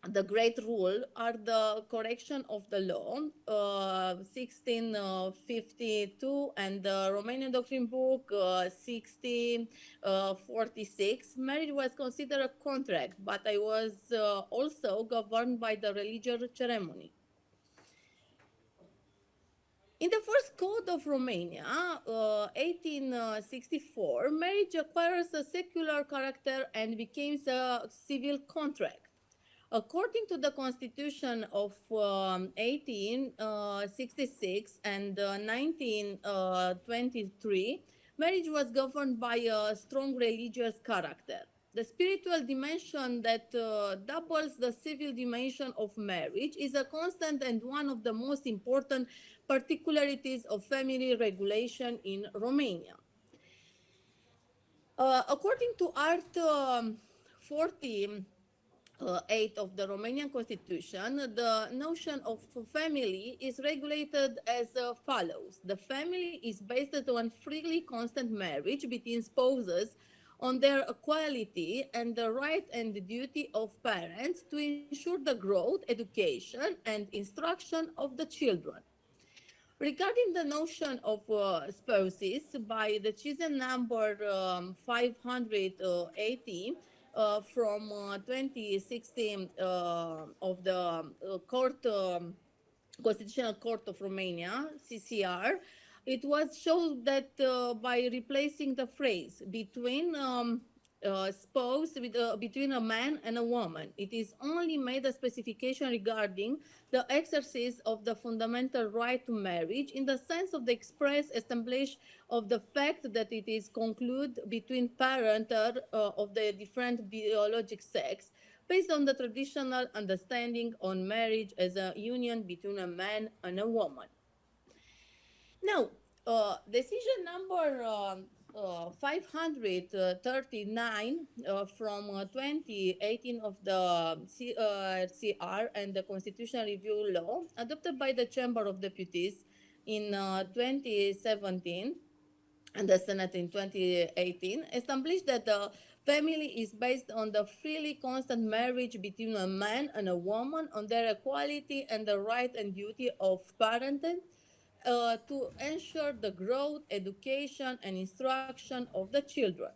the great rule are the correction of the law, 1652, and the Romanian Doctrine Book, 1646. Marriage was considered a contract, but it was also governed by the religious ceremony. In the first code of Romania, 1864, marriage acquires a secular character and becomes a civil contract. According to the Constitution of 1866 and 1923, marriage was governed by a strong religious character. The spiritual dimension that doubles the civil dimension of marriage is a constant and one of the most important particularities of family regulation in Romania. According to Art 48 of the Romanian Constitution, the notion of family is regulated as follows. The family is based on freely constant marriage between spouses on their equality and the right and the duty of parents to ensure the growth, education, and instruction of the children. Regarding the notion of spouses, by the decision number 580 from 2016 of the Constitutional Court of Romania, CCR, it was shown that by replacing the phrase between spouse between a man and a woman, it is only made a specification regarding the exercise of the fundamental right to marriage in the sense of the express establishment of the fact that it is concluded between parents of the different biologic sex based on the traditional understanding on marriage as a union between a man and a woman. Now, decision number 539 from 2018 of the CR and the Constitutional Review Law, adopted by the Chamber of Deputies in 2017 and the Senate in 2018, established that the family is based on the freely constant marriage between a man and a woman on their equality and the right and duty of parenting to ensure the growth, education, and instruction of the children.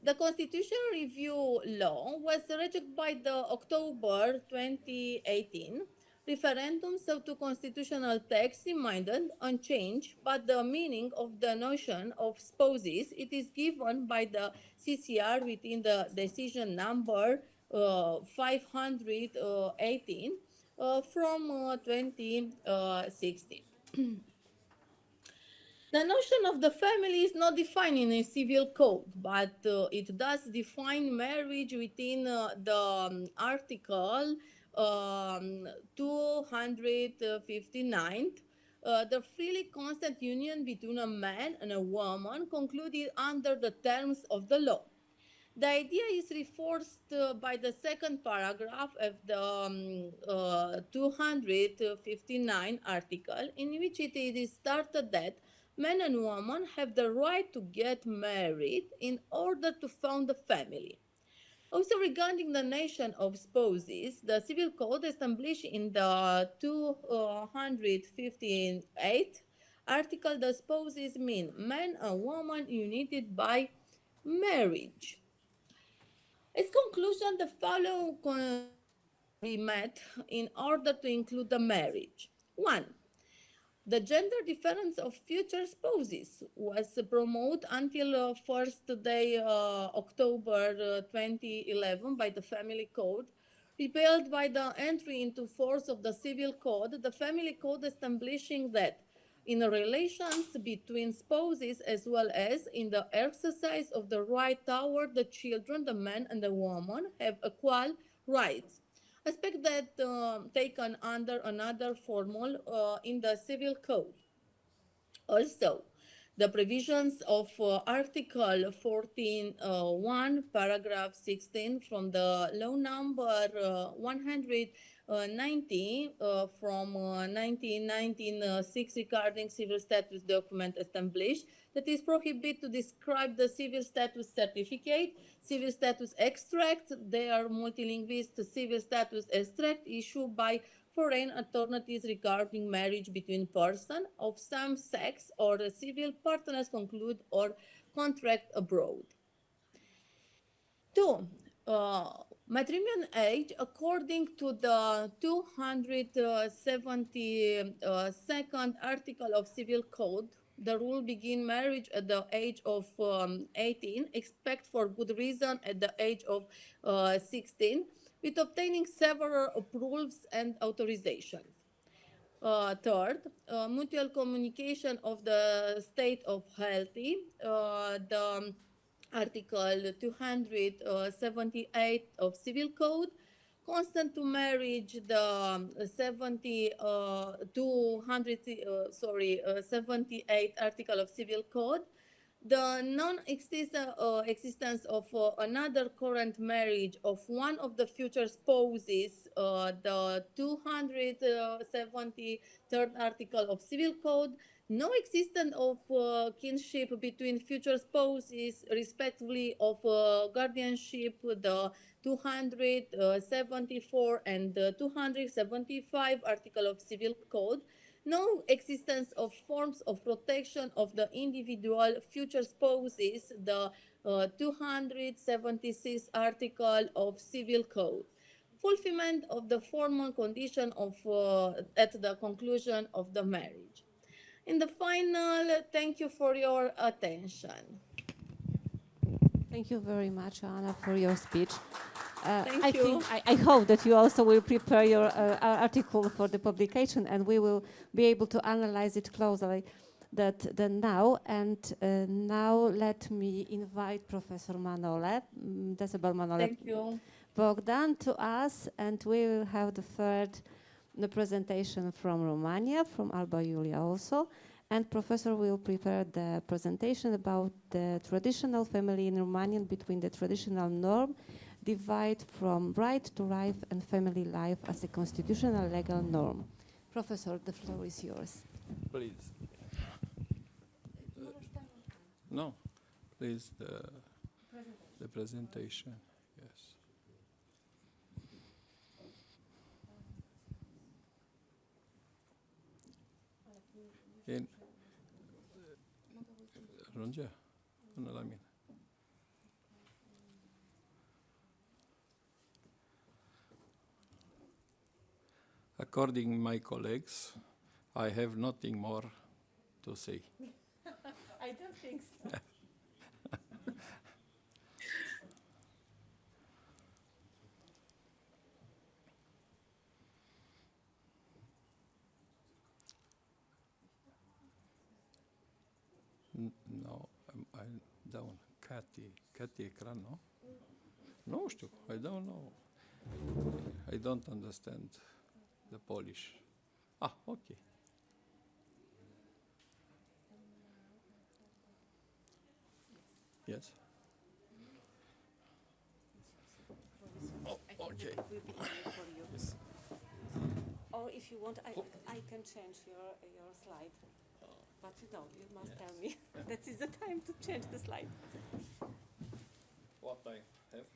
The Constitutional Review law was rejected by the October 2018 referendum, so the constitutional text remained unchanged, but the meaning of the notion of spouses, it is given by the CCR within the decision number 518 from 2016. The notion of the family is not defined in a civil code, but it does define marriage within the article 259, the freely consent union between a man and a woman concluded under the terms of the law. The idea is reinforced by the second paragraph of the 259 article, in which it is stated that men and women have the right to get married in order to found a family. Also, regarding the nation of spouses, the Civil Code established in the 258 article, the spouses mean man and woman united by marriage. As conclusion, the following we met in order to include the marriage. 1. The gender difference of future spouses was promoted until first day October 2011 by the Family Code, repealed by the entry into force of the Civil Code, the Family Code establishing that in relations between spouses as well as in the exercise of the right toward the children, the man and the woman have equal rights. Aspect that taken under another formal in the Civil Code. Also, the provisions of Article 14.1, paragraph 16 from the law number 190 from 1996 regarding civil status document established that is prohibited to describe the civil status certificate, civil status extract. They are multilingual civil status extract issued by foreign authorities regarding marriage between persons of same sex or civil partners conclude or contract abroad. 2. Matrimonial age, according to the 272nd article of Civil Code, the rule begin marriage at the age of 18, expect for good reason at the age of 16, with obtaining several approvals and authorizations. Third, mutual communication of the state of healthy, the Article 278 of Civil Code, consent to marriage, the 78 article of Civil Code, the non-existence of another current marriage of one of the future spouses, the 273rd article of Civil Code, no existence of kinship between future spouses, respectively of guardianship, the 274 and the 275 article of Civil Code, no existence of forms of protection of the individual future spouses, the 276 article of Civil Code. Fulfillment of the formal condition of at the conclusion of the marriage. In the final, thank you for your attention. Thank you very much, Anna, for your speech. Thank you. I hope that you also will prepare your article for the publication, and we will be able to analyze it closely than now. And now let me invite Professor Manole, Decebal Manole. Thank you. Bogdan to us, and we will have the presentation from Romania, from Alba Iulia also. And Professor will prepare the presentation about the traditional family in Romanian between the traditional norm, divide from right to life and family life as a constitutional legal norm. Professor, the floor is yours. Please. No, please, the presentation, yes. Ajunge până la mine. according my colleagues, I have nothing more to say. I don't think so. No, I'm down. Katy ekran, no? No, I don't know. I don't understand the Polish. Ah, okay. Yes. Oh, okay. Yes. Or if you want, I can change your slide. But you must tell me that is the time to change the slide. What time have?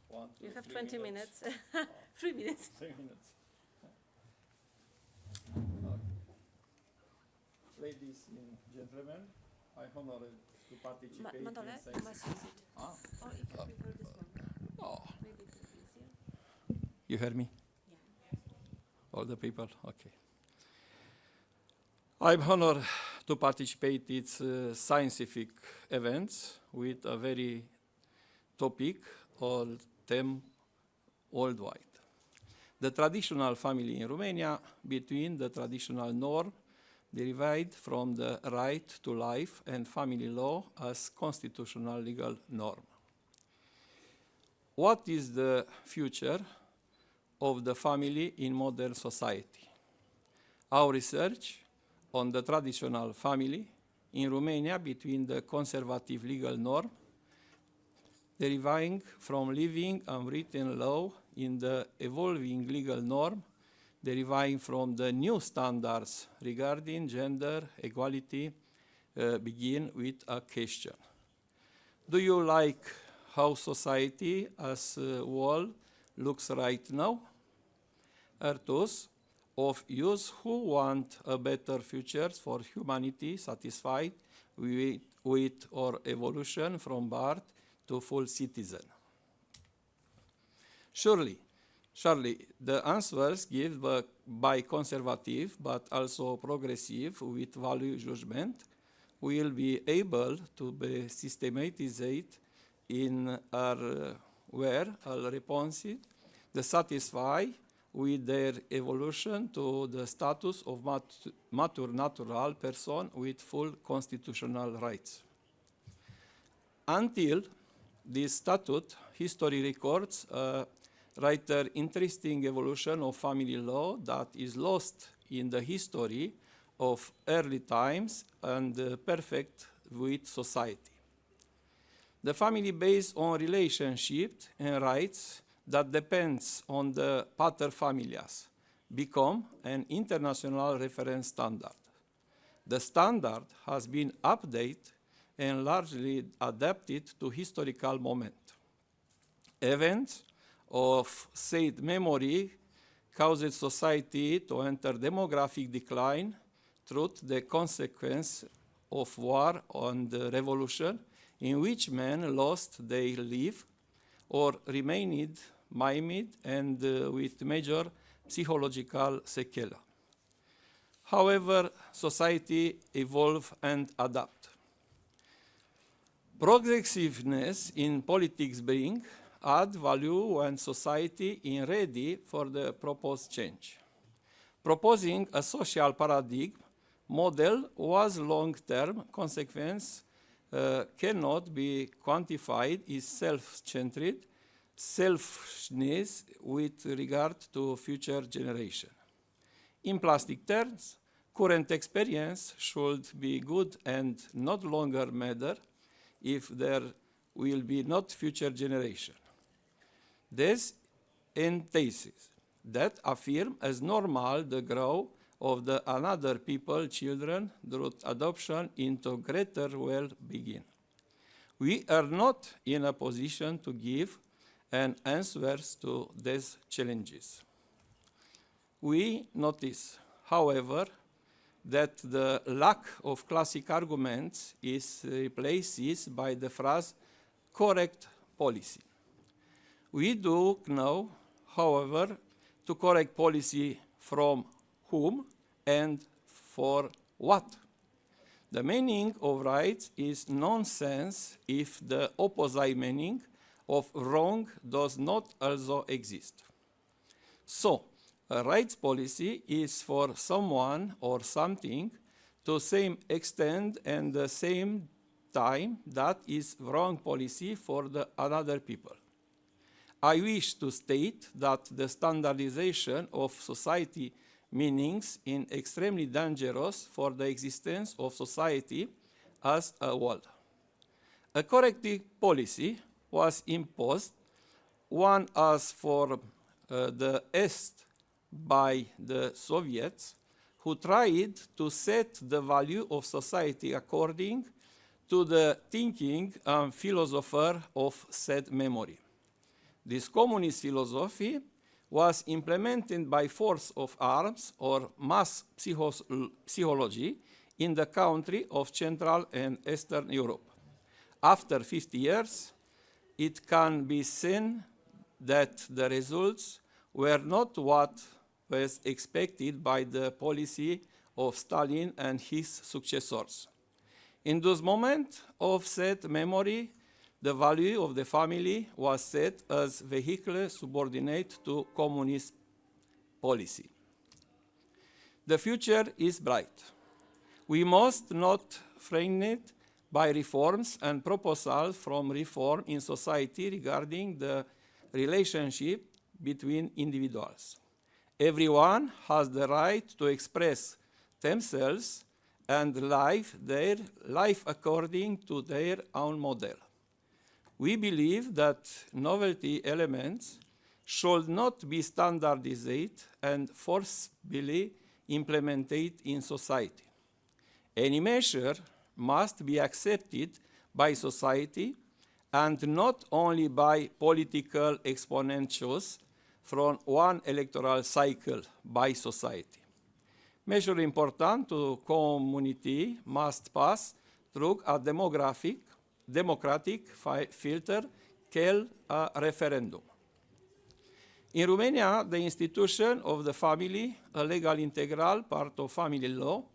1, 2, You have 3 20 minutes. 3 minutes. 3 minutes. Ladies and gentlemen, I honor to participate Mandole, in you must use it. Ah. Or if you prefer this one. Oh. Maybe it is easier. You hear me? Yeah. All the people? Okay. I'm honored to participate in scientific events with a very topic or theme worldwide. The traditional family in Romania between the traditional norm derived from the right to life and family law as constitutional legal norm. What is the future of the family in modern society? Our research on the traditional family in Romania between the conservative legal norm deriving from living unwritten law in the evolving legal norm deriving from the new standards regarding gender equality begin with a question. Do you like how society as a whole looks right now? Are those of you who want a better future for humanity satisfied with our evolution from birth to full citizen? Surely, the answers given by conservative but also progressive with value judgment will be able to be systematized in where all responses that satisfy with their evolution to the status of mature natural person with full constitutional rights. Until this statute, history records a rather interesting evolution of family law that is lost in the history of early times and perfect with society. The family based on relationship and rights that depends on the pater familias become an international reference standard. The standard has been updated and largely adapted to historical moment. Events of said memory caused society to enter demographic decline through the consequence of war and revolution in which men lost their life or remained maimed and with major psychological sequelae. However, society evolve and adapt. Progressiveness in politics bring add value when society is ready for the proposed change. Proposing a social paradigm model was long-term consequence cannot be quantified is self-centered, selfishness with regard to future generation. In plastic terms, current experience should be good and not longer matter if there will be not future generation. This entails that affirm as normal the growth of the another people, children, through adoption into greater well-being. We are not in a position to give an answers to these challenges. We notice, however, that the lack of classic arguments is replaced by the phrase correct policy. We do know, however, to correct policy from whom, and for what. The meaning of rights is nonsense if the opposite meaning of wrong does not also exist. So, a rights policy is for someone or something to same extent and the same time that is wrong policy for the other people. I wish to state that the standardization of society meanings is extremely dangerous for the existence of society as a whole. A corrective policy was imposed, one as for the East by the Soviets, who tried to set the value of society according to the thinking and philosopher of said memory. This communist philosophy was implemented by force of arms or mass psychology in the country of Central and Eastern Europe. After 50 years, it can be seen that the results were not what was expected by the policy of Stalin and his successors. In those moments of said memory, the value of the family was set as vehicle subordinate to communist policy. The future is bright. We must not frame it by reforms and proposals from reform in society regarding the relationship between individuals. Everyone has the right to express themselves and live their life according to their own model. We believe that novelty elements should not be standardized and forcibly implemented in society. Any measure must be accepted by society and not only by political exponentials from one electoral cycle by society. Measures important to community must pass through a democratic filter called a referendum. In Romania, the institution of the family, a legal integral part of family law,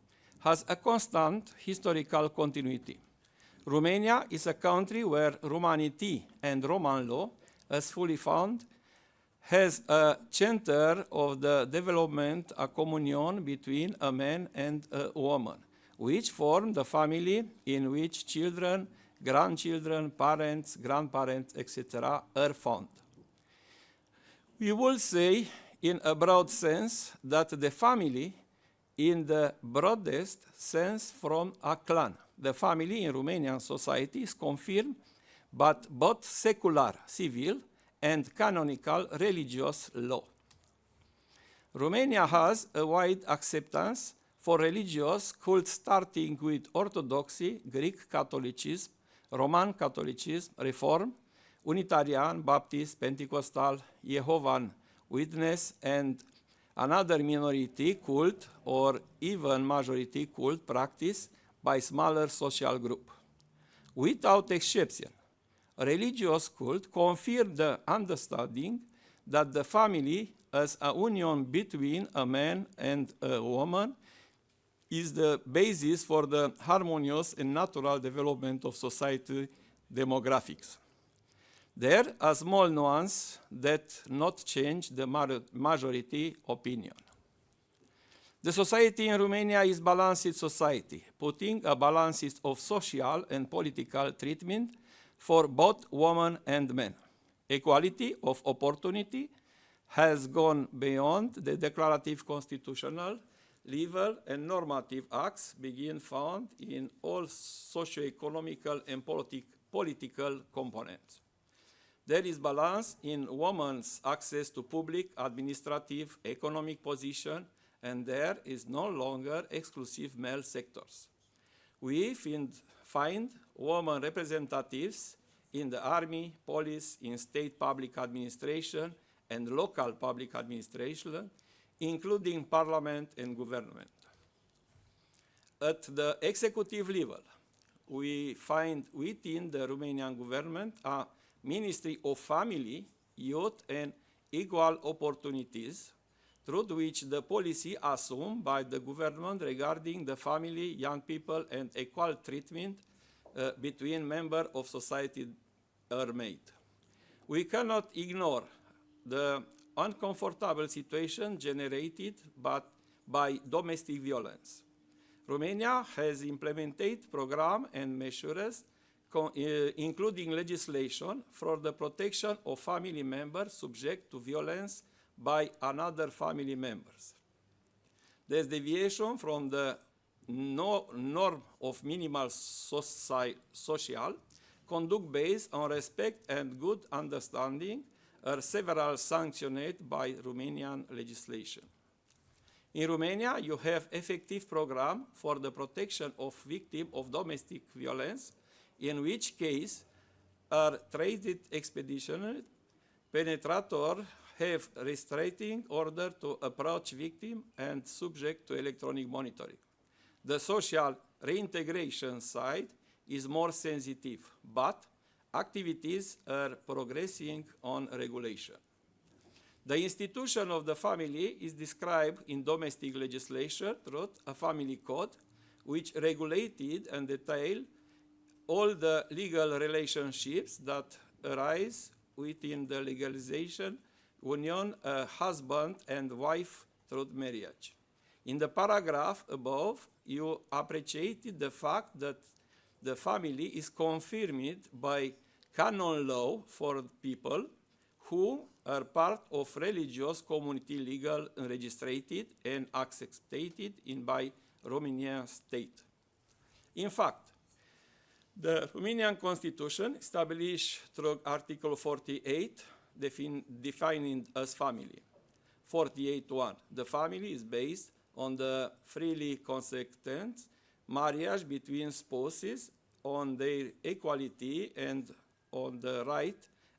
has a constant historical continuity. Romania is a country where Romanity and Roman law, as fully found, has a center of the development, a communion between a man and a woman, which form the family in which children, grandchildren, parents, grandparents, etc. are found. We will say, in a broad sense, that the family, in the broadest sense, from a clan. The family in Romanian society is confirmed by both secular, civil, and canonical religious law. Romania has a wide acceptance for religious cults starting with Orthodoxy, Greek Catholicism, Roman Catholicism, Reform, Unitarian, Baptist, Pentecostal, Jehovah's Witness, and another minority cult or even majority cult practiced by smaller social group. Without exception, religious cult confirm the understanding that the family as a union between a man and a woman is the basis for the harmonious and natural development of society demographics. There are small nuances that not change the majority opinion. The society in Romania is balanced society, putting a balance of social and political treatment for both women and men. Equality of opportunity has gone beyond the declarative constitutional legal and normative acts being found in all socio-economical and political components. There is balance in women's access to public, administrative, economic position, and there is no longer exclusive male sectors. We find women representatives in the army, police, in state public administration, and local public administration, including parliament and government. At the executive level, we find within the Romanian government a Ministry of Family, Youth and Equal Opportunities through which the policy assumed by the government regarding the family, young people, and equal treatment between members of society are made. We cannot ignore the uncomfortable situation generated by domestic violence. Romania has implemented programs and measures, including legislation for the protection of family members subject to violence by another family members. This deviation from the norm of minimal social conduct based on respect and good understanding are several sanctioned by Romanian legislation. In Romania, you have effective program for the protection of victims of domestic violence, in which case are treated expeditionally. Penetrators have restraining order to approach victim and subject to electronic monitoring. The social reintegration side is more sensitive, but activities are progressing on regulation. The institution of the family is described in domestic legislation through a family code, which regulated and detailed all the legal relationships that arise within the legalization union, husband and wife through marriage. In the paragraph above, you appreciated the fact that the family is confirmed by canon law for people who are part of religious community legal and registered and accepted in by Romanian state. In fact, the Romanian Constitution established through Article 48 defining as family. 48.1. The family is based on the freely consent marriage between spouses, on their equality and on the right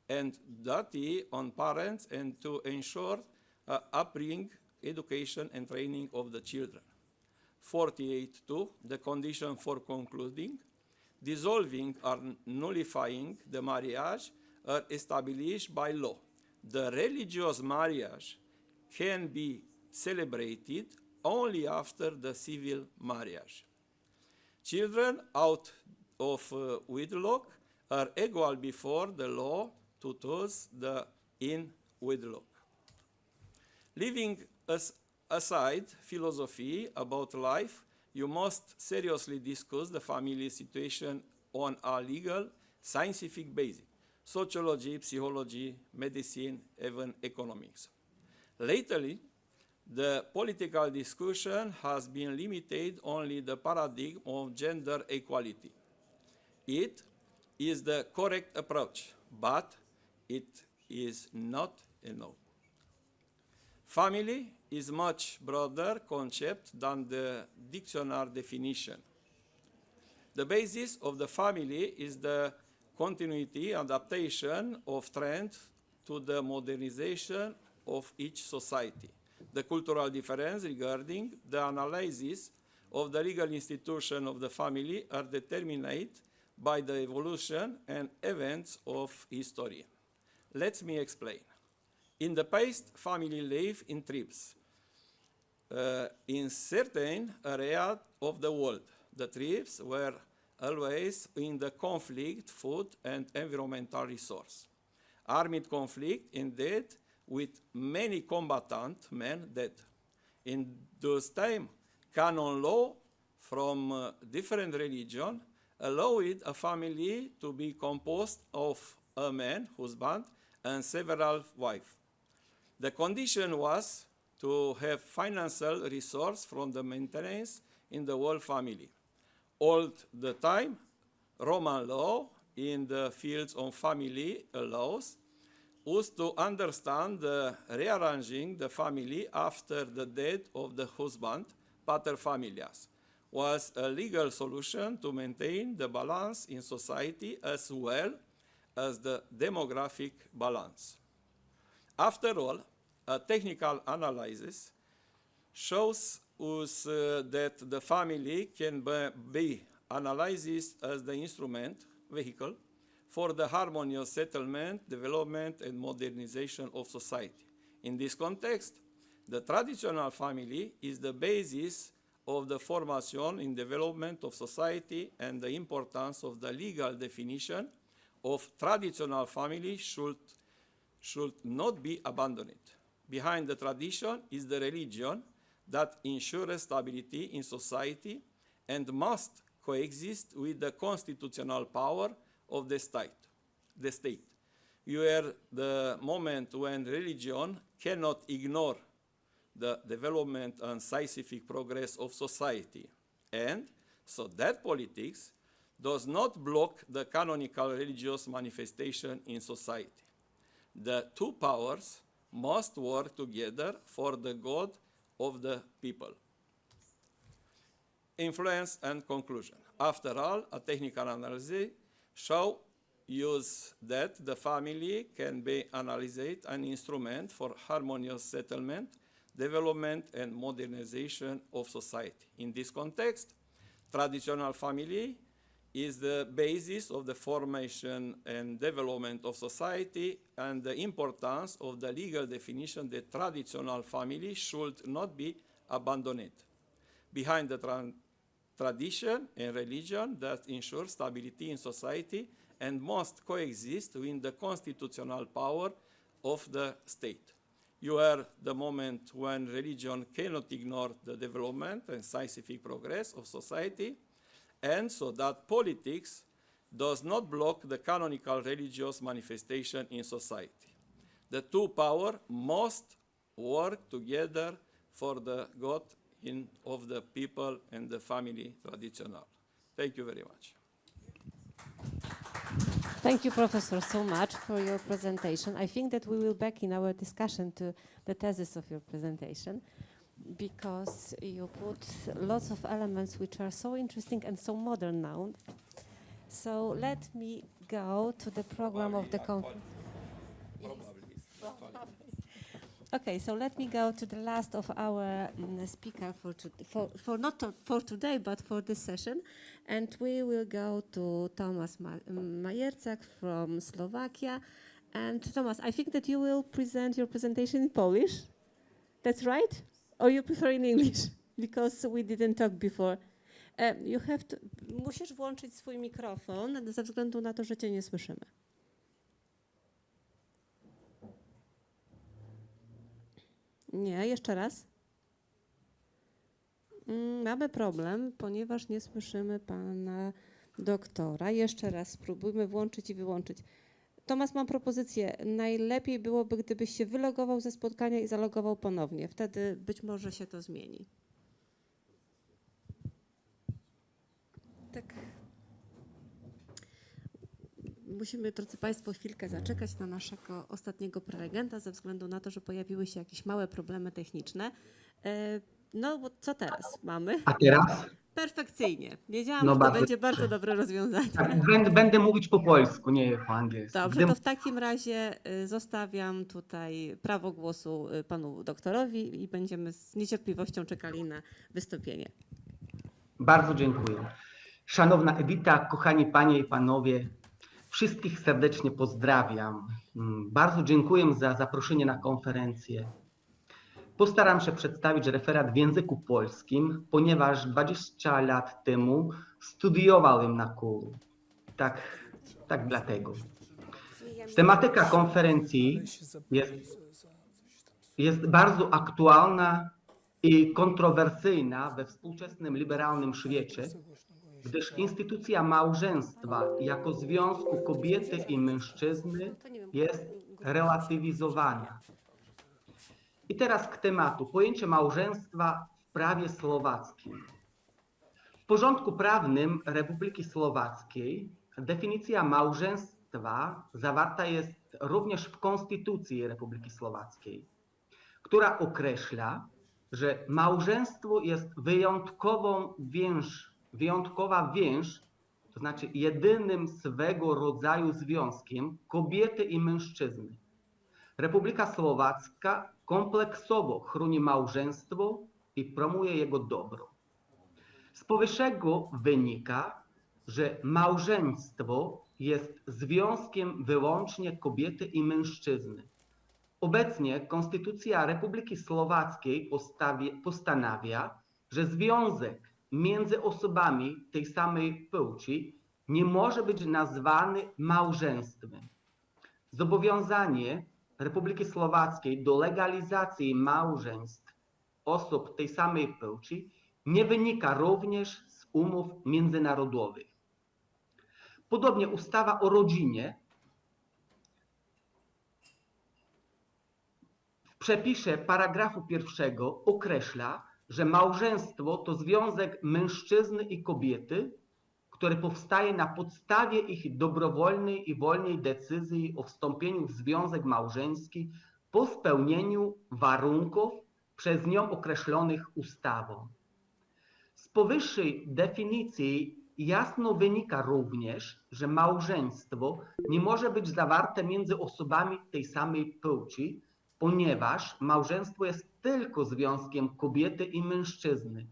and duty on parents, and to ensure upbringing, education, and training of the children. 48.2. The condition for concluding, dissolving or nullifying the marriage are established by law. The religious marriage can be celebrated only after the civil marriage. Children out of wedlock are equal before the law to those in wedlock. Leaving aside philosophy about life, you must seriously discuss the family situation on a legal, scientific basis: sociology, psychology, medicine, even economics. Lately, the political discussion has been limited only the paradigm of gender equality. It is the correct approach, but it is not enough. Family is much broader concept than the dictionary definition. The basis of the family is the continuity and adaptation of trends to the modernization of each society. The cultural difference regarding the analysis of the legal institution of the family are determined by the evolution and events of history. Let me explain. In the past, family lived in tribes. In certain areas of the world, the tribes were always in the conflict, food and environmental resource. Armed conflict ended with many combatant men dead. In those times, canon law from different religions allowed a family to be composed of a man, husband, and several wives. The condition was to have financial resource from the maintenance in the whole family. All the time, Roman law in the fields of family laws was to understand the rearranging the family after the death of the husband, pater familias, was a legal solution to maintain the balance in society as well as the demographic balance. After all, a technical analysis shows us that the family can be analyzed as the instrument, vehicle, for the harmonious settlement, development, and modernization of society. In this context, The traditional family is the basis of the formation and development of society, and the importance of the legal definition of traditional family should not be abandoned. Behind the tradition is the religion that ensures stability in society and must coexist with the constitutional power of the state. We are the moment when religion cannot ignore the development and scientific progress of society, and so that politics does not block the canonical religious manifestation in society. The two powers must work together for the good of the people. Influence and conclusion. After all, a technical analysis shows that the family can be analyzed an instrument for harmonious settlement, development, and modernization of society. In this context, traditional family is the basis of the formation and development of society, and the importance of the legal definition that traditional family should not be abandoned. Behind the tradition and religion that ensure stability in society and must coexist with the constitutional power of the state. You are the moment when religion cannot ignore the development and scientific progress of society, and so that politics does not block the canonical religious manifestation in society. The two powers must work together for the good of the people and the family traditional. Thank you very much. Thank you, Professor, so much for your presentation. I think that we will back in our discussion to the thesis of your presentation, because you put lots of elements which are so interesting and so modern now. So let me go to the program of the conference. Okay, so let me go to the last of our speaker for not for today, but for this session. And we will go to Tomasz Majerczak from Slovakia. And Tomasz, I think that you will present your presentation in Polish. That's right? Or you prefer in English? Because we didn't talk before. You have to, musisz włączyć swój mikrofon ze względu na to, że cię nie słyszymy. Nie, jeszcze raz. Mamy problem, ponieważ nie słyszymy pana doktora. Jeszcze raz spróbujmy włączyć i wyłączyć. Tomasz, mam propozycję. Najlepiej byłoby, gdybyś się wylogował ze spotkania i zalogował ponownie. Wtedy być może się to zmieni. Tak. Musimy, drodzy Państwo, chwilkę zaczekać na naszego ostatniego prelegenta ze względu na to, że pojawiły się jakieś małe problemy techniczne. No, bo co teraz mamy? A teraz? Perfekcyjnie. Wiedziałam, że to będzie bardzo dobre rozwiązanie. Tak, będę mówić po polsku, nie po angielsku. Dobrze, to w takim razie zostawiam tutaj prawo głosu panu doktorowi i będziemy z niecierpliwością czekali na wystąpienie. Bardzo dziękuję. Szanowna Edyta, kochani panie i panowie, wszystkich serdecznie pozdrawiam. Bardzo dziękuję za zaproszenie na konferencję. Postaram się przedstawić referat w języku polskim, ponieważ 20 lat temu studiowałem na KUL. Tak dlatego. Tematyka konferencji jest bardzo aktualna i kontrowersyjna we współczesnym liberalnym świecie, gdyż instytucja małżeństwa jako związku kobiety i mężczyzny jest relatywizowana. I teraz k tematu. Pojęcie małżeństwa w prawie słowackim. W porządku prawnym Republiki Słowackiej definicja małżeństwa zawarta jest również w Konstytucji Republiki Słowackiej, która określa, że małżeństwo jest wyjątkowa więź, to znaczy jedynym swego rodzaju związkiem kobiety i mężczyzny. Republika Słowacka kompleksowo chroni małżeństwo i promuje jego dobro. Z powyższego wynika, że małżeństwo jest związkiem wyłącznie kobiety i mężczyzny, Obecnie Konstytucja Republiki Słowackiej postanawia, że związek między osobami tej samej płci nie może być nazwany małżeństwem. Zobowiązanie Republiki Słowackiej do legalizacji małżeństw osób tej samej płci nie wynika również z umów międzynarodowych. Podobnie ustawa o rodzinie w przepisie paragrafu 1 określa, że małżeństwo to związek mężczyzny i kobiety, który powstaje na podstawie ich dobrowolnej i wolnej decyzji o wstąpieniu w związek małżeński po spełnieniu warunków przez nią określonych ustawą. Z powyższej definicji jasno wynika również, że małżeństwo nie może być zawarte między osobami tej samej płci, ponieważ małżeństwo jest tylko związkiem kobiety i mężczyzny.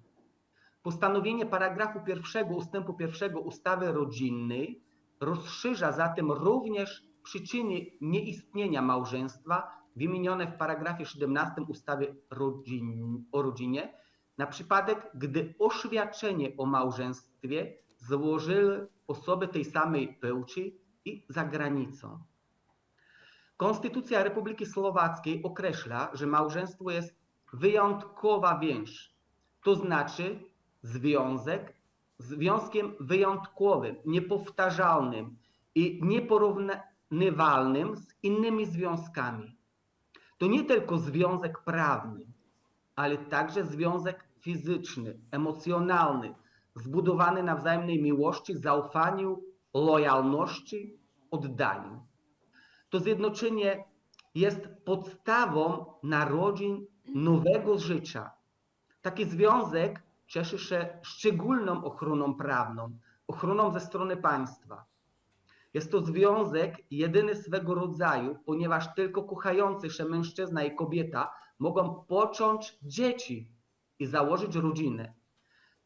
Postanowienie paragrafu 1 ustępu 1 ustawy rodzinnej rozszerza zatem również przyczyny nieistnienia małżeństwa wymienione w paragrafie 17 ustawy o rodzinie na przypadek, gdy oświadczenie o małżeństwie złożyły osoby tej samej płci i za granicą. Konstytucja Republiki Słowackiej określa, że małżeństwo jest wyjątkowa więź, to znaczy związkiem wyjątkowym, niepowtarzalnym i nieporównywalnym z innymi związkami. To nie tylko związek prawny, ale także związek fizyczny, emocjonalny, zbudowany na wzajemnej miłości, zaufaniu, lojalności, oddaniu. To zjednoczenie jest podstawą narodzin nowego życia. Taki związek cieszy się szczególną ochroną prawną, ochroną ze strony państwa. Jest to związek jedyny swego rodzaju, ponieważ tylko kochający się mężczyzna i kobieta mogą począć dzieci i założyć rodzinę.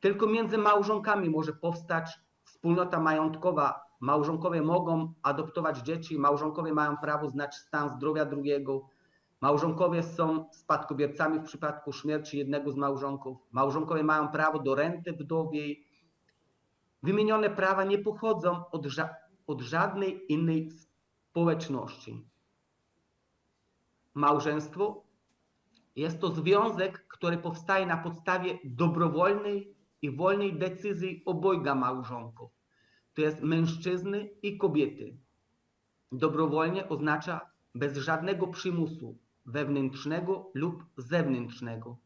Tylko między małżonkami może powstać wspólnota majątkowa. Małżonkowie mogą adoptować dzieci, małżonkowie mają prawo znać stan zdrowia drugiego. Małżonkowie są spadkobiercami w przypadku śmierci jednego z małżonków. Małżonkowie mają prawo do renty wdowiej. Wymienione prawa nie pochodzą od żadnej innej społeczności. Małżeństwo jest to związek, który powstaje na podstawie dobrowolnej i wolnej decyzji obojga małżonków. To jest mężczyzny i kobiety. Dobrowolnie oznacza bez żadnego przymusu wewnętrznego lub zewnętrznego.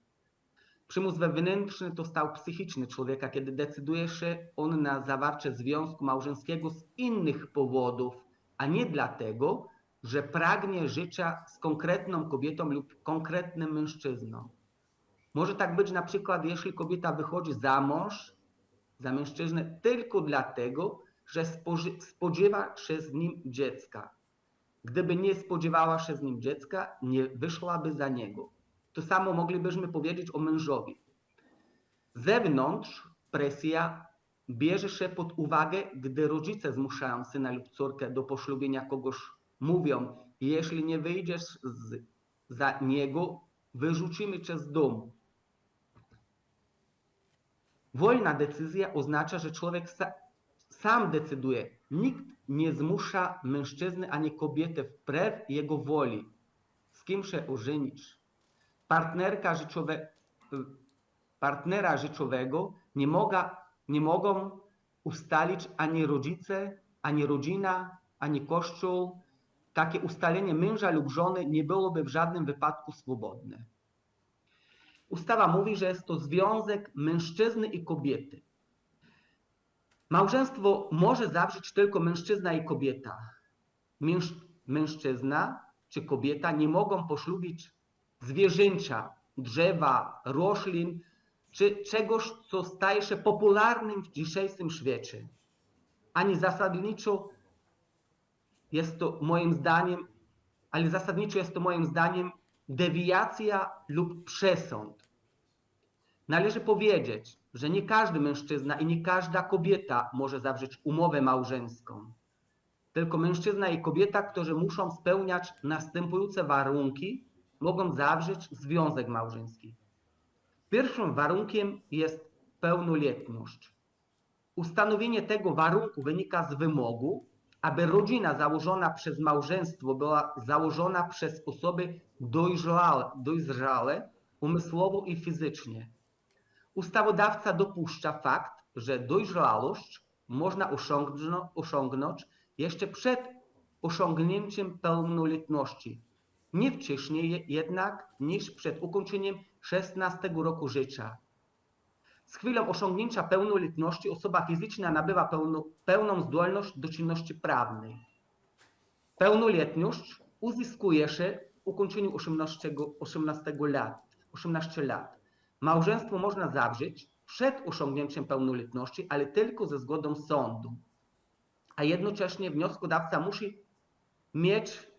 Przymus wewnętrzny to stan psychiczny człowieka, kiedy decyduje się on na zawarcie związku małżeńskiego z innych powodów, a nie dlatego, że pragnie życia z konkretną kobietą lub konkretnym mężczyzną. Może tak być na przykład, jeśli kobieta wychodzi za mąż, za mężczyznę tylko dlatego, że spodziewa się z nim dziecka. Gdyby nie spodziewała się z nim dziecka, nie wyszłaby za niego. To samo moglibyśmy powiedzieć o mężowi. Z zewnątrz presja bierze się pod uwagę, gdy rodzice zmuszają syna lub córkę do poślubienia kogoś. Mówią, jeśli nie wyjdziesz za niego, wyrzucimy cię z domu. Wolna decyzja oznacza, że człowiek sam decyduje. Nikt nie zmusza mężczyzny ani kobiety wbrew jego woli. Z kim się ożenić? Partnera życzowego nie mogą ustalić ani rodzice, ani rodzina, ani kościół. Takie ustalenie męża lub żony nie byłoby w żadnym wypadku swobodne. Ustawa mówi, że jest to związek mężczyzny i kobiety. Małżeństwo może zawrzeć tylko mężczyzna i kobieta. Mężczyzna czy kobieta nie mogą poślubić zwierzęcia, drzewa, roślin czy czegoś, co staje się popularnym w dzisiejszym świecie. Ani zasadniczo jest to moim zdaniem dewiacja lub przesąd. Należy powiedzieć, że nie każdy mężczyzna i nie każda kobieta może zawrzeć umowę małżeńską. Tylko mężczyzna i kobieta, którzy muszą spełniać następujące warunki, mogą zawrzeć związek małżeński. Pierwszym warunkiem jest pełnoletność. Ustanowienie tego warunku wynika z wymogu, aby rodzina założona przez małżeństwo była założona przez osoby dojrzałe umysłowo i fizycznie. Ustawodawca dopuszcza fakt, że dojrzałość można osiągnąć jeszcze przed osiągnięciem pełnoletności, nie wcześniej jednak niż przed ukończeniem 16 roku życia. Z chwilą osiągnięcia pełnoletności osoba fizyczna nabywa pełną zdolność do czynności prawnej. Pełnoletność uzyskuje się po ukończeniu 18 lat. Małżeństwo można zawrzeć przed osiągnięciem pełnoletności, ale tylko ze zgodą sądu. A jednocześnie wnioskodawca musi mieć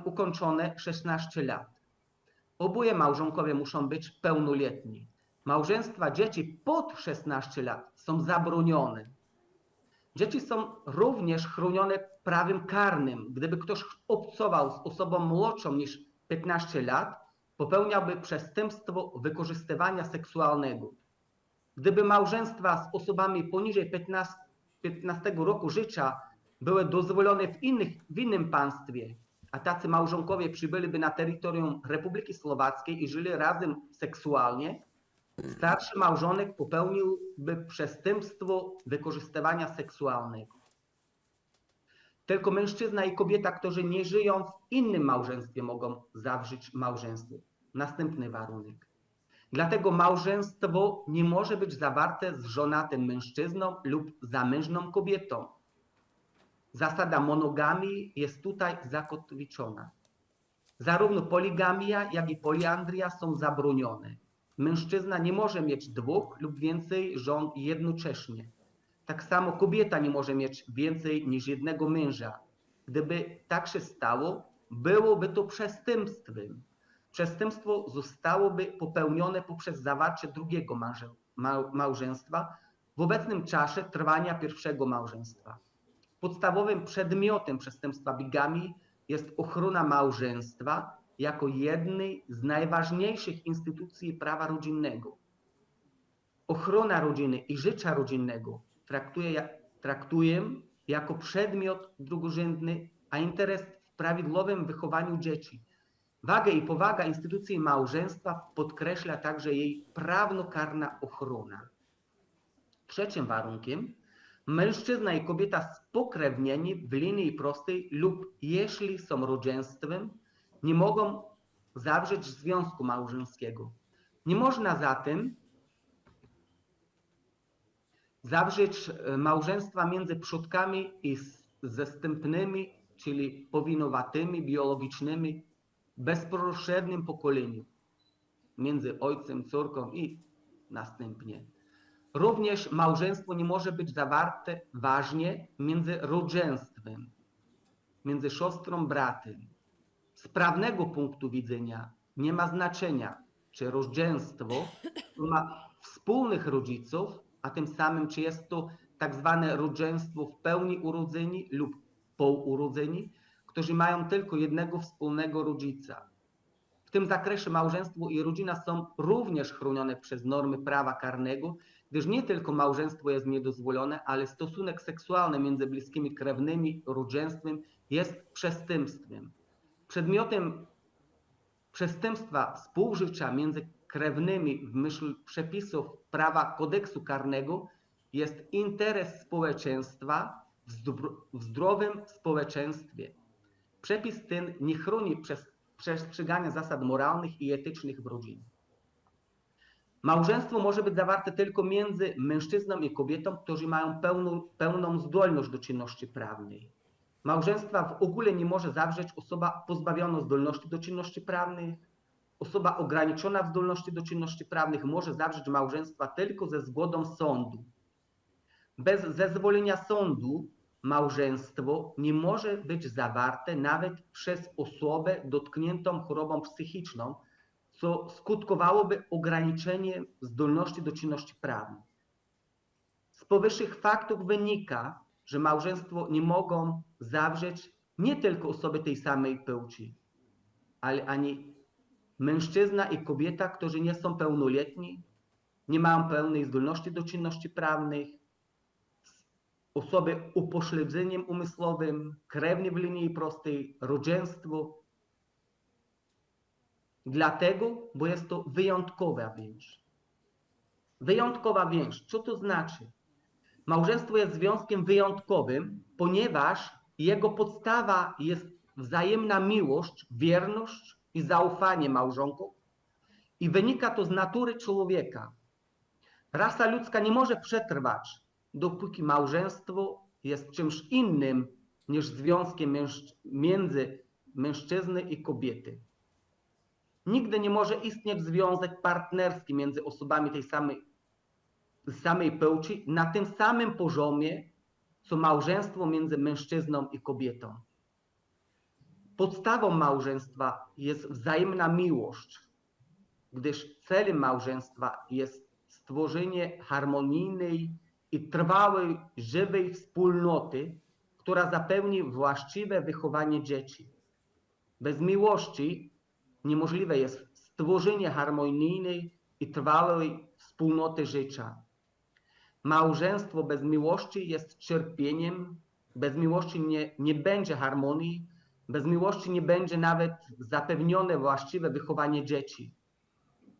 ukończone 16 lat. Oboje małżonkowie muszą być pełnoletni. Małżeństwa dzieci pod 16 lat są zabronione. Dzieci są również chronione prawem karnym. Gdyby ktoś obcował z osobą młodszą niż 15 lat, popełniałby przestępstwo wykorzystywania seksualnego. Gdyby małżeństwa z osobami poniżej 15 roku życia były dozwolone w innym państwie, a tacy małżonkowie przybyliby na terytorium Republiki Słowackiej i żyli razem seksualnie, starszy małżonek popełniłby przestępstwo wykorzystywania seksualnego. Tylko mężczyzna i kobieta, którzy nie żyją w innym małżeństwie, mogą zawrzeć małżeństwo. Następny warunek. Dlatego małżeństwo nie może być zawarte z żonatym mężczyzną lub zamężną kobietą. Zasada monogamii jest tutaj zakotwiczona. Zarówno poligamia, jak i poliandria są zabronione. Mężczyzna nie może mieć 2 lub więcej żon jednocześnie. Tak samo kobieta nie może mieć więcej niż jednego męża. Gdyby tak się stało, byłoby to przestępstwem. Przestępstwo zostałoby popełnione poprzez zawarcie drugiego małżeństwa w obecnym czasie trwania pierwszego małżeństwa. Podstawowym przedmiotem przestępstwa bigamii jest ochrona małżeństwa jako jednej z najważniejszych instytucji prawa rodzinnego. Ochrona rodziny i życia rodzinnego traktuję jako przedmiot drugorzędny, a interes w prawidłowym wychowaniu dzieci. Wagę i powagę instytucji małżeństwa podkreśla także jej prawnokarna ochrona. Trzecim warunkiem mężczyzna i kobieta spokrewnieni w linii prostej lub jeśli są rodzeństwem, nie mogą zawrzeć związku małżeńskiego. Nie można zatem zawrzeć małżeństwa między przodkami i zastępnymi, czyli powinowatymi, biologicznymi, w bezpośrednim pokoleniu, między ojcem, córką i następnie. Również małżeństwo nie może być zawarte ważnie między rodzeństwem, między siostrą, bratem. Z prawnego punktu widzenia nie ma znaczenia, czy rodzeństwo ma wspólnych rodziców, a tym samym czy jest to tak zwane rodzeństwo w pełni urodzeni lub półurodzeni, którzy mają tylko jednego wspólnego rodzica. W tym zakresie małżeństwo i rodzina są również chronione przez normy prawa karnego, gdyż nie tylko małżeństwo jest niedozwolone, ale stosunek seksualny między bliskimi krewnymi, rodzeństwem jest przestępstwem. Przedmiotem przestępstwa współżycia między krewnymi w myśl przepisów prawa kodeksu karnego jest interes społeczeństwa w zdrowym społeczeństwie. Przepis ten nie chroni przestrzegania zasad moralnych i etycznych w rodzinie. Małżeństwo może być zawarte tylko między mężczyzną i kobietą, którzy mają pełną zdolność do czynności prawnej. Małżeństwa w ogóle nie może zawrzeć osoba pozbawiona zdolności do czynności prawnych. Osoba ograniczona w zdolności do czynności prawnych może zawrzeć małżeństwa tylko ze zgodą sądu. Bez zezwolenia sądu małżeństwo nie może być zawarte nawet przez osobę dotkniętą chorobą psychiczną, co skutkowałoby ograniczeniem zdolności do czynności prawnej. Z powyższych faktów wynika, że małżeństwo nie mogą zawrzeć nie tylko osoby tej samej płci, ale ani mężczyzna i kobieta, którzy nie są pełnoletni, nie mają pełnej zdolności do czynności prawnych, osoby z upośledzeniem umysłowym, krewni w linii prostej, rodzeństwo. Dlatego, bo jest to wyjątkowa więź. Wyjątkowa więź. Co to znaczy? Małżeństwo jest związkiem wyjątkowym, ponieważ jego podstawa jest wzajemna miłość, wierność i zaufanie małżonków i wynika to z natury człowieka. Rasa ludzka nie może przetrwać, dopóki małżeństwo jest czymś innym niż związkiem między mężczyzny i kobiety. Nigdy nie może istnieć związek partnerski między osobami tej samej płci na tym samym poziomie, co małżeństwo między mężczyzną i kobietą. Podstawą małżeństwa jest wzajemna miłość, gdyż celem małżeństwa jest stworzenie harmonijnej i trwałej, żywej wspólnoty, która zapewni właściwe wychowanie dzieci. Bez miłości niemożliwe jest stworzenie harmonijnej i trwałej wspólnoty życia. Małżeństwo bez miłości jest cierpieniem, bez miłości nie będzie harmonii, bez miłości nie będzie nawet zapewnione właściwe wychowanie dzieci.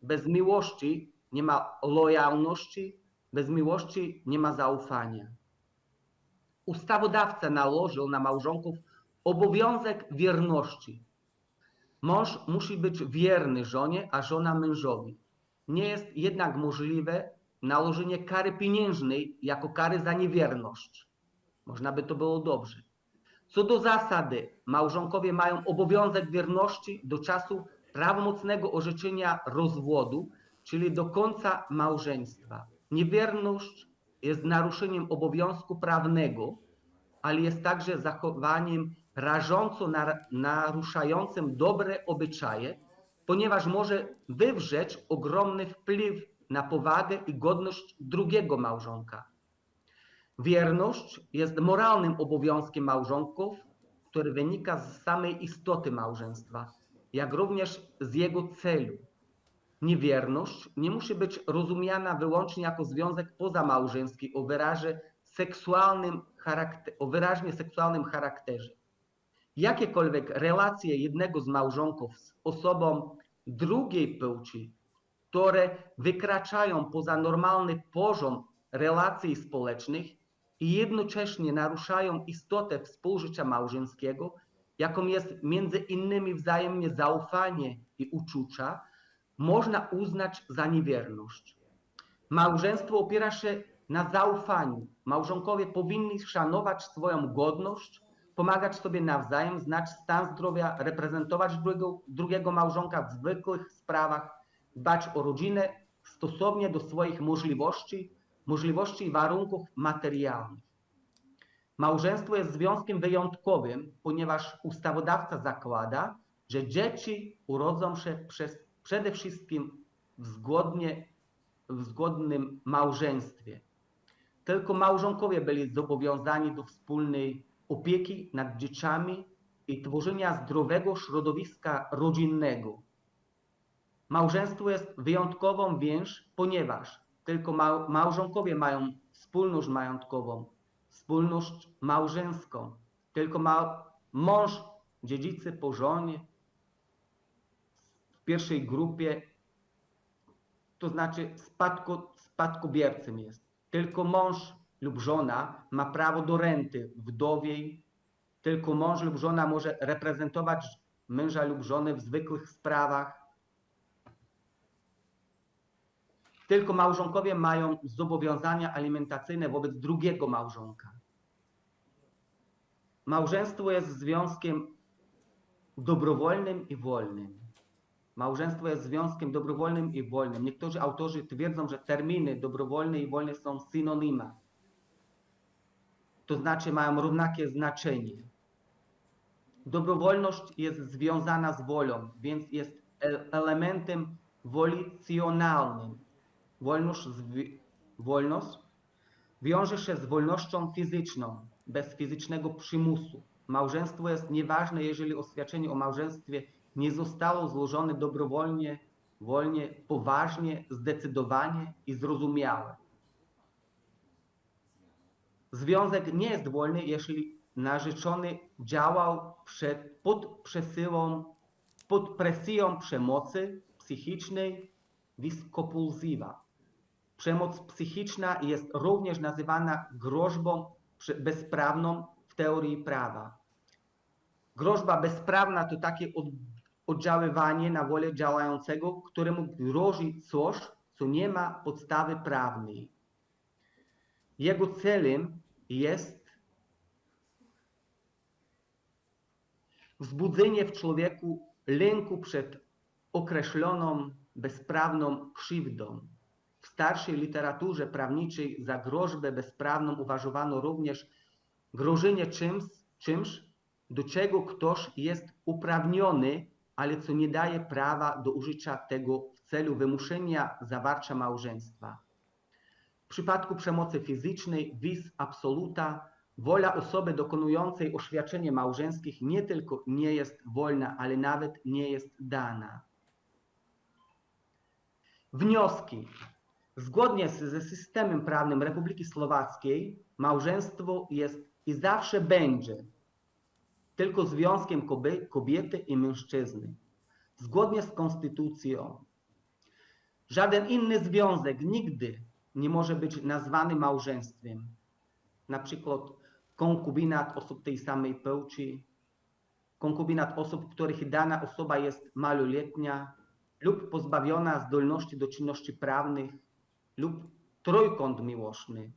Bez miłości nie ma lojalności, bez miłości nie ma zaufania. Ustawodawca nałożył na małżonków obowiązek wierności. Mąż musi być wierny żonie, a żona mężowi. Nie jest jednak możliwe nałożenie kary pieniężnej jako kary za niewierność. Można by to było dobrze. Co do zasady, małżonkowie mają obowiązek wierności do czasu prawomocnego orzeczenia rozwodu, czyli do końca małżeństwa. Niewierność jest naruszeniem obowiązku prawnego, ale jest także zachowaniem rażąco naruszającym dobre obyczaje, ponieważ może wywrzeć ogromny wpływ na powagę i godność drugiego małżonka. Wierność jest moralnym obowiązkiem małżonków, który wynika z samej istoty małżeństwa, jak również z jego celu. Niewierność nie musi być rozumiana wyłącznie jako związek pozamałżeński o wyraźnie seksualnym charakterze. Jakiekolwiek relacje jednego z małżonków z osobą drugiej płci, które wykraczają poza normalny poziom relacji społecznych i jednocześnie naruszają istotę współżycia małżeńskiego, jaką jest między innymi wzajemne zaufanie i uczucia, można uznać za niewierność. Małżeństwo opiera się na zaufaniu. Małżonkowie powinni szanować swoją godność, pomagać sobie nawzajem, znać stan zdrowia, reprezentować drugiego małżonka w zwykłych sprawach, dbać o rodzinę stosownie do swoich możliwości i warunków materialnych. Małżeństwo jest związkiem wyjątkowym, ponieważ ustawodawca zakłada, że dzieci urodzą się przede wszystkim w zgodnym małżeństwie. Tylko małżonkowie byli zobowiązani do wspólnej opieki nad dziećmi i tworzenia zdrowego środowiska rodzinnego. Małżeństwo jest wyjątkową więź, ponieważ tylko małżonkowie mają wspólność majątkową, wspólność małżeńską. Tylko mąż dziedziczy po żonie w pierwszej grupie, to znaczy spadkobiercą jest. Tylko mąż lub żona ma prawo do renty wdowiej. Tylko mąż lub żona może reprezentować męża lub żonę w zwykłych sprawach. Tylko małżonkowie mają zobowiązania alimentacyjne wobec drugiego małżonka. Małżeństwo jest związkiem dobrowolnym i wolnym. Małżeństwo jest związkiem dobrowolnym i wolnym. Niektórzy autorzy twierdzą, że terminy dobrowolny i wolny są synonimy. To znaczy mają równakie znaczenie. Dobrowolność jest związana z wolą, więc jest elementem wolicjonalnym. Wolność wiąże się z wolnością fizyczną, bez fizycznego przymusu. Małżeństwo jest nieważne, jeżeli oświadczenie o małżeństwie nie zostało złożone dobrowolnie, wolnie, poważnie, zdecydowanie i zrozumiałe. Związek nie jest wolny, jeśli narzeczony działał pod presją przemocy psychicznej wiskopulsywa. Przemoc psychiczna jest również nazywana groźbą bezprawną w teorii prawa. Groźba bezprawna to takie oddziaływanie na wolę działającego, któremu grozi coś, co nie ma podstawy prawnej. Jego celem jest wzbudzenie w człowieku lęku przed określoną bezprawną krzywdą. W starszej literaturze prawniczej za groźbę bezprawną uważano również grożenie czymś, do czego ktoś jest uprawniony, ale co nie daje prawa do użycia tego w celu wymuszenia zawarcia małżeństwa. W przypadku przemocy fizycznej vis absoluta wola osoby dokonującej oświadczeń małżeńskich nie tylko nie jest wolna, ale nawet nie jest dana. Wnioski. Zgodnie ze systemem prawnym Republiki Słowackiej małżeństwo jest i zawsze będzie tylko związkiem kobiety i mężczyzny. Zgodnie z konstytucją żaden inny związek nigdy nie może być nazwany małżeństwem. Na przykład konkubinat osób tej samej płci, konkubinat osób, których dana osoba jest małoletnia lub pozbawiona zdolności do czynności prawnych lub trójkąt miłosny.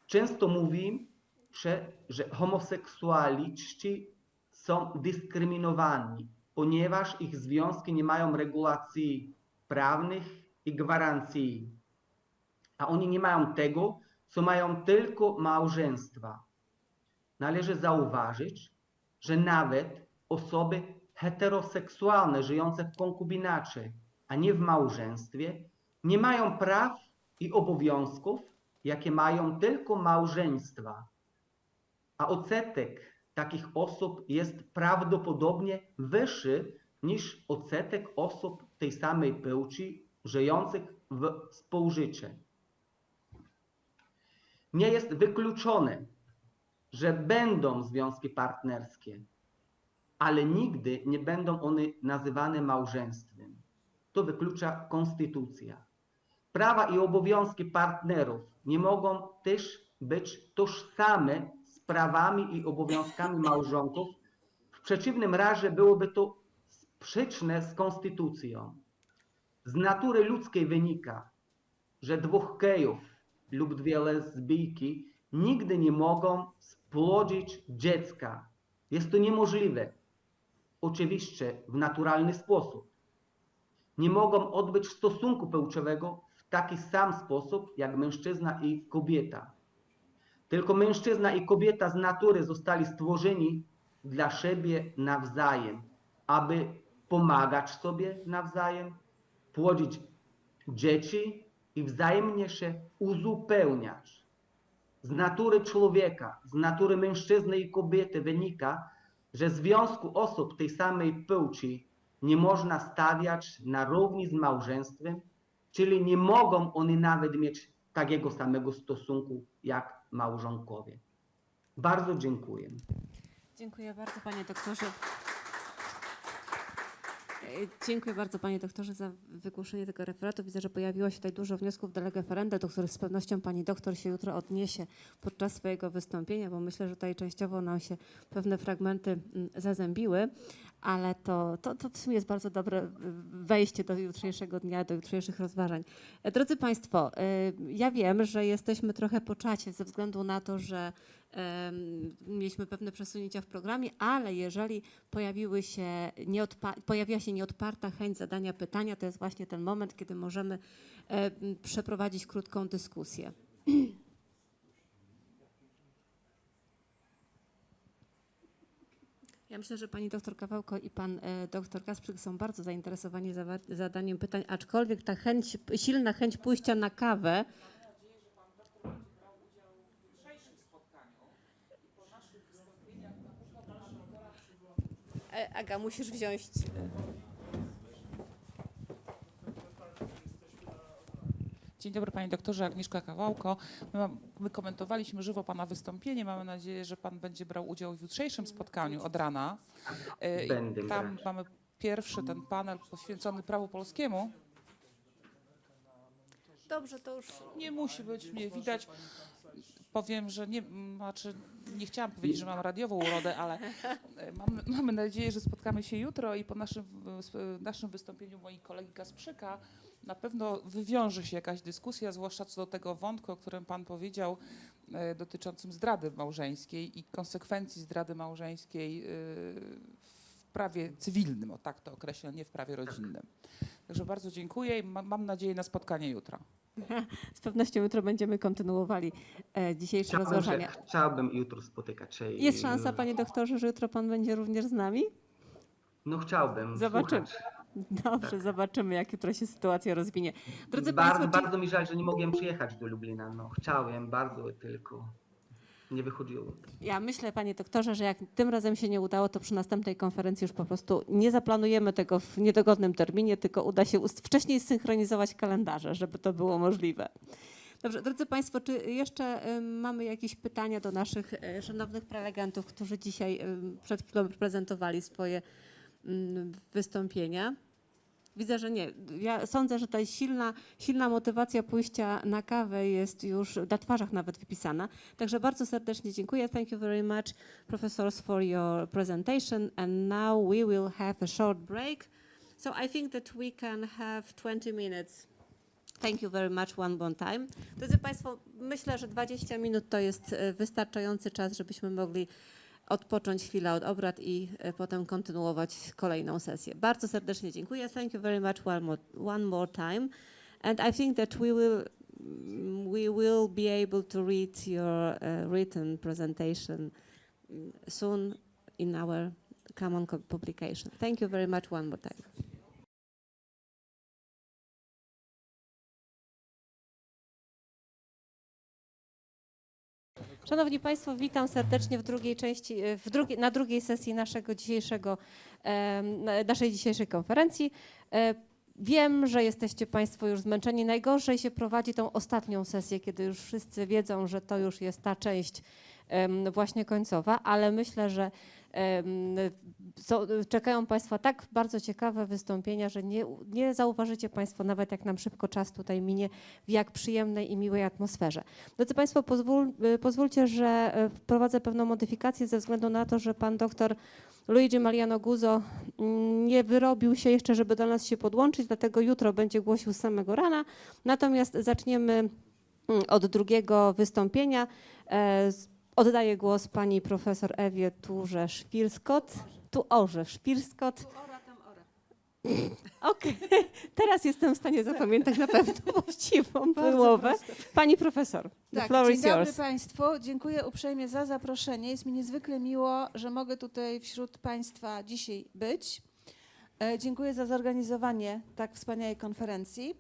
Często mówi się, że homoseksualiści są dyskryminowani, ponieważ ich związki nie mają regulacji prawnych i gwarancji, a oni nie mają tego, co mają tylko małżeństwa. Należy zauważyć, że nawet osoby heteroseksualne żyjące w konkubinacie, a nie w małżeństwie, nie mają praw i obowiązków, jakie mają tylko małżeństwa. A odsetek takich osób jest prawdopodobnie wyższy niż odsetek osób tej samej płci żyjących w współżyciu. Nie jest wykluczone, że będą związki partnerskie, ale nigdy nie będą one nazywane małżeństwem. To wyklucza konstytucja. Prawa i obowiązki partnerów nie mogą też być tożsame z prawami i obowiązkami małżonków. W przeciwnym razie byłoby to sprzeczne z konstytucją. Z natury ludzkiej wynika, że dwóch gejów lub dwie lesbijki nigdy nie mogą spłodzić dziecka. Jest to niemożliwe. Oczywiście w naturalny sposób. Nie mogą odbyć stosunku płciowego w taki sam sposób jak mężczyzna i kobieta. Tylko mężczyzna i kobieta z natury zostali stworzeni dla siebie nawzajem, aby pomagać sobie nawzajem, płodzić dzieci i wzajemnie się uzupełniać. Z natury człowieka, z natury mężczyzny i kobiety wynika, że związku osób tej samej płci nie można stawiać na równi z małżeństwem, czyli nie mogą one nawet mieć takiego samego stosunku jak małżonkowie. Bardzo dziękuję. Dziękuję bardzo, panie doktorze. Dziękuję bardzo, panie doktorze, za wygłoszenie tego referatu. Widzę, że pojawiło się tutaj dużo wniosków de lege ferenda, do których z pewnością pani doktor się jutro odniesie podczas swojego wystąpienia, bo myślę, że tutaj częściowo nam się pewne fragmenty zazębiły, ale to w sumie jest bardzo dobre wejście do jutrzejszego dnia, do jutrzejszych rozważań. Drodzy państwo, ja wiem, że jesteśmy trochę po czasie ze względu na to, że mieliśmy pewne przesunięcia w programie, ale jeżeli pojawiła się nieodparta chęć zadania pytania, to jest właśnie ten moment, kiedy możemy przeprowadzić krótką dyskusję. Ja myślę, że pani doktor Kawałko i pan doktor Kasprzyk są bardzo zainteresowani zadaniem pytań, aczkolwiek ta silna chęć pójścia na kawę. Aga, musisz wziąć... Dzień dobry panie doktorze, Agnieszka Kawałko. My komentowaliśmy żywo pana wystąpienie. Mamy nadzieję, że pan będzie brał udział w jutrzejszym spotkaniu od rana. I tam mamy pierwszy ten panel poświęcony prawu polskiemu. Dobrze, to już... Nie musi być mnie widać. Powiem, że nie chciałam powiedzieć, że mam radiową urodę, ale mamy nadzieję, że spotkamy się jutro i po naszym wystąpieniu mojej kolegi Kasprzyka na pewno wywiąże się jakaś dyskusja, zwłaszcza co do tego wątku, o którym pan powiedział, dotyczącym zdrady małżeńskiej i konsekwencji zdrady małżeńskiej w prawie cywilnym, o tak to określę, nie w prawie rodzinnym. Także bardzo dziękuję i mam nadzieję na spotkanie jutro. Z pewnością jutro będziemy kontynuowali dzisiejsze rozważania. Chciałbym jutro spotykać się. Jest szansa, panie doktorze, że jutro pan będzie również z nami? No chciałbym. Zobaczymy. Słuchać. Dobrze, tak. Zobaczymy, jak jutro się sytuacja rozwinie. Drodzy bardzo, państwo, bardzo mi żal, że nie mogłem przyjechać do Lublina. No, chciałem bardzo, tylko nie wychodziło. Ja myślę, panie doktorze, że jak tym razem się nie udało, to przy następnej konferencji już po prostu nie zaplanujemy tego w niedogodnym terminie, tylko uda się wcześniej zsynchronizować kalendarze, żeby to było możliwe. Dobrze, drodzy państwo, czy jeszcze mamy jakieś pytania do naszych szanownych prelegentów, którzy dzisiaj przed chwilą prezentowali swoje wystąpienia? Widzę, że nie. Ja sądzę, że ta silna motywacja pójścia na kawę jest już na twarzach nawet wypisana. Także bardzo serdecznie dziękuję. Thank you very much, professors, for your presentation. And now we will have a short break. So I think that we can have 20 minutes. Thank you very much one more time. Drodzy państwo, myślę, że 20 minut to jest wystarczający czas, żebyśmy mogli odpocząć chwilę od obrad i potem kontynuować kolejną sesję. Bardzo serdecznie dziękuję. Thank you very much one more time. And I think that we will be able to read your written presentation soon in our common publication. Thank you very much one more time. Szanowni Państwo, witam serdecznie w drugiej części, na drugiej sesji naszej dzisiejszej konferencji. Wiem, że jesteście Państwo już zmęczeni. Najgorzej się prowadzi tą ostatnią sesję, kiedy już wszyscy wiedzą, że to już jest ta część właśnie końcowa, ale myślę, że czekają Państwa tak bardzo ciekawe wystąpienia, że nie zauważycie Państwo, nawet jak nam szybko czas tutaj minie, w jak przyjemnej i miłej atmosferze. Drodzy Państwo, pozwólcie, że wprowadzę pewną modyfikację ze względu na to, że pan doktor Luigi Mariano Guzzo nie wyrobił się jeszcze, żeby do nas się podłączyć, dlatego jutro będzie głosił z samego rana. Natomiast zaczniemy od drugiego wystąpienia. Oddaję głos pani profesor Ewie Szpilskot. Okej, teraz jestem w stanie zapamiętać na pewno właściwą wymowę. Pani profesor, the floor is yours. Dzień dobry Państwu, dziękuję uprzejmie za zaproszenie. Jest mi niezwykle miło, że mogę tutaj wśród Państwa dzisiaj być. Dziękuję za zorganizowanie tak wspaniałej konferencji.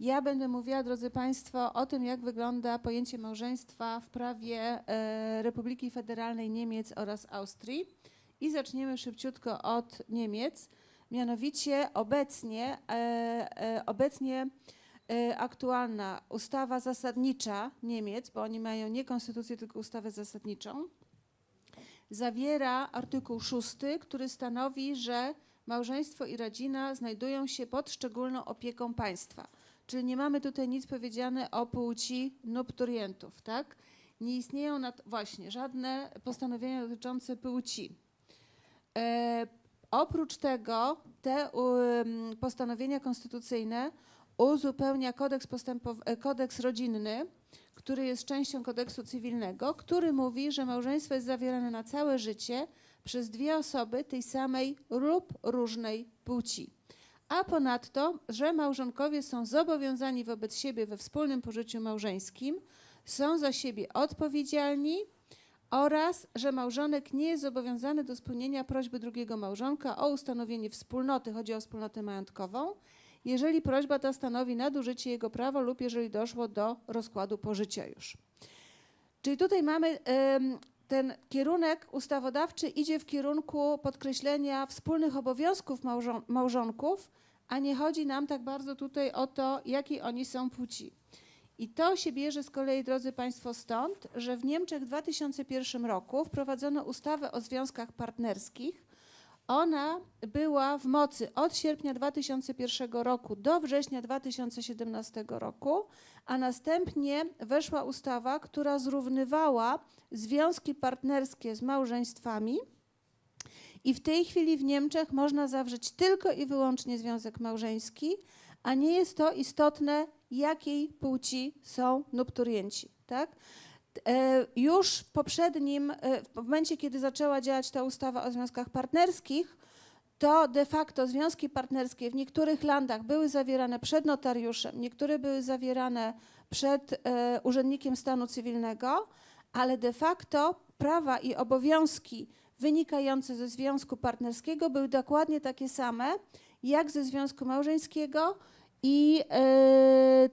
Ja będę mówiła, drodzy Państwo, o tym, jak wygląda pojęcie małżeństwa w prawie Republiki Federalnej Niemiec oraz Austrii. I zaczniemy szybciutko od Niemiec. Mianowicie obecnie aktualna ustawa zasadnicza Niemiec, bo oni mają nie konstytucję, tylko ustawę zasadniczą, zawiera artykuł 6, który stanowi, że małżeństwo i rodzina znajdują się pod szczególną opieką państwa. Czyli nie mamy tutaj nic powiedziane o płci nupturientów, tak? Nie istnieją właśnie żadne postanowienia dotyczące płci. Oprócz tego te postanowienia konstytucyjne uzupełnia kodeks rodzinny, który jest częścią kodeksu cywilnego, który mówi, że małżeństwo jest zawierane na całe życie przez dwie osoby tej samej lub różnej płci. A ponadto, że małżonkowie są zobowiązani wobec siebie we wspólnym pożyciu małżeńskim, są za siebie odpowiedzialni oraz, że małżonek nie jest zobowiązany do spełnienia prośby drugiego małżonka o ustanowienie wspólnoty, chodzi o wspólnotę majątkową, jeżeli prośba ta stanowi nadużycie jego prawa lub jeżeli doszło do rozkładu pożycia już. Czyli tutaj mamy ten kierunek ustawodawczy idzie w kierunku podkreślenia wspólnych obowiązków małżonków, a nie chodzi nam tak bardzo tutaj o to, jakiej oni są płci. I to się bierze z kolei, drodzy Państwo, stąd, że w Niemczech w 2001 roku wprowadzono ustawę o związkach partnerskich. Ona była w mocy od sierpnia 2001 roku do września 2017 roku, a następnie weszła ustawa, która zrównywała związki partnerskie z małżeństwami. I w tej chwili w Niemczech można zawrzeć tylko i wyłącznie związek małżeński, a nie jest to istotne, jakiej płci są nupturienci. Tak? Już w poprzednim, w momencie, kiedy zaczęła działać ta ustawa o związkach partnerskich, to de facto związki partnerskie w niektórych landach były zawierane przed notariuszem, niektóre były zawierane przed urzędnikiem stanu cywilnego, ale de facto prawa i obowiązki wynikające ze związku partnerskiego były dokładnie takie same jak ze związku małżeńskiego. I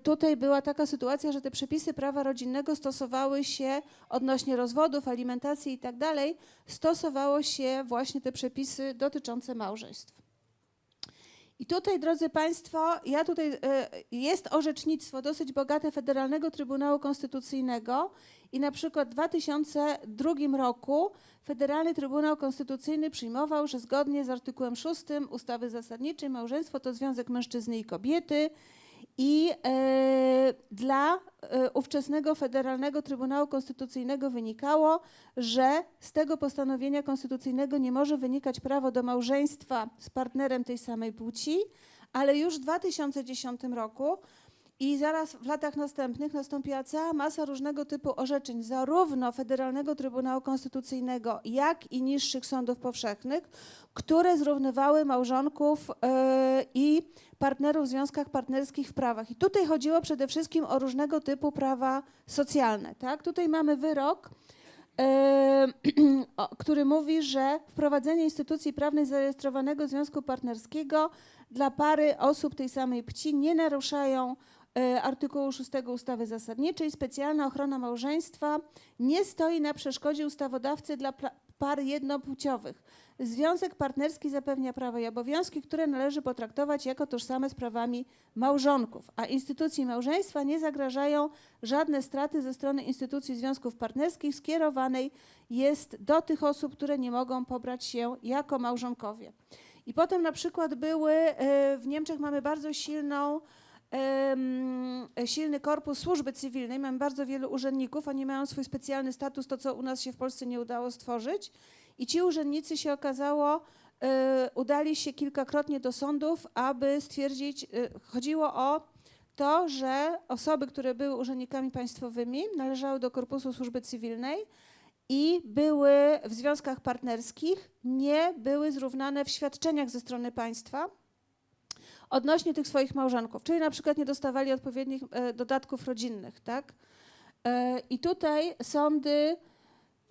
tutaj była taka sytuacja, że te przepisy prawa rodzinnego stosowały się odnośnie rozwodów, alimentacji i tak dalej, stosowało się właśnie te przepisy dotyczące małżeństw. I tutaj, drodzy Państwo, jest orzecznictwo dosyć bogate Federalnego Trybunału Konstytucyjnego i na przykład w 2002 roku Federalny Trybunał Konstytucyjny przyjmował, że zgodnie z artykułem 6 ustawy zasadniczej małżeństwo to związek mężczyzny i kobiety i dla ówczesnego Federalnego Trybunału Konstytucyjnego wynikało, że z tego postanowienia konstytucyjnego nie może wynikać prawo do małżeństwa z partnerem tej samej płci, ale już w 2010 roku i zaraz w latach następnych nastąpiła cała masa różnego typu orzeczeń, zarówno Federalnego Trybunału Konstytucyjnego, jak i niższych sądów powszechnych, które zrównywały małżonków i partnerów w związkach partnerskich w prawach. I tutaj chodziło przede wszystkim o różnego typu prawa socjalne. Tak? Tutaj mamy wyrok, który mówi, że wprowadzenie instytucji prawnej zarejestrowanego związku partnerskiego dla pary osób tej samej płci nie naruszają artykułu 6 ustawy zasadniczej. Specjalna ochrona małżeństwa nie stoi na przeszkodzie ustawodawcy dla par jednopłciowych. Związek partnerski zapewnia prawa i obowiązki, które należy potraktować jako tożsame z prawami małżonków, a instytucji małżeństwa nie zagrażają żadne straty ze strony instytucji związków partnerskich skierowanej jest do tych osób, które nie mogą pobrać się jako małżonkowie. I potem na przykład w Niemczech mamy bardzo silny korpus służby cywilnej, mamy bardzo wielu urzędników, oni mają swój specjalny status, to co u nas się w Polsce nie udało stworzyć i ci urzędnicy się okazało, udali się kilkakrotnie do sądów, aby stwierdzić, chodziło o to, że osoby, które były urzędnikami państwowymi, należały do korpusu służby cywilnej i były w związkach partnerskich, nie były zrównane w świadczeniach ze strony państwa odnośnie tych swoich małżonków, czyli na przykład nie dostawali odpowiednich dodatków rodzinnych. Tak? I tutaj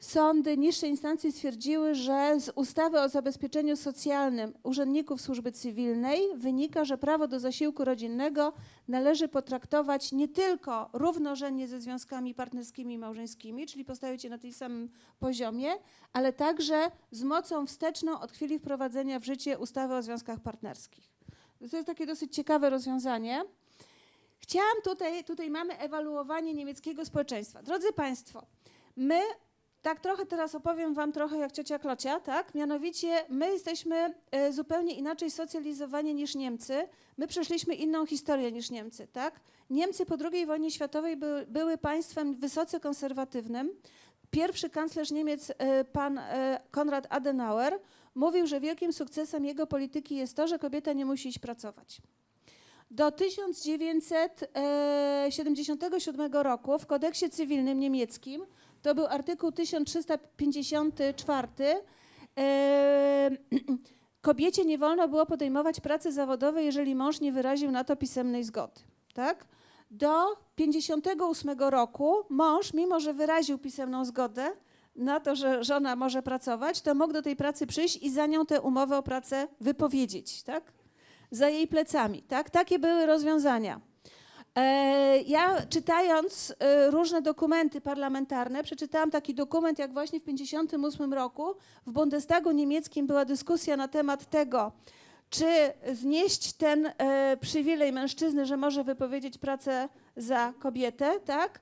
sądy niższej instancji stwierdziły, że z ustawy o zabezpieczeniu socjalnym urzędników służby cywilnej wynika, że prawo do zasiłku rodzinnego należy potraktować nie tylko równorzędnie ze związkami partnerskimi i małżeńskimi, czyli postawić je na tym samym poziomie, ale także z mocą wsteczną od chwili wprowadzenia w życie ustawy o związkach partnerskich. To jest takie dosyć ciekawe rozwiązanie. Chciałam tutaj mamy ewaluowanie niemieckiego społeczeństwa. Drodzy Państwo, my tak trochę teraz opowiem Wam trochę jak ciocia Klocia, tak? Mianowicie my jesteśmy zupełnie inaczej socjalizowani niż Niemcy. My przeszliśmy inną historię niż Niemcy, tak? Niemcy po II wojnie światowej były państwem wysoce konserwatywnym. Pierwszy kanclerz Niemiec, pan Konrad Adenauer, mówił, że wielkim sukcesem jego polityki jest to, że kobieta nie musi iść pracować. Do 1977 roku w kodeksie cywilnym niemieckim, to był artykuł 1354, kobiecie nie wolno było podejmować pracy zawodowej, jeżeli mąż nie wyraził na to pisemnej zgody. Tak? Do 1958 roku mąż, mimo że wyraził pisemną zgodę na to, że żona może pracować, to mógł do tej pracy przyjść i za nią tę umowę o pracę wypowiedzieć, tak? Za jej plecami. Tak? Takie były rozwiązania. Ja czytając różne dokumenty parlamentarne, przeczytałam taki dokument, jak właśnie w 1958 roku w Bundestagu niemieckim była dyskusja na temat tego, czy znieść ten przywilej mężczyzny, że może wypowiedzieć pracę za kobietę, tak?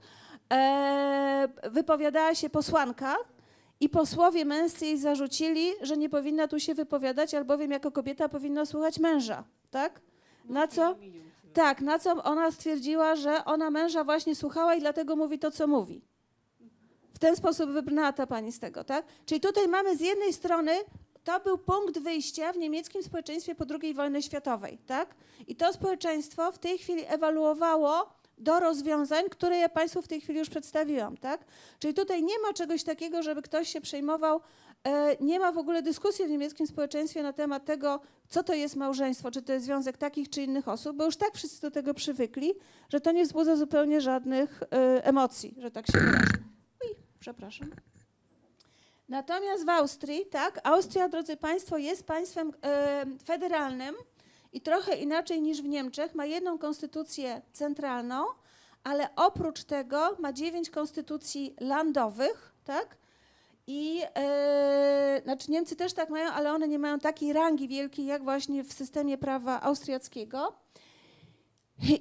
Wypowiadała się posłanka i posłowie męscy jej zarzucili, że nie powinna tu się wypowiadać, albowiem jako kobieta powinna słuchać męża, tak? Na co? Tak, na co ona stwierdziła, że ona męża właśnie słuchała i dlatego mówi to, co mówi. W ten sposób wybrnęła ta pani z tego, tak? Czyli tutaj mamy z jednej strony, to był punkt wyjścia w niemieckim społeczeństwie po II wojnie światowej, tak? I to społeczeństwo w tej chwili ewaluowało do rozwiązań, które ja Państwu w tej chwili już przedstawiłam, tak? Czyli tutaj nie ma czegoś takiego, żeby ktoś się przejmował, nie ma w ogóle dyskusji w niemieckim społeczeństwie na temat tego, co to jest małżeństwo, czy to jest związek takich czy innych osób, bo już tak wszyscy do tego przywykli, że to nie wzbudza zupełnie żadnych emocji, że tak się wyrażę. Oj, przepraszam. Natomiast w Austrii, tak, Austria, drodzy Państwo, jest państwem federalnym i trochę inaczej niż w Niemczech, ma jedną konstytucję centralną, ale oprócz tego ma 9 konstytucji landowych, tak? I znaczy Niemcy też tak mają, ale one nie mają takiej rangi wielkiej, jak właśnie w systemie prawa austriackiego.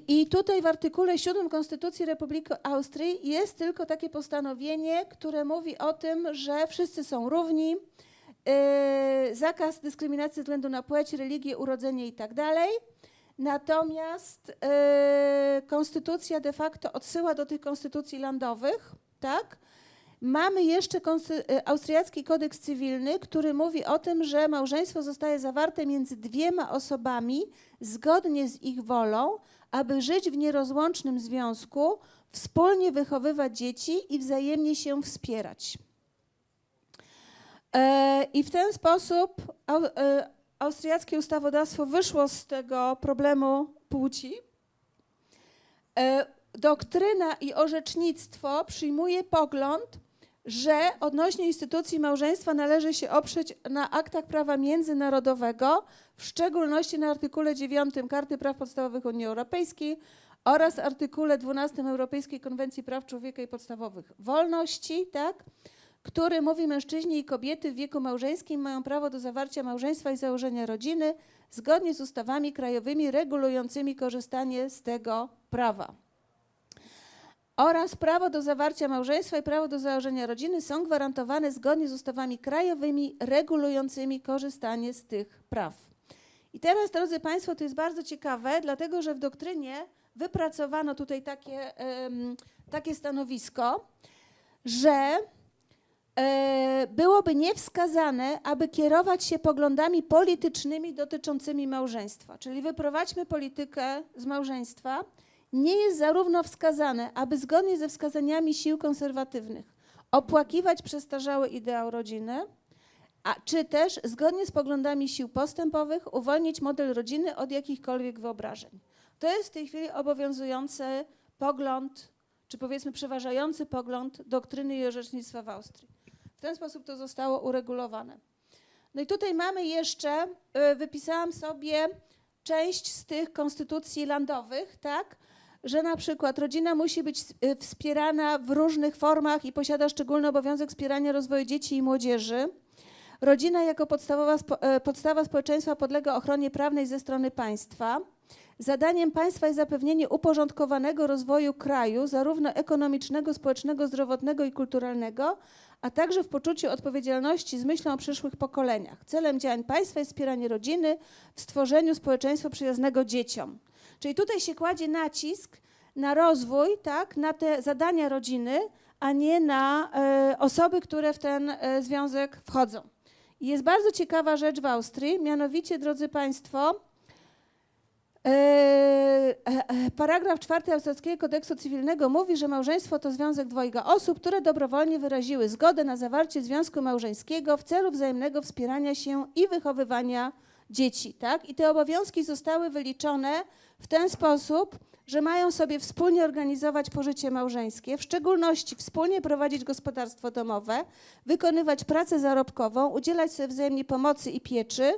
I tutaj w artykule 7 Konstytucji Republiki Austrii jest tylko takie postanowienie, które mówi o tym, że wszyscy są równi, zakaz dyskryminacji ze względu na płeć, religię, urodzenie i tak dalej. Natomiast konstytucja de facto odsyła do tych konstytucji landowych, tak? Mamy jeszcze austriacki kodeks cywilny, który mówi o tym, że małżeństwo zostaje zawarte między 2 osobami zgodnie z ich wolą, aby żyć w nierozłącznym związku, wspólnie wychowywać dzieci i wzajemnie się wspierać. I w ten sposób austriackie ustawodawstwo wyszło z tego problemu płci. Doktryna i orzecznictwo przyjmuje pogląd, że odnośnie instytucji małżeństwa należy się oprzeć na aktach prawa międzynarodowego, w szczególności na artykule 9 Karty Praw Podstawowych Unii Europejskiej oraz artykule 12 Europejskiej Konwencji Praw Człowieka i Podstawowych Wolności, tak, który mówi, mężczyźni i kobiety w wieku małżeńskim mają prawo do zawarcia małżeństwa i założenia rodziny zgodnie z ustawami krajowymi regulującymi korzystanie z tego prawa. Oraz prawo do zawarcia małżeństwa i prawo do założenia rodziny są gwarantowane zgodnie z ustawami krajowymi regulującymi korzystanie z tych praw. I teraz, drodzy Państwo, to jest bardzo ciekawe, dlatego że w doktrynie wypracowano tutaj takie stanowisko, że byłoby niewskazane, aby kierować się poglądami politycznymi dotyczącymi małżeństwa. Czyli wyprowadźmy politykę z małżeństwa. Nie jest zarówno wskazane, aby zgodnie ze wskazaniami sił konserwatywnych opłakiwać przestarzały ideał rodziny, czy też zgodnie z poglądami sił postępowych uwolnić model rodziny od jakichkolwiek wyobrażeń. To jest w tej chwili obowiązujący pogląd, czy powiedzmy przeważający pogląd doktryny i orzecznictwa w Austrii. W ten sposób to zostało uregulowane. No i tutaj mamy jeszcze, wypisałam sobie część z tych konstytucji landowych, tak, że na przykład rodzina musi być wspierana w różnych formach i posiada szczególny obowiązek wspierania rozwoju dzieci i młodzieży. Rodzina jako podstawa społeczeństwa podlega ochronie prawnej ze strony państwa. Zadaniem państwa jest zapewnienie uporządkowanego rozwoju kraju, zarówno ekonomicznego, społecznego, zdrowotnego i kulturalnego, a także w poczuciu odpowiedzialności z myślą o przyszłych pokoleniach. Celem działań państwa jest wspieranie rodziny w stworzeniu społeczeństwa przyjaznego dzieciom. Czyli tutaj się kładzie nacisk na rozwój, tak, na te zadania rodziny, a nie na osoby, które w ten związek wchodzą. I jest bardzo ciekawa rzecz w Austrii, mianowicie, drodzy Państwo, paragraf 4 austriackiego kodeksu cywilnego mówi, że małżeństwo to związek dwojga osób, które dobrowolnie wyraziły zgodę na zawarcie związku małżeńskiego w celu wzajemnego wspierania się i wychowywania dzieci. Tak? I te obowiązki zostały wyliczone w ten sposób, że mają sobie wspólnie organizować pożycie małżeńskie, w szczególności wspólnie prowadzić gospodarstwo domowe, wykonywać pracę zarobkową, udzielać sobie wzajemnie pomocy i pieczy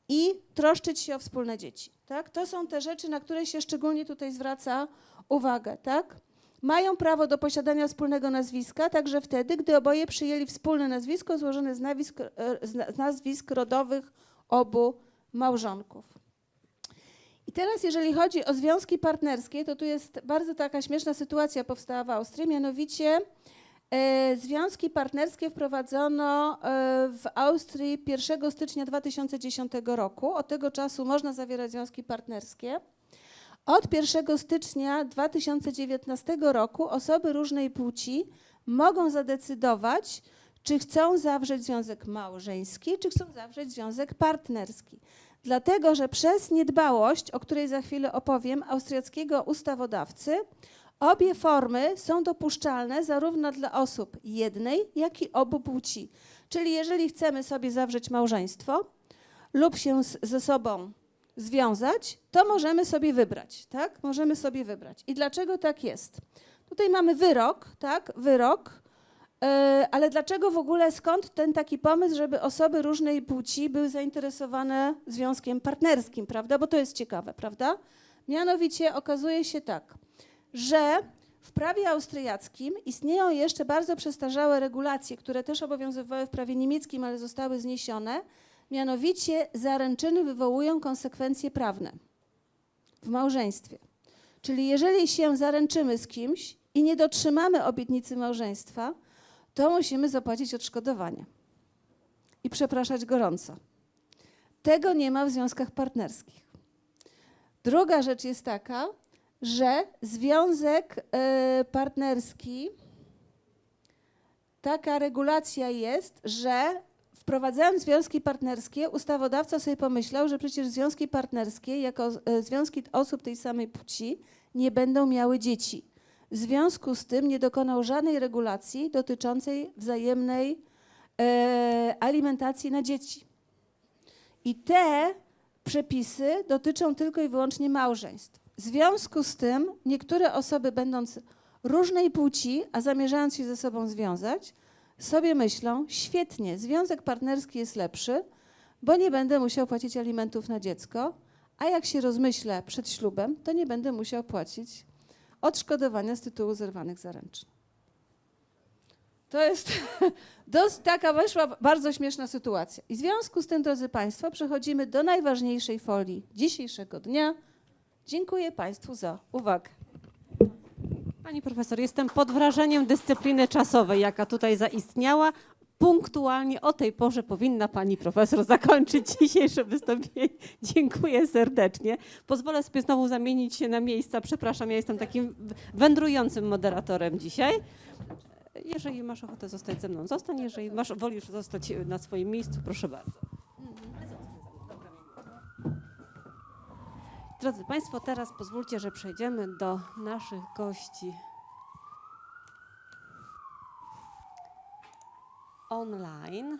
i troszczyć się o wspólne dzieci. Tak? To są te rzeczy, na które się szczególnie tutaj zwraca uwagę. Tak? Mają prawo do posiadania wspólnego nazwiska także wtedy, gdy oboje przyjęli wspólne nazwisko złożone z nazwisk rodowych obu małżonków. I teraz jeżeli chodzi o związki partnerskie, to tu jest bardzo taka śmieszna sytuacja powstała w Austrii, mianowicie związki partnerskie wprowadzono w Austrii 1 stycznia 2010 roku. Od tego czasu można zawierać związki partnerskie. Od 1 stycznia 2019 roku osoby różnej płci mogą zadecydować, czy chcą zawrzeć związek małżeński, czy chcą zawrzeć związek partnerski. Dlatego, że przez niedbałość, o której za chwilę opowiem, austriackiego ustawodawcy, obie formy są dopuszczalne zarówno dla osób jednej, jak i obu płci. Czyli jeżeli chcemy sobie zawrzeć małżeństwo lub się ze sobą związać, to możemy sobie wybrać, tak? Możemy sobie wybrać. I dlaczego tak jest? Tutaj mamy wyrok, tak? Wyrok, ale dlaczego w ogóle, skąd ten taki pomysł, żeby osoby różnej płci były zainteresowane związkiem partnerskim, prawda? Bo to jest ciekawe, prawda? Mianowicie okazuje się tak, że w prawie austriackim istnieją jeszcze bardzo przestarzałe regulacje, które też obowiązywały w prawie niemieckim, ale zostały zniesione. Mianowicie zaręczyny wywołują konsekwencje prawne w małżeństwie. Czyli jeżeli się zaręczymy z kimś i nie dotrzymamy obietnicy małżeństwa, to musimy zapłacić odszkodowanie i przepraszać gorąco. Tego nie ma w związkach partnerskich. Druga rzecz jest taka, że związek partnerski, taka regulacja jest, że wprowadzając związki partnerskie, ustawodawca sobie pomyślał, że przecież związki partnerskie, jako związki osób tej samej płci, nie będą miały dzieci. W związku z tym nie dokonał żadnej regulacji dotyczącej wzajemnej alimentacji na dzieci. I te przepisy dotyczą tylko i wyłącznie małżeństw. W związku z tym niektóre osoby, będąc różnej płci, a zamierzając się ze sobą związać, sobie myślą, świetnie, związek partnerski jest lepszy, bo nie będę musiał płacić alimentów na dziecko, a jak się rozmyślę przed ślubem, to nie będę musiał płacić odszkodowania z tytułu zerwanych zaręczyn. To jest taka wyszła bardzo śmieszna sytuacja. I w związku z tym, drodzy Państwo, przechodzimy do najważniejszej folii dzisiejszego dnia. Dziękuję Państwu za uwagę. Pani profesor, jestem pod wrażeniem dyscypliny czasowej, jaka tutaj zaistniała. Punktualnie o tej porze powinna pani profesor zakończyć dzisiejsze wystąpienie. Dziękuję serdecznie. Pozwolę sobie znowu zamienić się na miejsca. Przepraszam, ja jestem takim wędrującym moderatorem dzisiaj. Jeżeli masz ochotę zostać ze mną, zostań. Jeżeli wolisz zostać na swoim miejscu, proszę bardzo. Drodzy Państwo, teraz pozwólcie, że przejdziemy do naszych gości online.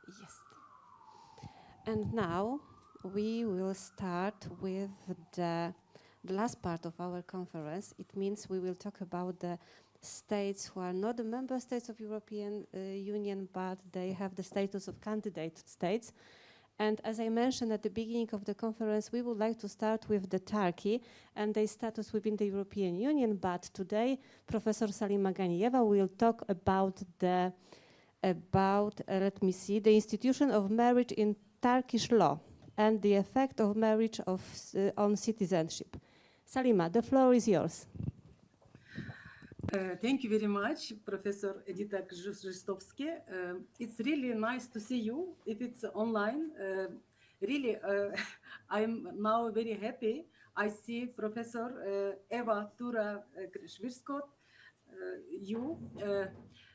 Yes. And now we will start with the last part of our conference. It means we will talk about the states who are not the member states of European Union, but they have the status of candidate states. And as I mentioned at the beginning of the conference, we would like to start with the Turkey and their status within the European Union. But today, Professor Salima Ganiyeva will talk about the institution of marriage in Turkish law and the effect of marriage on citizenship. Salima, the floor is yours. Thank you very much, Professor Edita Krzysztofskie. It's really nice to see you if it's online. Really, I'm now very happy. I see Professor Eva Tura Krzysztofska, you.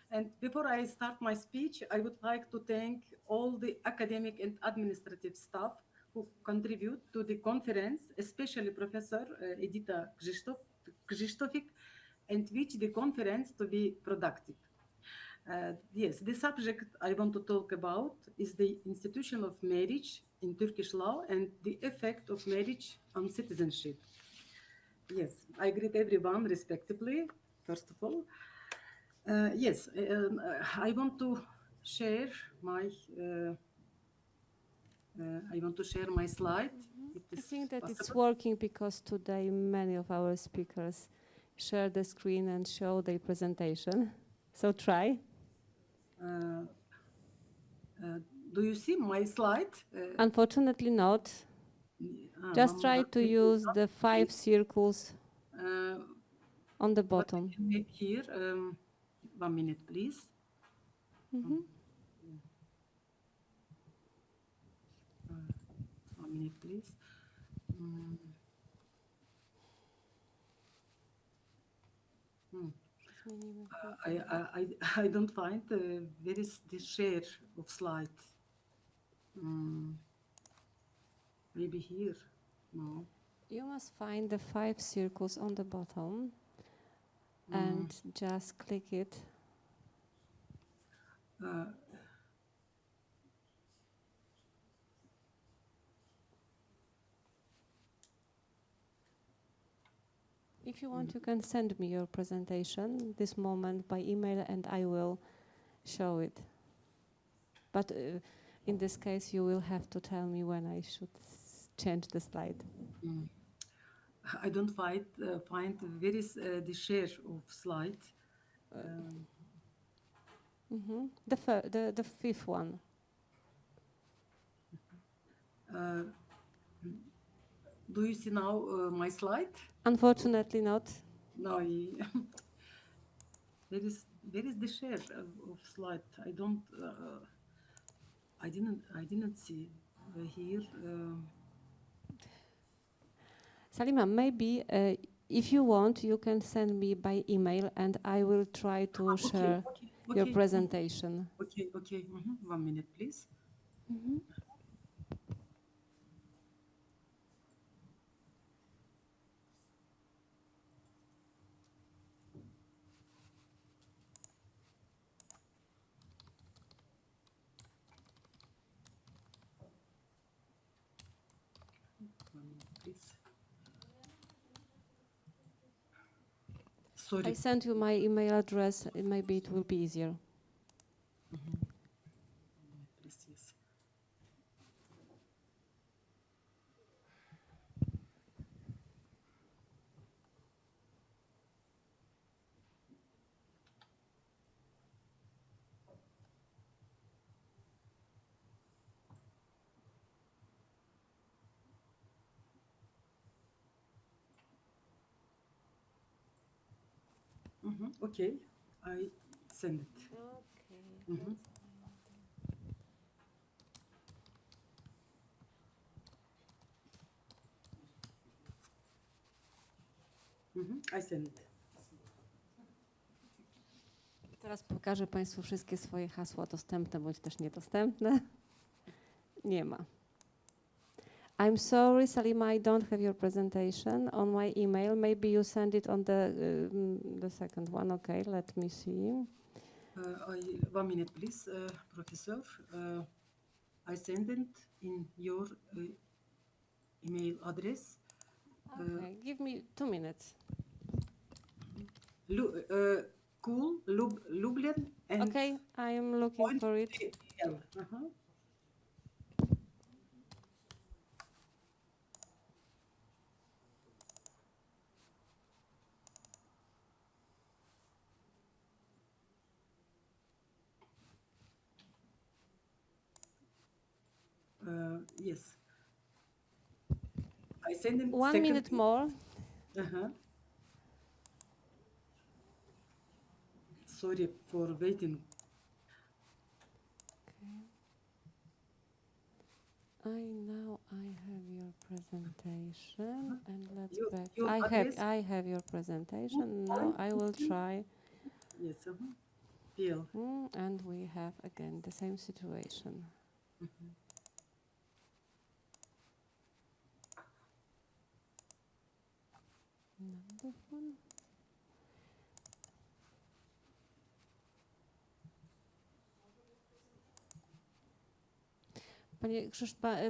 And before I start my speech, I would like to thank all the academic and administrative staff who contribute to the conference, especially Professor Edita Krzysztofik, and which the conference to be productive. Yes, the subject I want to talk about is the institution of marriage in Turkish law and the effect of marriage on citizenship. Yes, I greet everyone respectively, first of all. I want to share my. I want to share my slide. It I is think that it's possible? working because today many of our speakers share the screen and show their presentation. So try. Do you see my slide? Unfortunately not. Just try to use the 5 circles on the bottom. What I can make here. 1 minute, please. Mhm. 1 minute, please. I don't find where is the share of slide. Maybe here. No. You must find the 5 circles on the bottom and just click it. If you want, you can send me your presentation this moment by email and I will show it. But in this case, you will have to tell me when I should change the slide. I don't find where is the share of slide. The 5th one. Do you see now my slide? Unfortunately not. No. Where is the share of slide? I don't. I didn't see here. Salima, maybe if you want, you can send me by email and I will try to share your presentation. Okay. 1 minute, please. Sorry. I sent you my email address. Maybe it will be easier. Please, yes. Okay, I send it. Okay. I send it. Teraz pokażę Państwu wszystkie swoje hasła dostępne bądź też niedostępne. Nie ma. I'm sorry, Salima, I don't have your presentation on my email. Maybe you send it on the second one. Okay, let me see. 1 minute, please, Professor. I send it in your email address. Okay, give me 2 minutes. Cool, Lublin, and Okay, I am looking for it. Yes. I send in 1 minute more. Sorry for waiting. Now I have your presentation and let's Your back. address? I have your presentation. Now I will try. Yes. Bill. And we have again the same situation. Number one.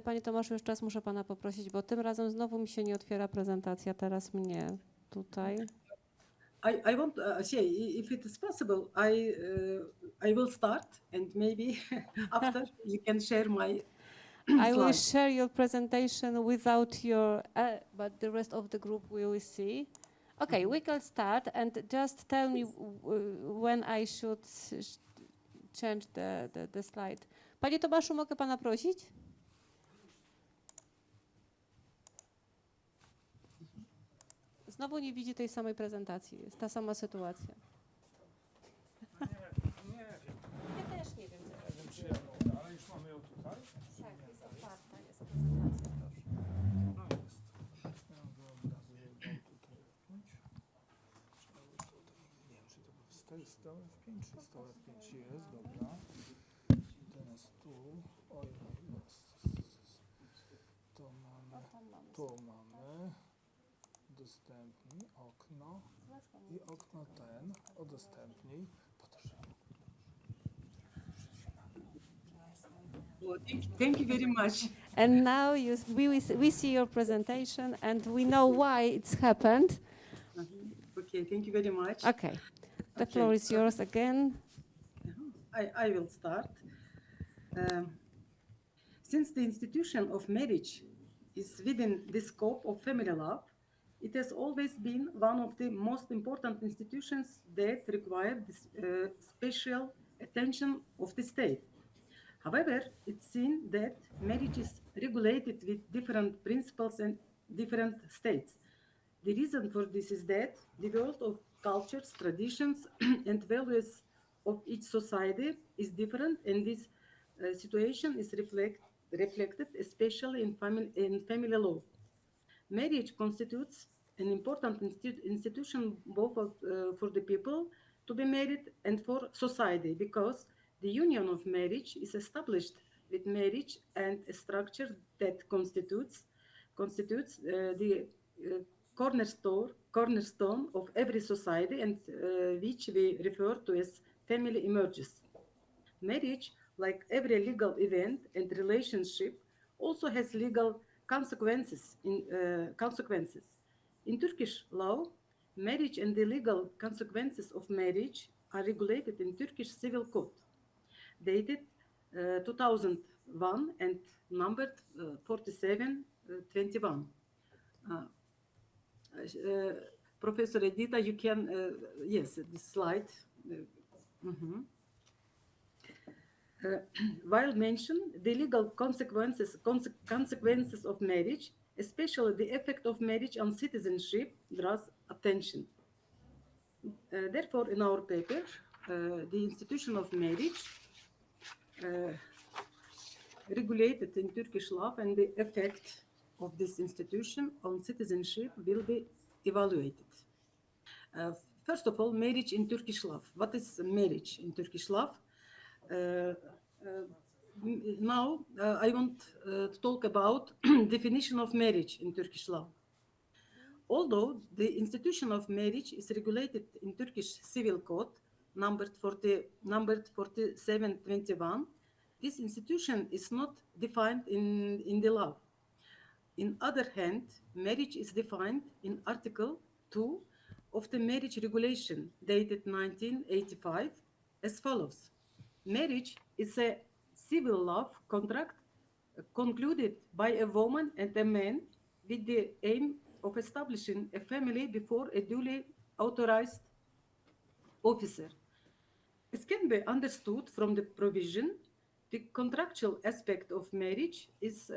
Panie Tomaszu, jeszcze raz muszę Pana poprosić, bo tym razem znowu mi się nie otwiera prezentacja, teraz mnie tutaj. I want to say, if it is possible, I will start, and maybe after you can share my I will slides. share your presentation without your, but the rest of the group we will see. Okay, we can start, and just tell me when I should change the slide. Panie Tomaszu, mogę pana prosić? Znowu nie widzi tej samej prezentacji. Jest ta sama sytuacja. Ja też nie wiem. Ale już mamy ją tutaj? Tak, jest otwarta, jest prezentacja, proszę. No jest. Ja go od razu ją dam tutaj wpiąć. Nie wiem, czy to był stałe wpięć, czy stałe wpięć jest, dobra. I teraz tu, oj, tu mamy, udostępnij okno i okno ten, udostępnij. Well, thank you very much. And now we see your presentation and we know why it's happened. Okay, thank you very much. Okay, the floor is yours again. I will start. Since the institution of marriage is within the scope of family law, it has always been one of the most important institutions that require this, special attention of the state. However, it's seen that marriage is regulated with different principles and different states. The reason for this is that the world of cultures, traditions, and values of each society is different, and this situation is reflected especially in family law. Marriage constitutes an important institution both for the people to be married and for society, because the union of marriage is established with marriage and a structure that constitutes the cornerstone of every society, and which we refer to as family emerges. Marriage, like every legal event and relationship, also has legal consequences. In Turkish law, marriage and the legal consequences of marriage are regulated in Turkish Civil Code, dated 2001 and numbered 4721. Professor Edita, you can, yes, this slide. While mentioned, the legal consequences of marriage, especially the effect of marriage on citizenship, draws attention. Therefore, in our paper, the institution of marriage regulated in Turkish law and the effect of this institution on citizenship will be evaluated. First of all, marriage in Turkish law. What is marriage in Turkish law? Now, I want to talk about definition of marriage in Turkish law. Although the institution of marriage is regulated in Turkish Civil Code, numbered 4721, this institution is not defined in the law. In other hand, marriage is defined in Article 2 of the Marriage Regulation, dated 1985, as follows. Marriage is a civil law contract concluded by a woman and a man with the aim of establishing a family before a duly authorized officer. As can be understood from the provision, the contractual aspect of marriage is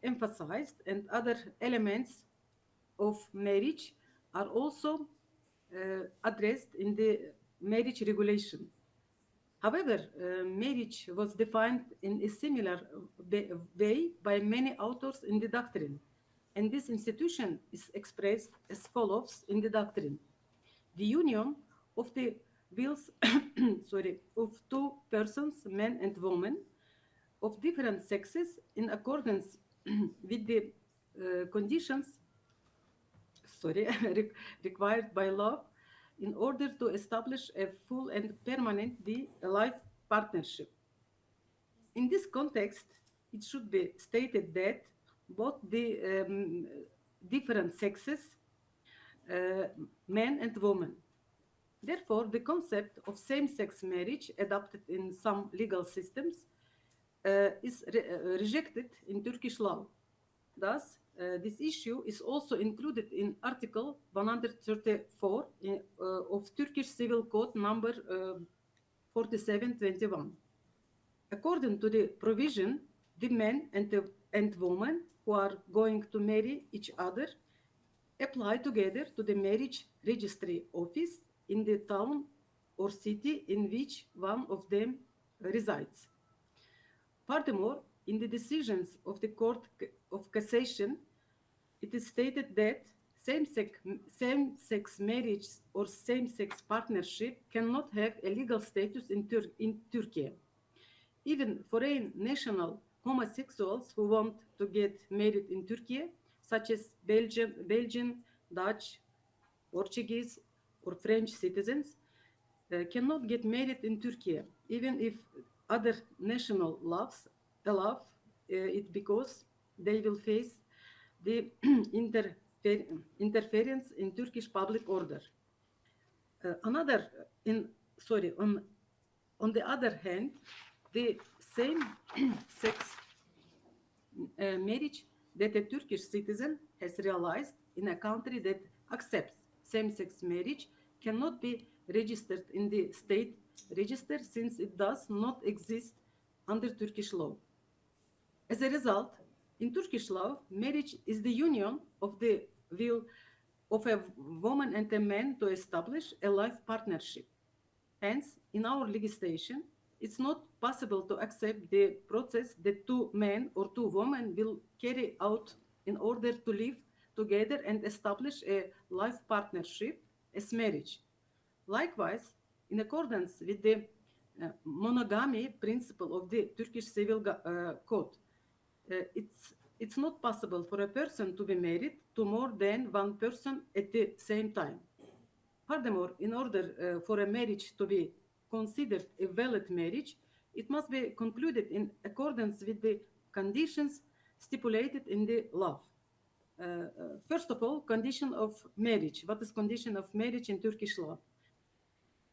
emphasized, and other elements of marriage are also addressed in the marriage regulation. However, marriage was defined in a similar way by many authors in the doctrine, and this institution is expressed as follows in the doctrine. The union of the wills of two persons, man and woman, of different sexes in accordance with the conditions required by law in order to establish a full and permanent life partnership. In this context, it should be stated that both the different sexes, men and women, Therefore, the concept of same-sex marriage adopted in some legal systems is rejected in Turkish law. Thus, this issue is also included in Article 134 of Turkish Civil Code number 4721. According to the provision, the men and women who are going to marry each other apply together to the marriage registry office in the town or city in which one of them resides. Furthermore, in the decisions of the Court of Cassation, it is stated that same-sex marriage or same-sex partnership cannot have a legal status in Turkey. Even foreign national homosexuals who want to get married in Turkey, such as Belgian, Dutch, Portuguese, or French citizens, cannot get married in Turkey, even if other national laws allow it, because they will face the interference in Turkish public order. On the other hand, the same-sex marriage that a Turkish citizen has realized in a country that accepts same-sex marriage cannot be registered in the state register, since it does not exist under Turkish law. As a result, in Turkish law, marriage is the union of the will of a woman and a man to establish a life partnership. Hence, in our legislation, it's not possible to accept the process that two men or two women will carry out in order to live together and establish a life partnership as marriage. Likewise, in accordance with the monogamy principle of the Turkish Civil Code, it's not possible for a person to be married to more than one person at the same time. Furthermore, in order for a marriage to be considered a valid marriage, it must be concluded in accordance with the conditions stipulated in the law. First of all, condition of marriage. What is condition of marriage in Turkish law?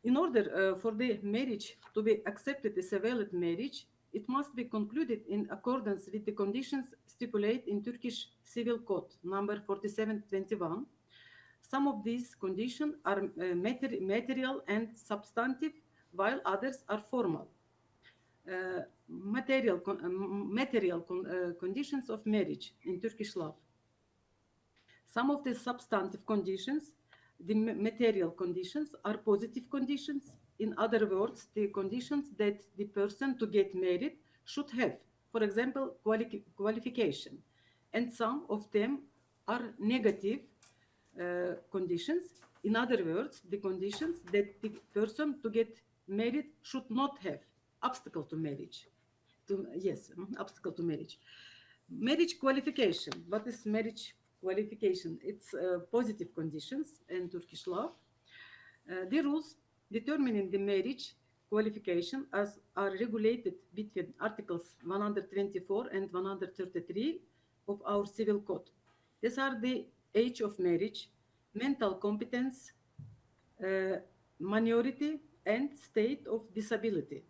In order for the marriage to be accepted as a valid marriage, it must be concluded in accordance with the conditions stipulated in Turkish Civil Code number 4721. Some of these conditions are material and substantive, while others are formal. Material conditions of marriage in Turkish law. Some of the substantive conditions, the material conditions, are positive conditions. In other words, the conditions that the person to get married should have, for example, qualification. And some of them are negative conditions. In other words, the conditions that the person to get married should not have. Obstacle to marriage. Obstacle to marriage. Marriage qualification. What is marriage qualification? It's positive conditions in Turkish law. The rules determining the marriage qualification are regulated between Articles 124 and 133 of our Civil Code. These are the age of marriage, mental competence, minority, and state of disability.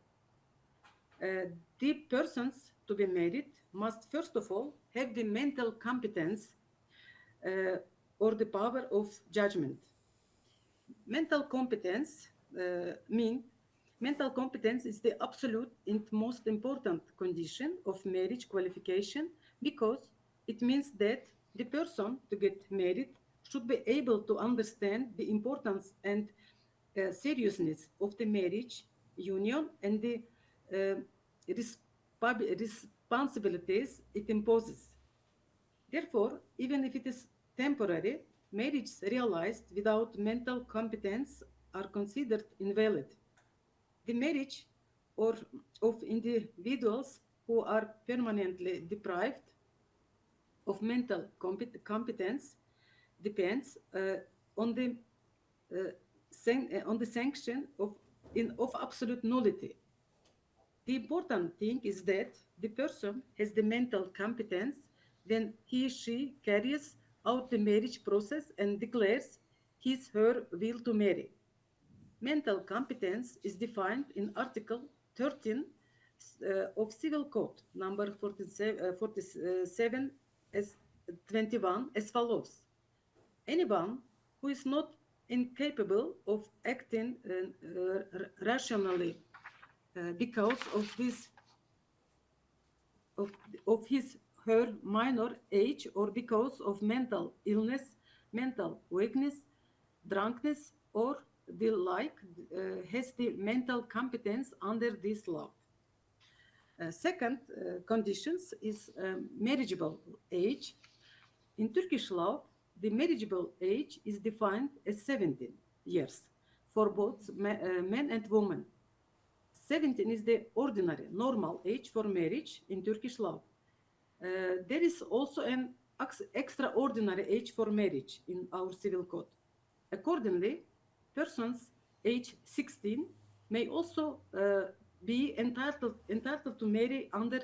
The persons to be married must first of all have the mental competence or the power of judgment. Mental competence mental competence is the absolute and most important condition of marriage qualification, because it means that the person to get married should be able to understand the importance and seriousness of the marriage union and the responsibilities it imposes. Therefore, even if it is temporary, marriages realized without mental competence are considered invalid. The marriage of individuals who are permanently deprived of mental competence depends on the sanction of absolute nullity. The important thing is that the person has the mental competence when he or she carries out the marriage process and declares his or her will to marry. mental competence is defined in Article 13 of Civil Code, number 47 as 21, as follows. Anyone who is not incapable of acting rationally because of her minor age or because of mental illness, mental weakness, drunkenness, or the like, has the mental competence under this law. Second conditions is marriageable age. In Turkish law, the marriageable age is defined as 17 years for both men and women. 17 is the ordinary, normal age for marriage in Turkish law. There is also an extraordinary age for marriage in our civil code. Accordingly, persons age 16 may also be entitled to marry under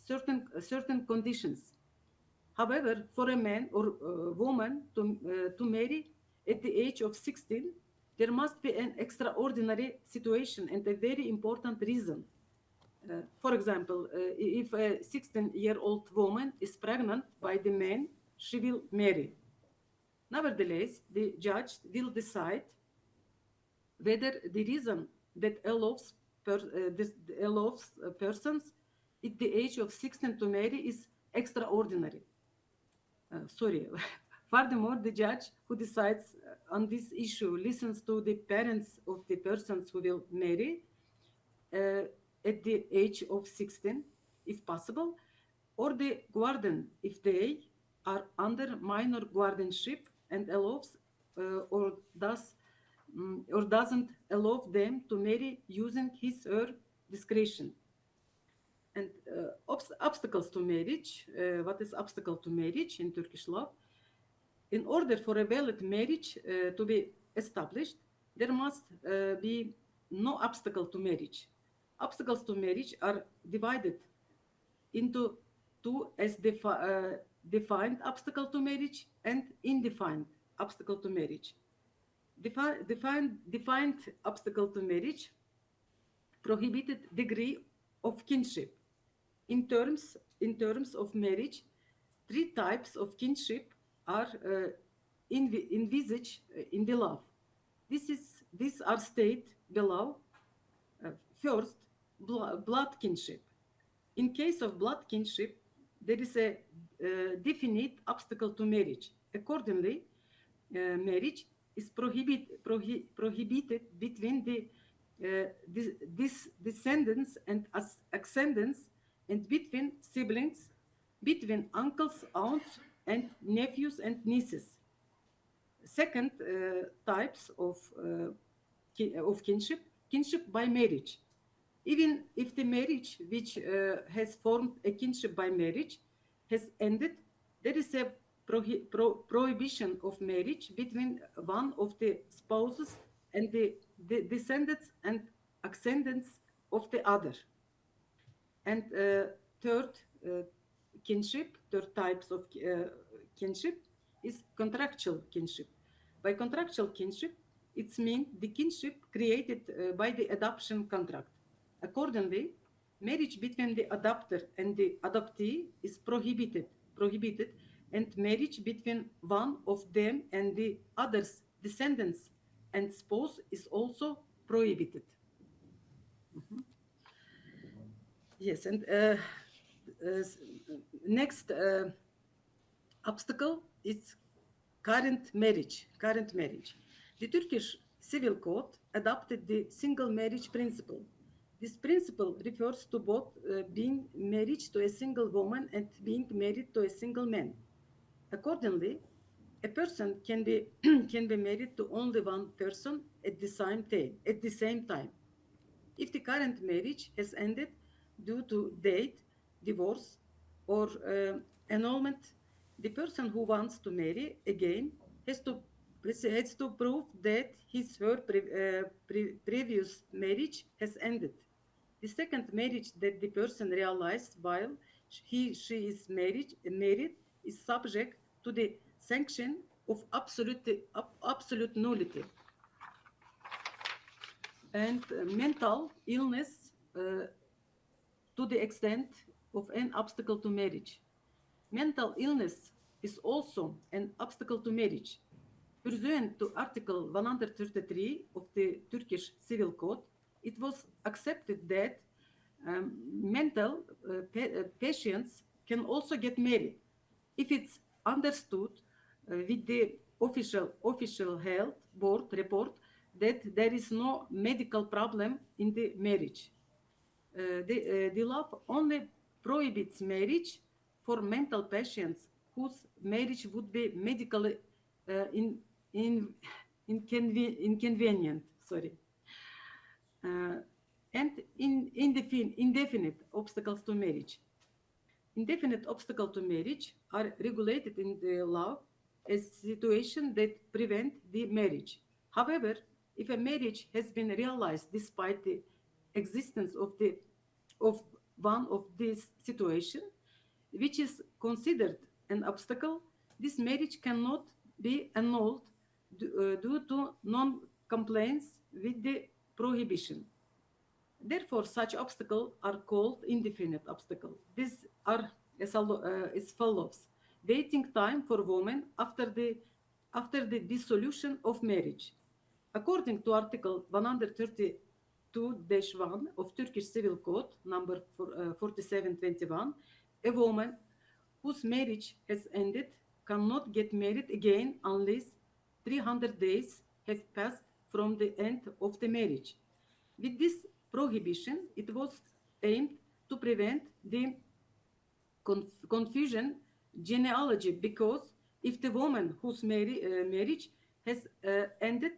certain conditions. However, for a man or woman to marry at the age of 16, there must be an extraordinary situation and a very important reason. For example, if a 16-year-old woman is pregnant by the man, she will marry. Nevertheless, the judge will decide whether the reason that allows persons at the age of 16 to marry is extraordinary. Furthermore, the judge who decides on this issue listens to the parents of the persons who will marry at the age of 16, if possible, or the guardian if they are under minor guardianship and allows or doesn't allow them to marry using his or her discretion. And obstacles to marriage. What is obstacle to marriage in Turkish law? In order for a valid marriage to be established, there must be no obstacle to marriage. Obstacles to marriage are divided into two as defined obstacle to marriage and indefined obstacle to marriage. Defined obstacle to marriage, prohibited degree of kinship. In terms of marriage, three types of kinship are envisaged in the law. These are stated below. First, blood kinship. In case of blood kinship, there is a definite obstacle to marriage. Accordingly, marriage is prohibited between the descendants and ascendants, and between siblings, between uncles, aunts, and nephews and nieces. Second types of kinship by marriage. Even if the marriage which has formed a kinship by marriage has ended, there is a prohibition of marriage between one of the spouses and the descendants and ascendants of the other. And third types of kinship is contractual kinship. By contractual kinship, it means the kinship created by the adoption contract. Accordingly, marriage between the adopter and the adoptee is prohibited, and marriage between one of them and the other's descendants and spouse is also prohibited. Yes, and next obstacle is current marriage. The Turkish Civil Code adopted the single marriage principle. This principle refers to both being married to a single woman and being married to a single man. Accordingly, a person can be married to only one person at the same time. If the current marriage has ended due to death, divorce, or annulment, the person who wants to marry again has to prove that his or her previous marriage has ended. The second marriage that the person realized while she is married is subject to the sanction of absolute nullity. and mental illness to the extent of an obstacle to marriage. Mental illness is also an obstacle to marriage. Pursuant to Article 133 of the Turkish Civil Code, it was accepted that mental patients can also get married if it's understood with the official health board report that there is no medical problem in the marriage. The law only prohibits marriage for mental patients whose marriage would be medically inconvenient. Sorry. And indefinite obstacles to marriage. Indefinite obstacles to marriage are regulated in the law as situations that prevent the marriage. However, if a marriage has been realized despite the existence of one of these situations, which is considered an obstacle, this marriage cannot be annulled due to non-compliance with the prohibition. Therefore, such obstacles are called indefinite obstacles. These are as follows: waiting time for women after the dissolution of marriage. According to Article 132-1 of Turkish Civil Code, number 4721, a woman whose marriage has ended cannot get married again unless 300 days have passed from the end of the marriage. With this prohibition, it was aimed to prevent the confusion genealogy, because if the woman whose marriage has ended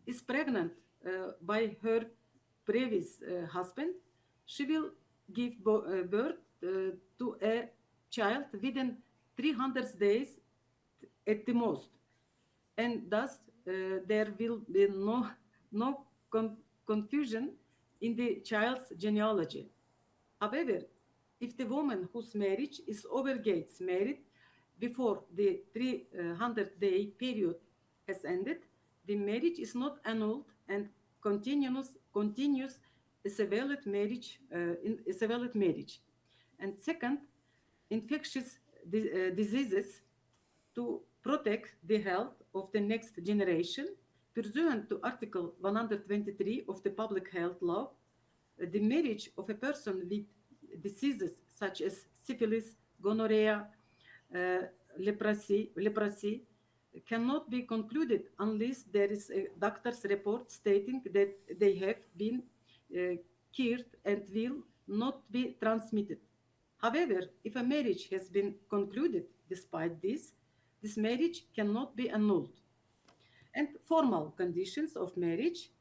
is pregnant by her previous husband, she will give birth to a child within 300 days at the most, and thus there will be no confusion in the child's genealogy. However, if the woman whose marriage is over gets married before the 300-day period has ended, the marriage is not annulled and continues as a valid marriage. And second, infectious diseases, to protect the health of the next generation, pursuant to Article 123 of the Public Health Law, the marriage of a person with diseases such as syphilis, gonorrhea, leprosy cannot be concluded unless there is a doctor's report stating that they have been cured and will not be transmitted. However, if a marriage has been concluded despite this, this marriage cannot be annulled. And formal conditions of marriage.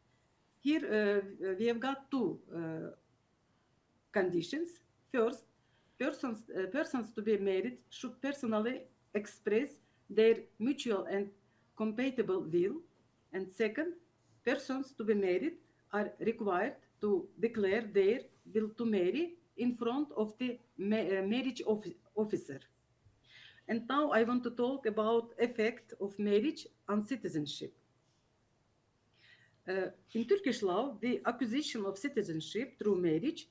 Here we have got two conditions. First, persons to be married should personally express their mutual and compatible will. And second, persons to be married are required to declare their will to marry in front of the marriage officer. And now I want to talk about effect of marriage on citizenship. In Turkish law, the acquisition of citizenship through marriage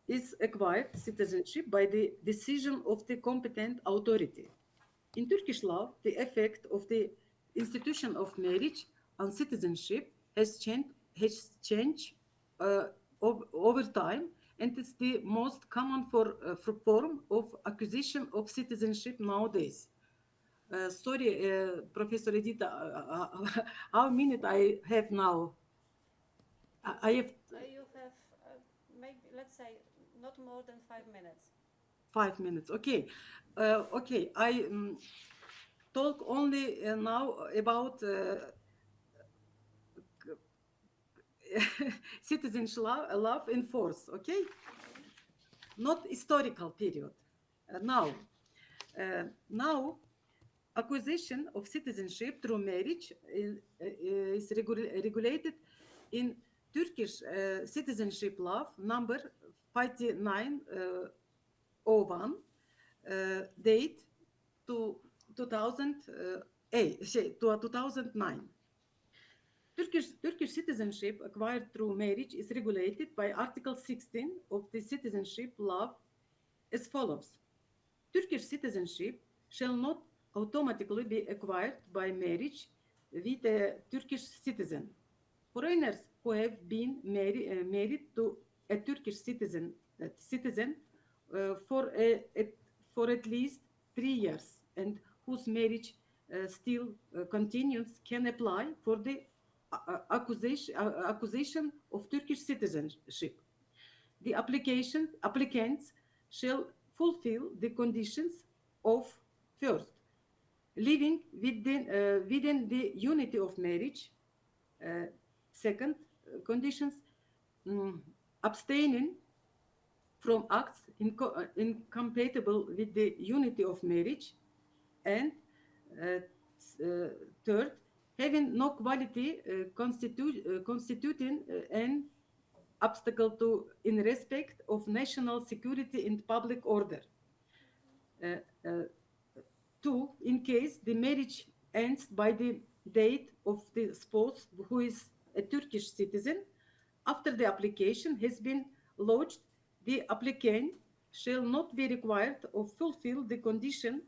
is acquired citizenship by the decision of the competent authority. In Turkish law, the effect of the institution of marriage on citizenship has changed over time, and it's the most common form of acquisition of citizenship nowadays. Sorry, Professor Edita, how many I have now? I have. You have maybe, let's say, not more than 5 minutes. 5 minutes, okay. Okay, I talk only now about citizenship law in force, okay? Not historical period. Now, acquisition of citizenship through marriage is regulated in Turkish citizenship law number 5901, date to 2009. Turkish citizenship acquired through marriage is regulated by Article 16 of the citizenship law as follows. Turkish citizenship shall not automatically be acquired by marriage with a Turkish citizen. Foreigners who have been married to a Turkish citizen for at least 3 years and whose marriage still continues can apply for the acquisition of Turkish citizenship. The applicants shall fulfill the conditions of first, living within the unity of marriage. Second, conditions abstaining from acts incompatible with the unity of marriage. And third, having no quality constituting an obstacle to in respect of national security and public order. Two, in case the marriage ends by the date of the spouse who is a Turkish citizen, after the application has been lodged, the applicant shall not be required to fulfill the condition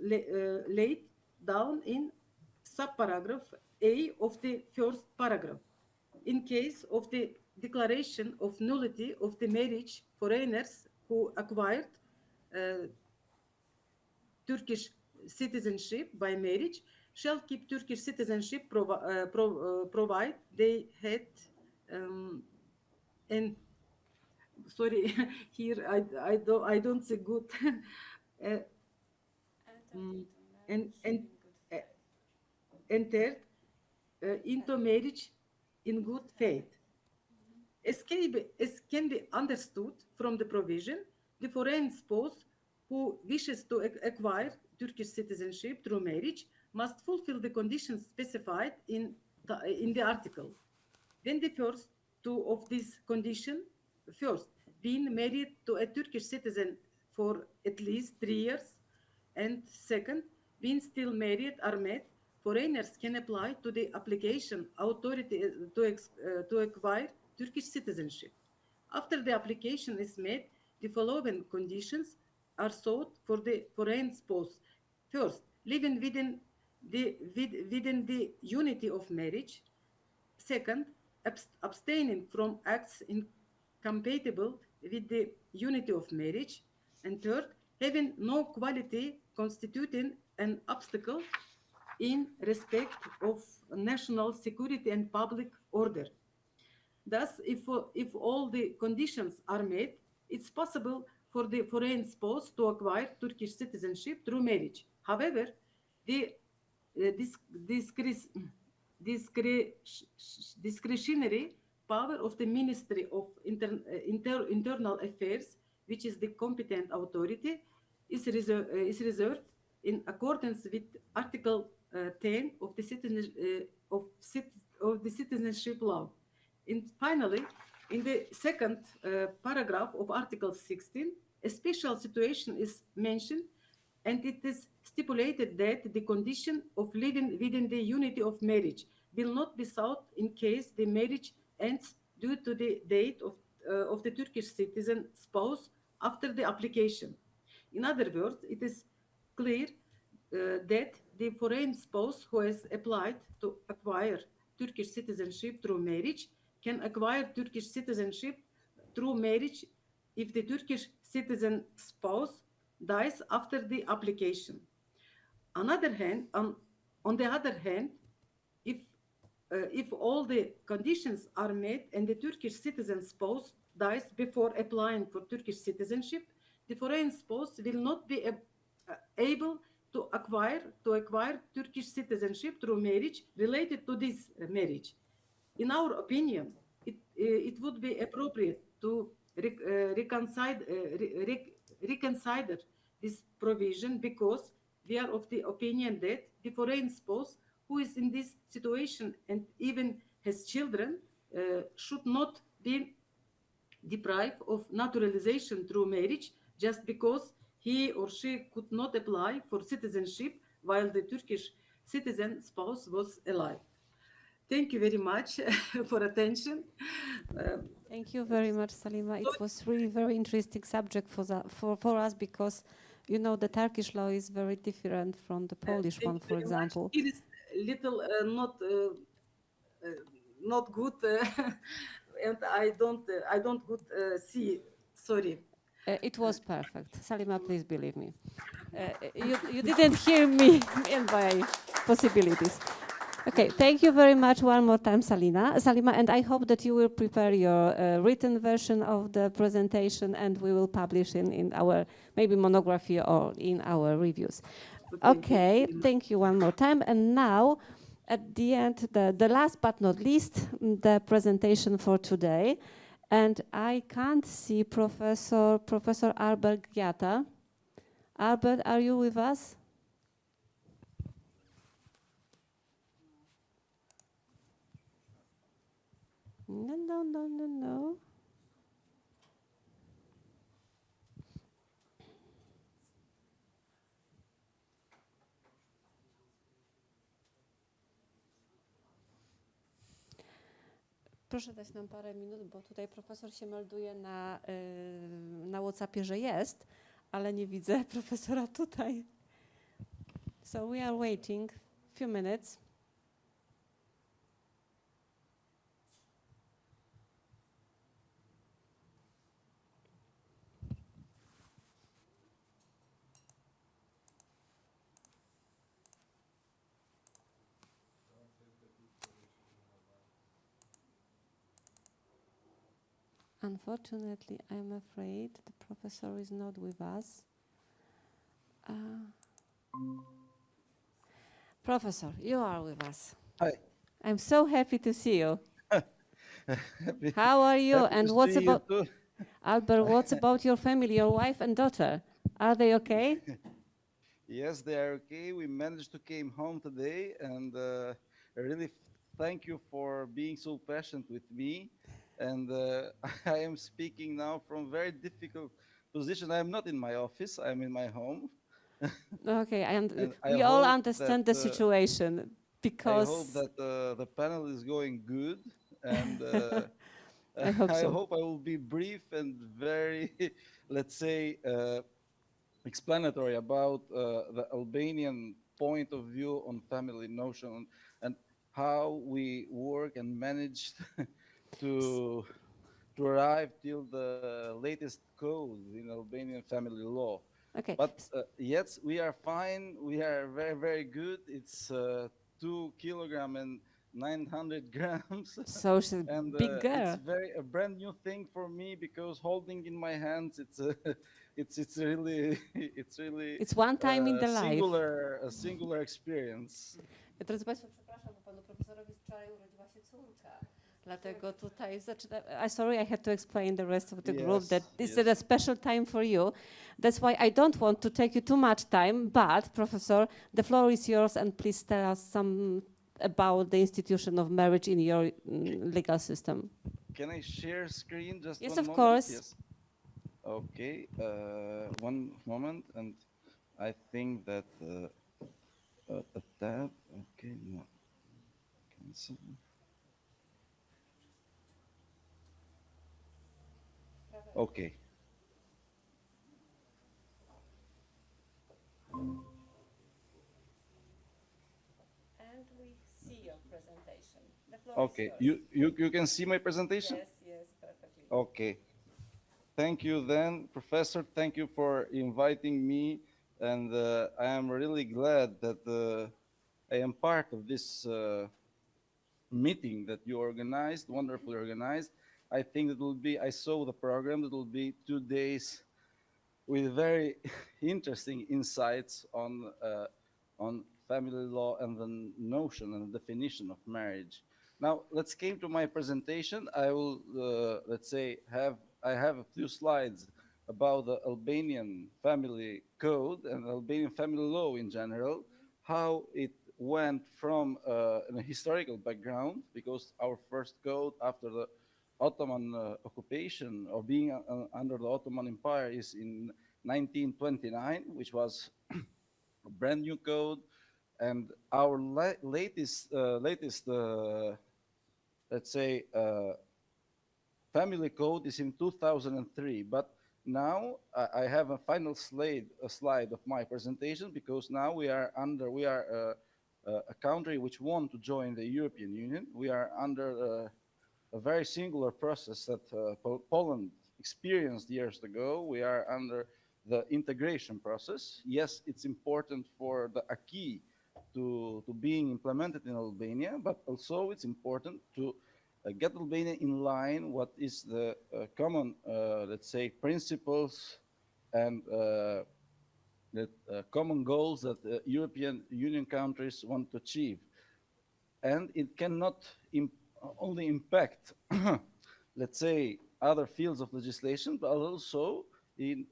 laid down in subparagraph A of the first paragraph. In case of the declaration of nullity of the marriage, foreigners who acquired Turkish citizenship by marriage shall keep Turkish citizenship provide they had and sorry here I don't say good entered into marriage in good faith. As can be understood from the provision, the foreign spouse who wishes to acquire Turkish citizenship through marriage must fulfill the conditions specified in the article. Then the first two of these conditions, first, being married to a Turkish citizen for at least 3 years, and second, being still married are met, foreigners can apply to the application authority to acquire Turkish citizenship. After the application is made, the following conditions are sought for the foreign spouse. First, living within the unity of marriage. Second, abstaining from acts incompatible with the unity of marriage. And third, having no quality constituting an obstacle in respect of national security and public order. Thus, if all the conditions are met, it's possible for the foreign spouse to acquire Turkish citizenship through marriage. However, the discretionary power of the Ministry of Internal Affairs, which is the competent authority, is reserved in accordance with Article 10 of the citizenship law. And finally, in the second paragraph of Article 16, a special situation is mentioned, and it is stipulated that the condition of living within the unity of marriage will not be sought in case the marriage ends due to the date of the Turkish citizen spouse after the application. In other words, it is clear that the foreign spouse who has applied to acquire Turkish citizenship through marriage can acquire Turkish citizenship through marriage if the Turkish citizen spouse dies after the application. On the other hand, if all the conditions are met and the Turkish citizen spouse dies before applying for Turkish citizenship, the foreign spouse will not be able to acquire Turkish citizenship through marriage related to this marriage. In our opinion, it would be appropriate to reconsider this provision because we are of the opinion that the foreign spouse who is in this situation and even has children should not be deprived of naturalization through marriage just because he or she could not apply for citizenship while the Turkish citizen spouse was alive. Thank you very much for attention. Thank you very much, Salima. It was really very interesting subject for us because, you know, the Turkish law is very different from the Polish one, for example. It is little not good, and I don't good see. Sorry. It was perfect. Salima, please believe me. You didn't hear me and my possibilities. Okay, thank you very much one more time, Salima, and I hope that you will prepare your written version of the presentation and we will publish in our maybe monography or in our reviews. Okay, thank you one more time. And now, at the end, the last but not least, the presentation for today. And I can't see Professor Albert Giata. Albert, are you with us? No. Proszę dać nam parę minut, bo tutaj profesor się melduje na WhatsAppie, że jest, ale nie widzę profesora tutaj. So we are waiting a few minutes. Unfortunately, I'm afraid the professor is not with us. Professor, you are with us. Hi. I'm so happy to see you. How are you? And what's about Albert? What's about your family, your wife and daughter? Are they okay? Yes, they are okay. We managed to came home today, and I really thank you for being so patient with me. And I am speaking now from very difficult position. I am not in my office. I am in my home. Okay, we all understand the situation because I hope that the panel is going good, and I hope so. I hope I will be brief and very, let's say, explanatory about the Albanian point of view on family notion and how we work and manage to arrive till the latest code in Albanian family law. Okay. But yes, we are fine. We are very, very good. It's 2 kilograms and 900 grams. So she's a big girl. It's a brand new thing for me because holding in my hands, it's really it's one time in the life. A singular experience. Drodzy Państwo, przepraszam, bo panu profesorowi wczoraj urodziła się córka. Dlatego tutaj sorry, I had to explain the rest of the group that this is a special time for you. That's why I don't want to take you too much time, but Professor, the floor is yours and please tell us some about the institution of marriage in your legal system. Can I share screen just yes, one of moment? Course. Yes. Okay, one moment, and I think that a tab, okay, no, cancel. Okay. And we see your presentation. The floor Okay, you can see my presentation? Yes, perfectly. Okay. Thank you then, Professor. Thank you for inviting me. And I am really glad that I am part of this meeting that you organized, wonderfully organized. I think it will be, I saw the program, it will be 2 days with very interesting insights on family law and the notion and the definition of marriage. Now, let's came to my presentation. I will, let's say, I have a few slides about the Albanian family code and Albanian family law in general, how it went from a historical background, because our first code after the Ottoman occupation or being under the Ottoman Empire is in 1929, which was a brand new code And our latest, let's say, family code is in 2003. But now I have a final slide of my presentation, because now we are a country which want to join the European Union. We are under a very singular process that Poland experienced years ago. We are under the integration process. Yes, it's important for the acquis to being implemented in Albania, but also it's important to get Albania in line what is the common, let's say, principles and the common goals that European Union countries want to achieve. And it cannot only impact, let's say, other fields of legislation, but also it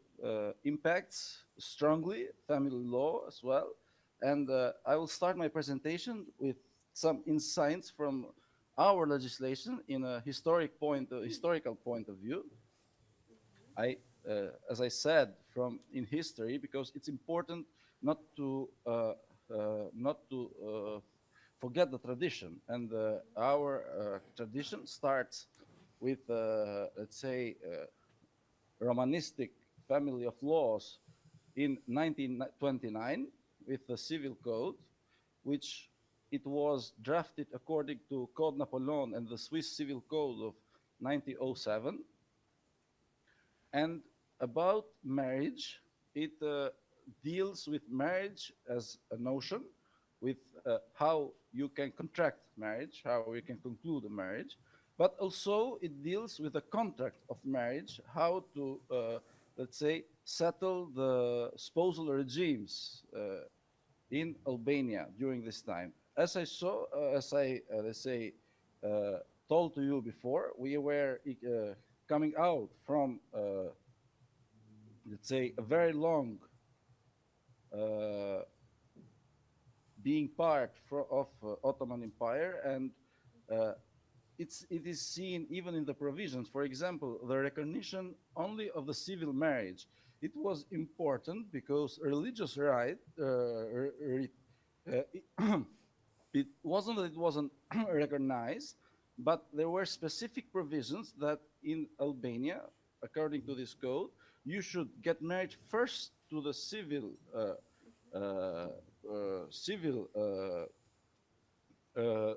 impacts strongly family law as well. And I will start my presentation with some insights from our legislation in a historical point of view. As I said, in history, because it's important not to forget the tradition. And our tradition starts with, let's say, Romanistic family of laws in 1929 with the Civil Code, which it was drafted according to Code Napoleon and the Swiss Civil Code of 1907. And about marriage, it deals with marriage as a notion, with how you can contract marriage, how you can conclude a marriage, but also it deals with the contract of marriage, how to, let's say, settle the spousal regimes in Albania during this time. As I let's say, told to you before, we were coming out from, let's say, a very long being part of Ottoman Empire, and it is seen even in the provisions. For example, the recognition only of the civil marriage. It was important because religious right, it wasn't that it wasn't recognized, but there were specific provisions that in Albania, according to this code, you should get married first to the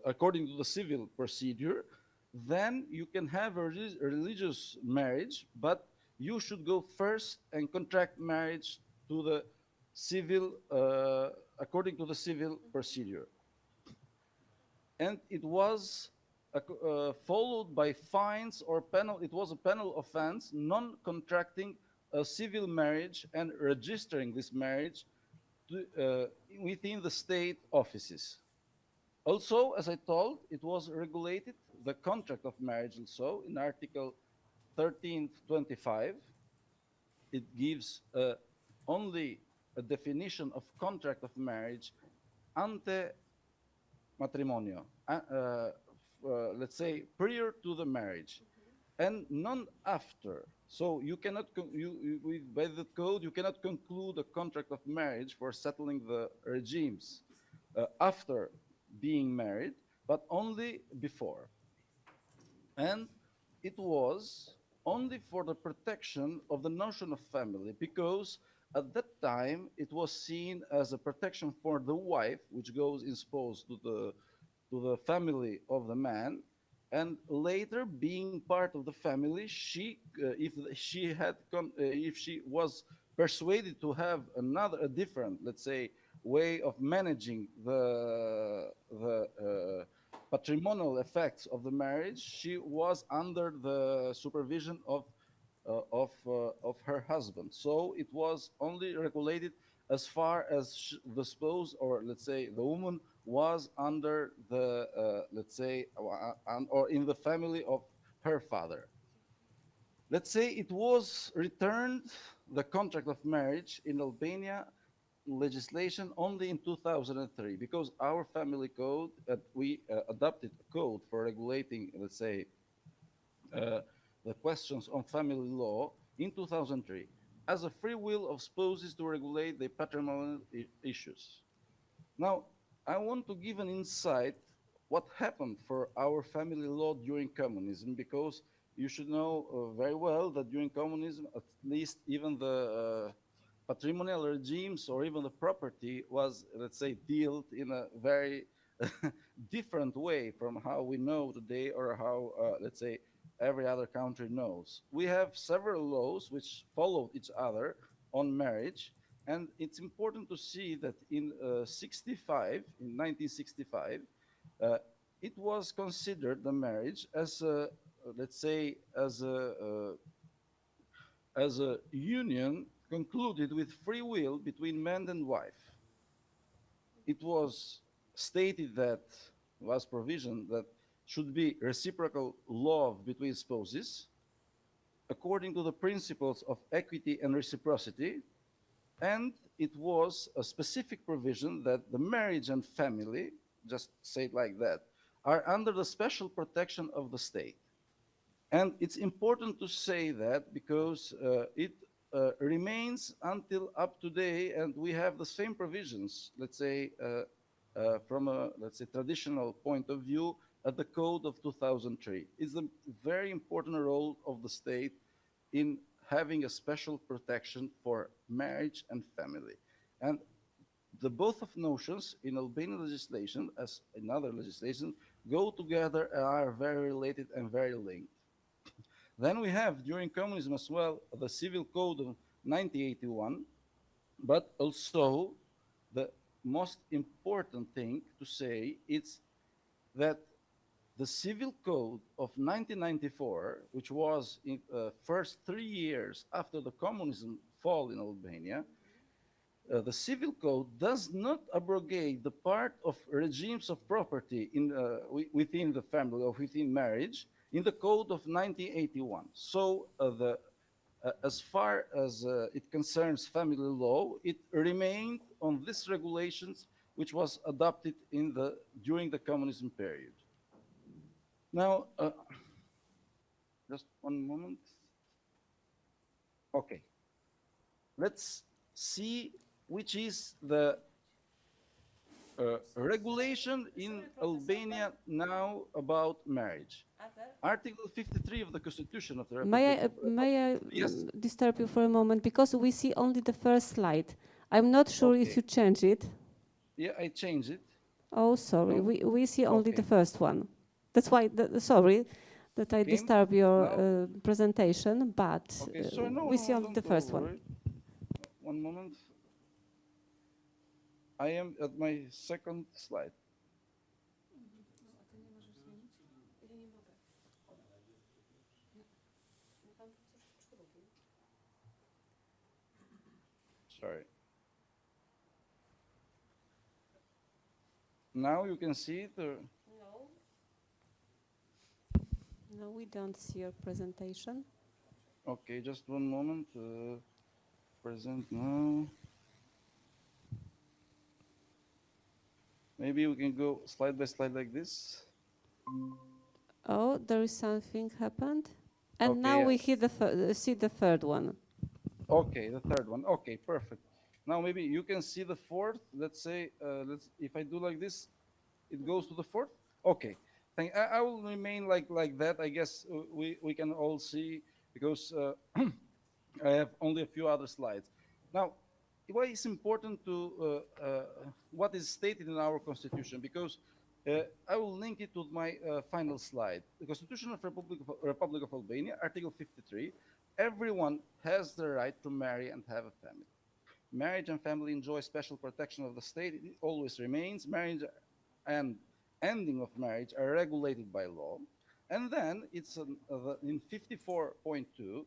according to the civil procedure. Then you can have a religious marriage, but you should go first and contract marriage to the civil, according to the civil procedure. And it was followed by fines or penal. It was a penal offense, non-contracting a civil marriage and registering this marriage within the state offices. Also, as I told, it was regulated, the contract of marriage also, in Article 1325. It gives only a definition of contract of marriage ante matrimonio, let's say prior to the marriage, and none after. So you cannot, by the code, you cannot conclude a contract of marriage for settling the regimes after being married, but only before. And it was only for the protection of the notion of family, because at that time it was seen as a protection for the wife, which goes in spouse to the family of the man, and later being part of the family, if she was persuaded to have a different, let's say, way of managing the patrimonial effects of the marriage, she was under the supervision of her husband. So it was only regulated as far as the spouse, or let's say the woman, was under the, let's say, or in the family of her father. Let's say it was returned, the contract of marriage in Albania legislation, only in 2003, because our family code, we adopted a code for regulating, let's say, the questions on family law in 2003, as a free will of spouses to regulate the patrimonial issues. Now, I want to give an insight what happened for our family law during communism, because you should know very well that during communism, at least even the patrimonial regimes or even the property was, let's say, dealt in a very different way from how we know today or how, let's say, every other country knows. We have several laws which followed each other on marriage, and it's important to see that in 1965, it was considered the marriage as a, let's say, as a union concluded with free will between man and wife. It was stated that was provision that should be reciprocal love between spouses according to the principles of equity and reciprocity, and it was a specific provision that the marriage and family, just say it like that, are under the special protection of the state. And it's important to say that because it remains until up to today, and we have the same provisions, let's say, from a, let's say, traditional point of view at the Code of 2003. It's a very important role of the state in having a special protection for marriage and family. And the both of notions in Albanian legislation, as in other legislation, go together and are very related and very linked. Then we have, during communism as well, the Civil Code of 1981, but also the most important thing to say is that the Civil Code of 1994, which was in first 3 years after the communism fall in Albania, the Civil Code does not abrogate the part of regimes of property in, within the family or within marriage in the Code of 1981. So as far as it concerns family law, it remained on these regulations which was adopted in during the communism period. Now, just one moment. Okay, let's see which is the regulation in Albania now about marriage. Article 53 of the Constitution of the Republic. May I Yes. disturb you for a moment, because we see only the first slide. I'm not sure if you change it. Yeah, I changed it. Oh, sorry. No? We see only Okay. the first one. That's why, sorry that I Okay. disturb your Now- presentation, but Okay, so no, we see no, only the don't first worry. one. One moment. I am at my second slide. Sorry. Now you can see it, or? No, we don't see your presentation. Okay, just one moment. Present now. Maybe we can go slide by slide like this. Oh, there is something happened. And Okay, now we yes. hear see the third one. Okay, the third one. Okay, perfect. Now maybe you can see the fourth. Let's say, if I do like this, it goes to the fourth. Okay, I will remain like that. I guess we can all see, because I have only a few other slides. Now, why is important to what is stated in our Constitution? Because I will link it to my final slide. The Constitution of Republic of Albania, Article 53, everyone has the right to marry and have a family. Marriage and family enjoy special protection of the state. It always remains. Marriage and ending of marriage are regulated by law. And then it's in 54.2,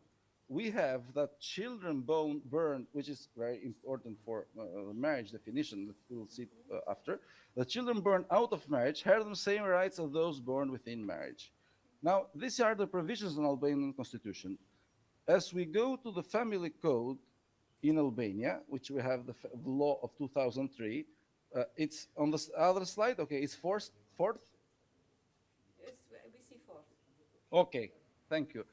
we have that children born, which is very important for marriage definition that we'll see after. The children born out of marriage have the same rights as those born within marriage. Now, these are the provisions in Albanian Constitution. As we go to the family code in Albania, which we have the law of 2003, it's on the other slide. Okay, it's fourth. We see fourth. Okay, thank you.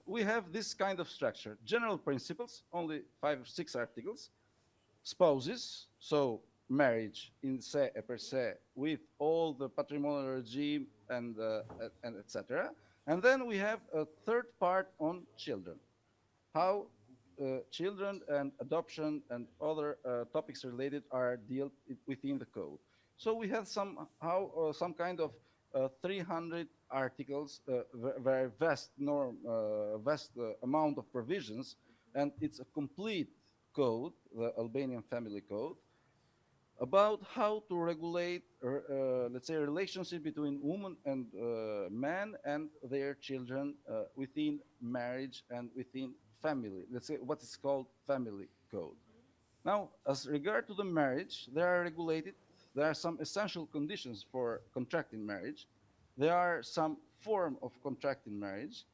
We have this kind of structure. General principles, only 5 or 6 articles. Spouses, so marriage in se per se, with all the patrimonial regime and etc. And then we have a third part on children, how children and adoption and other topics related are dealt within the code. So we have somehow some kind of 300 articles, very vast amount of provisions, and it's a complete code, the Albanian family code, about how to regulate, let's say, a relationship between woman and man and their children within marriage and within family. Let's say what is called family code. Now, as regard to the marriage, there are some essential conditions for contracting marriage. There are some form of contracting marriage.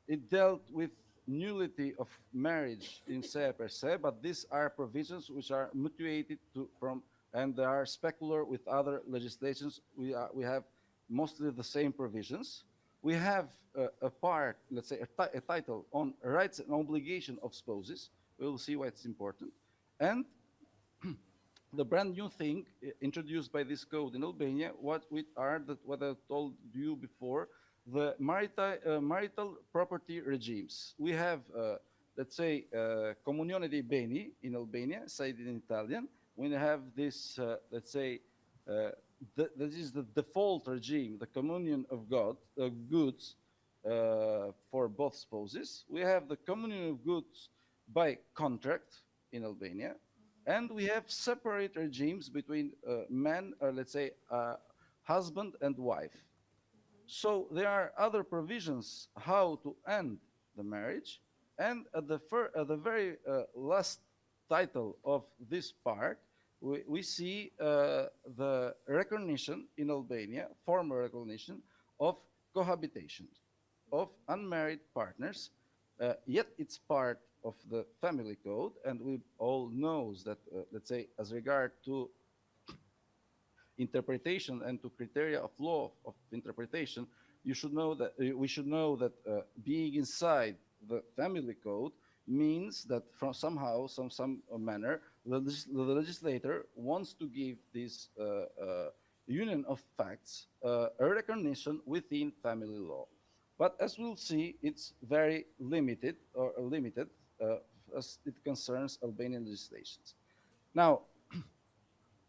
It dealt with nullity of marriage in se per se, but these are provisions which are mutuated from, and they are specular with other legislations. We have mostly the same provisions. We have a part, let's say, a title on rights and obligation of spouses. We will see why it's important. And the brand new thing introduced by this code in Albania, what I told you before, the marital property regimes. We have, let's say, comunione dei beni in Albania, said in Italian. We have this, let's say, this is the default regime, the communion of goods for both spouses. We have the communion of goods by contract in Albania. And we have separate regimes between men, or let's say, husband and wife. So there are other provisions how to end the marriage. And at the very last title of this part, we see the recognition in Albania, formal recognition of cohabitation of unmarried partners. Yet it's part of the family code, and we all knows that, let's say, as regard to interpretation and to criteria of law of interpretation, we should know that being inside the family code means that from somehow, some manner, the legislator wants to give this union of facts a recognition within family law. But as we'll see, it's very limited as it concerns Albanian legislations. Now,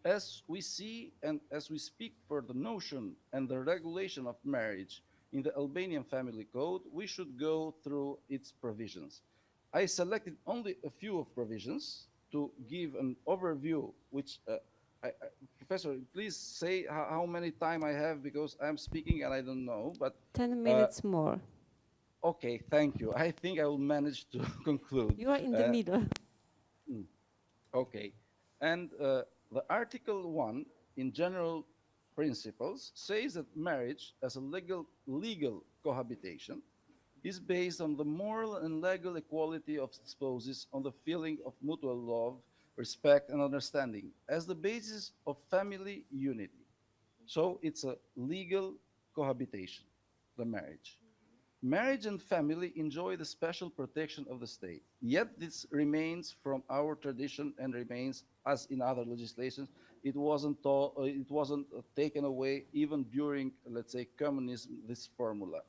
as we see and as we speak for the notion and the regulation of marriage in the Albanian family code, we should go through its provisions. I selected only a few of provisions to give an overview, which, Professor, please say how many time I have, because I'm speaking and I don't know, but 10 minutes more. Okay, thank you. I think I will manage to conclude. You are in the middle. Okay. And the Article 1, in general principles, says that marriage as a legal cohabitation is based on the moral and legal equality of spouses, on the feeling of mutual love, respect, and understanding as the basis of family unity. So it's a legal cohabitation, the marriage. Marriage and family enjoy the special protection of the state. Yet this remains from our tradition and remains, as in other legislations, it wasn't taken away even during, let's say, communism, this formula.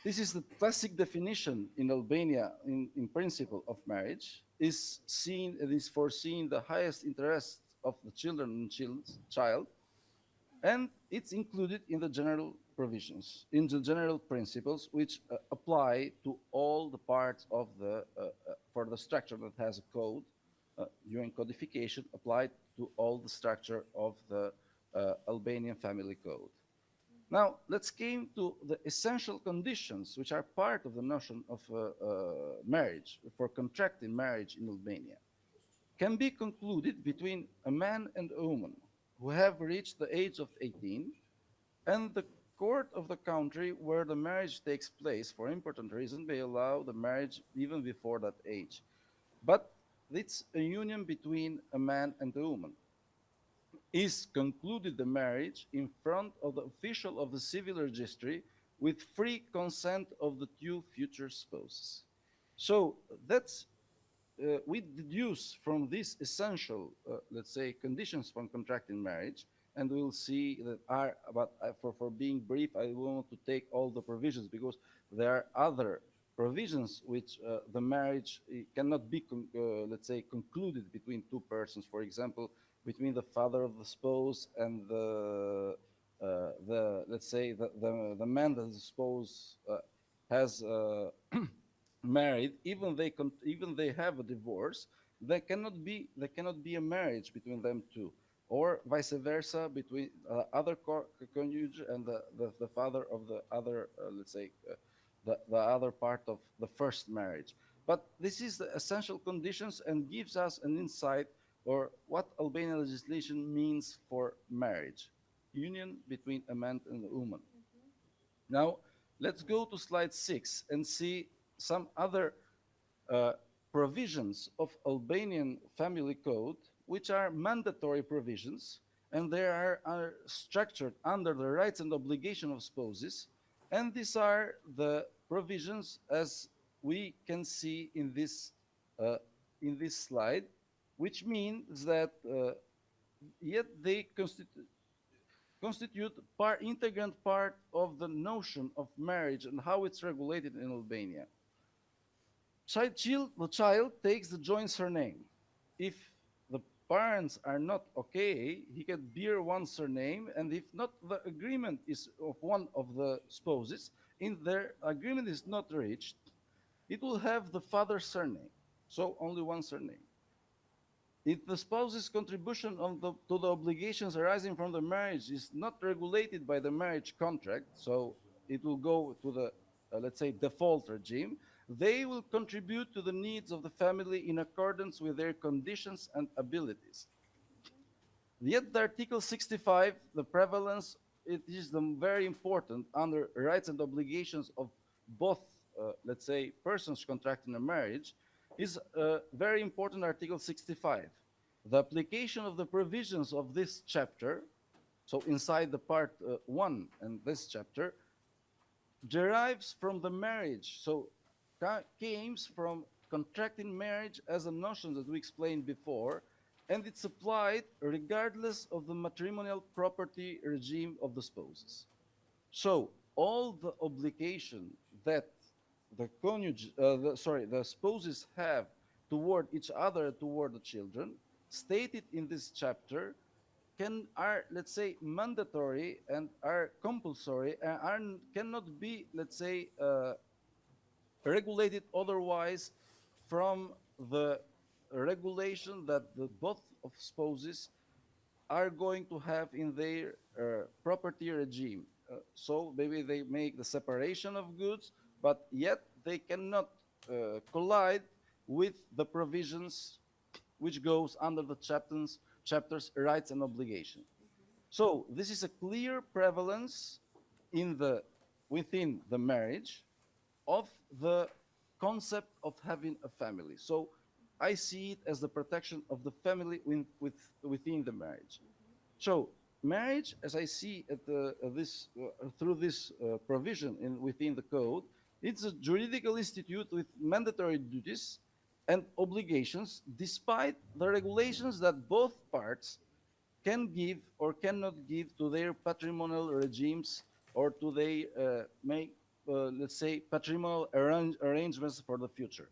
This is the classic definition in Albania in principle of marriage. It is foreseen the highest interest of the children and child, and it's included in the general provisions, in the general principles, which apply to all the parts of for the structure that has a code, during codification, applied to all the structure of the Albanian family code. Now, let's came to the essential conditions which are part of the notion of marriage, for contracting marriage in Albania. Can be concluded between a man and a woman who have reached the age of 18, and the court of the country where the marriage takes place for important reason may allow the marriage even before that age. But it's a union between a man and a woman. Is concluded the marriage in front of the official of the civil registry with free consent of the two future spouses. So that's we deduce from these essential, let's say, conditions for contracting marriage, and we'll see that for being brief, I want to take all the provisions because there are other provisions which the marriage cannot be, let's say, concluded between two persons. For example, between the father of the spouse and let's say the man that the spouse has married, even they have a divorce, there cannot be a marriage between them two, or vice versa between other conjugal and the father of the other, let's say, the other part of the first marriage. But this is the essential conditions and gives us an insight or what Albanian legislation means for marriage, union between a man and a woman. Now, let's go to slide 6 and see some other provisions of Albanian family code, which are mandatory provisions, and they are structured under the rights and obligation of spouses. And these are the provisions as we can see in this slide, which means that yet they constitute integrant part of the notion of marriage and how it's regulated in Albania. The child takes the joint surname. If the parents are not okay, he can bear one surname, and if not, the agreement is of one of the spouses, in their agreement is not reached, it will have the father's surname, so only one surname. If the spouse's contribution to the obligations arising from the marriage is not regulated by the marriage contract, so it will go to the, let's say, default regime, they will contribute to the needs of the family in accordance with their conditions and abilities. Yet the Article 65, the prevalence, it is very important under rights and obligations of both, let's say, persons contracting a marriage, is very important. Article 65. The application of the provisions of this chapter, so inside the part 1 and this chapter, derives from the marriage, so came from contracting marriage as a notion that we explained before, and it's applied regardless of the matrimonial property regime of the spouses. So all the obligation that the spouses have toward each other, toward the children, stated in this chapter, are, let's say, mandatory and are compulsory and cannot be, let's say, regulated otherwise from the regulation that both of spouses are going to have in their property regime. So maybe they make the separation of goods, but yet they cannot collide with the provisions which goes under the chapter's rights and obligations. So this is a clear prevalence within the marriage of the concept of having a family. So I see it as the protection of the family within the marriage. So marriage, as I see at through this provision within the code, it's a juridical institute with mandatory duties and obligations, despite the regulations that both parts can give or cannot give to their patrimonial regimes or to their let's say, patrimonial arrangements for the future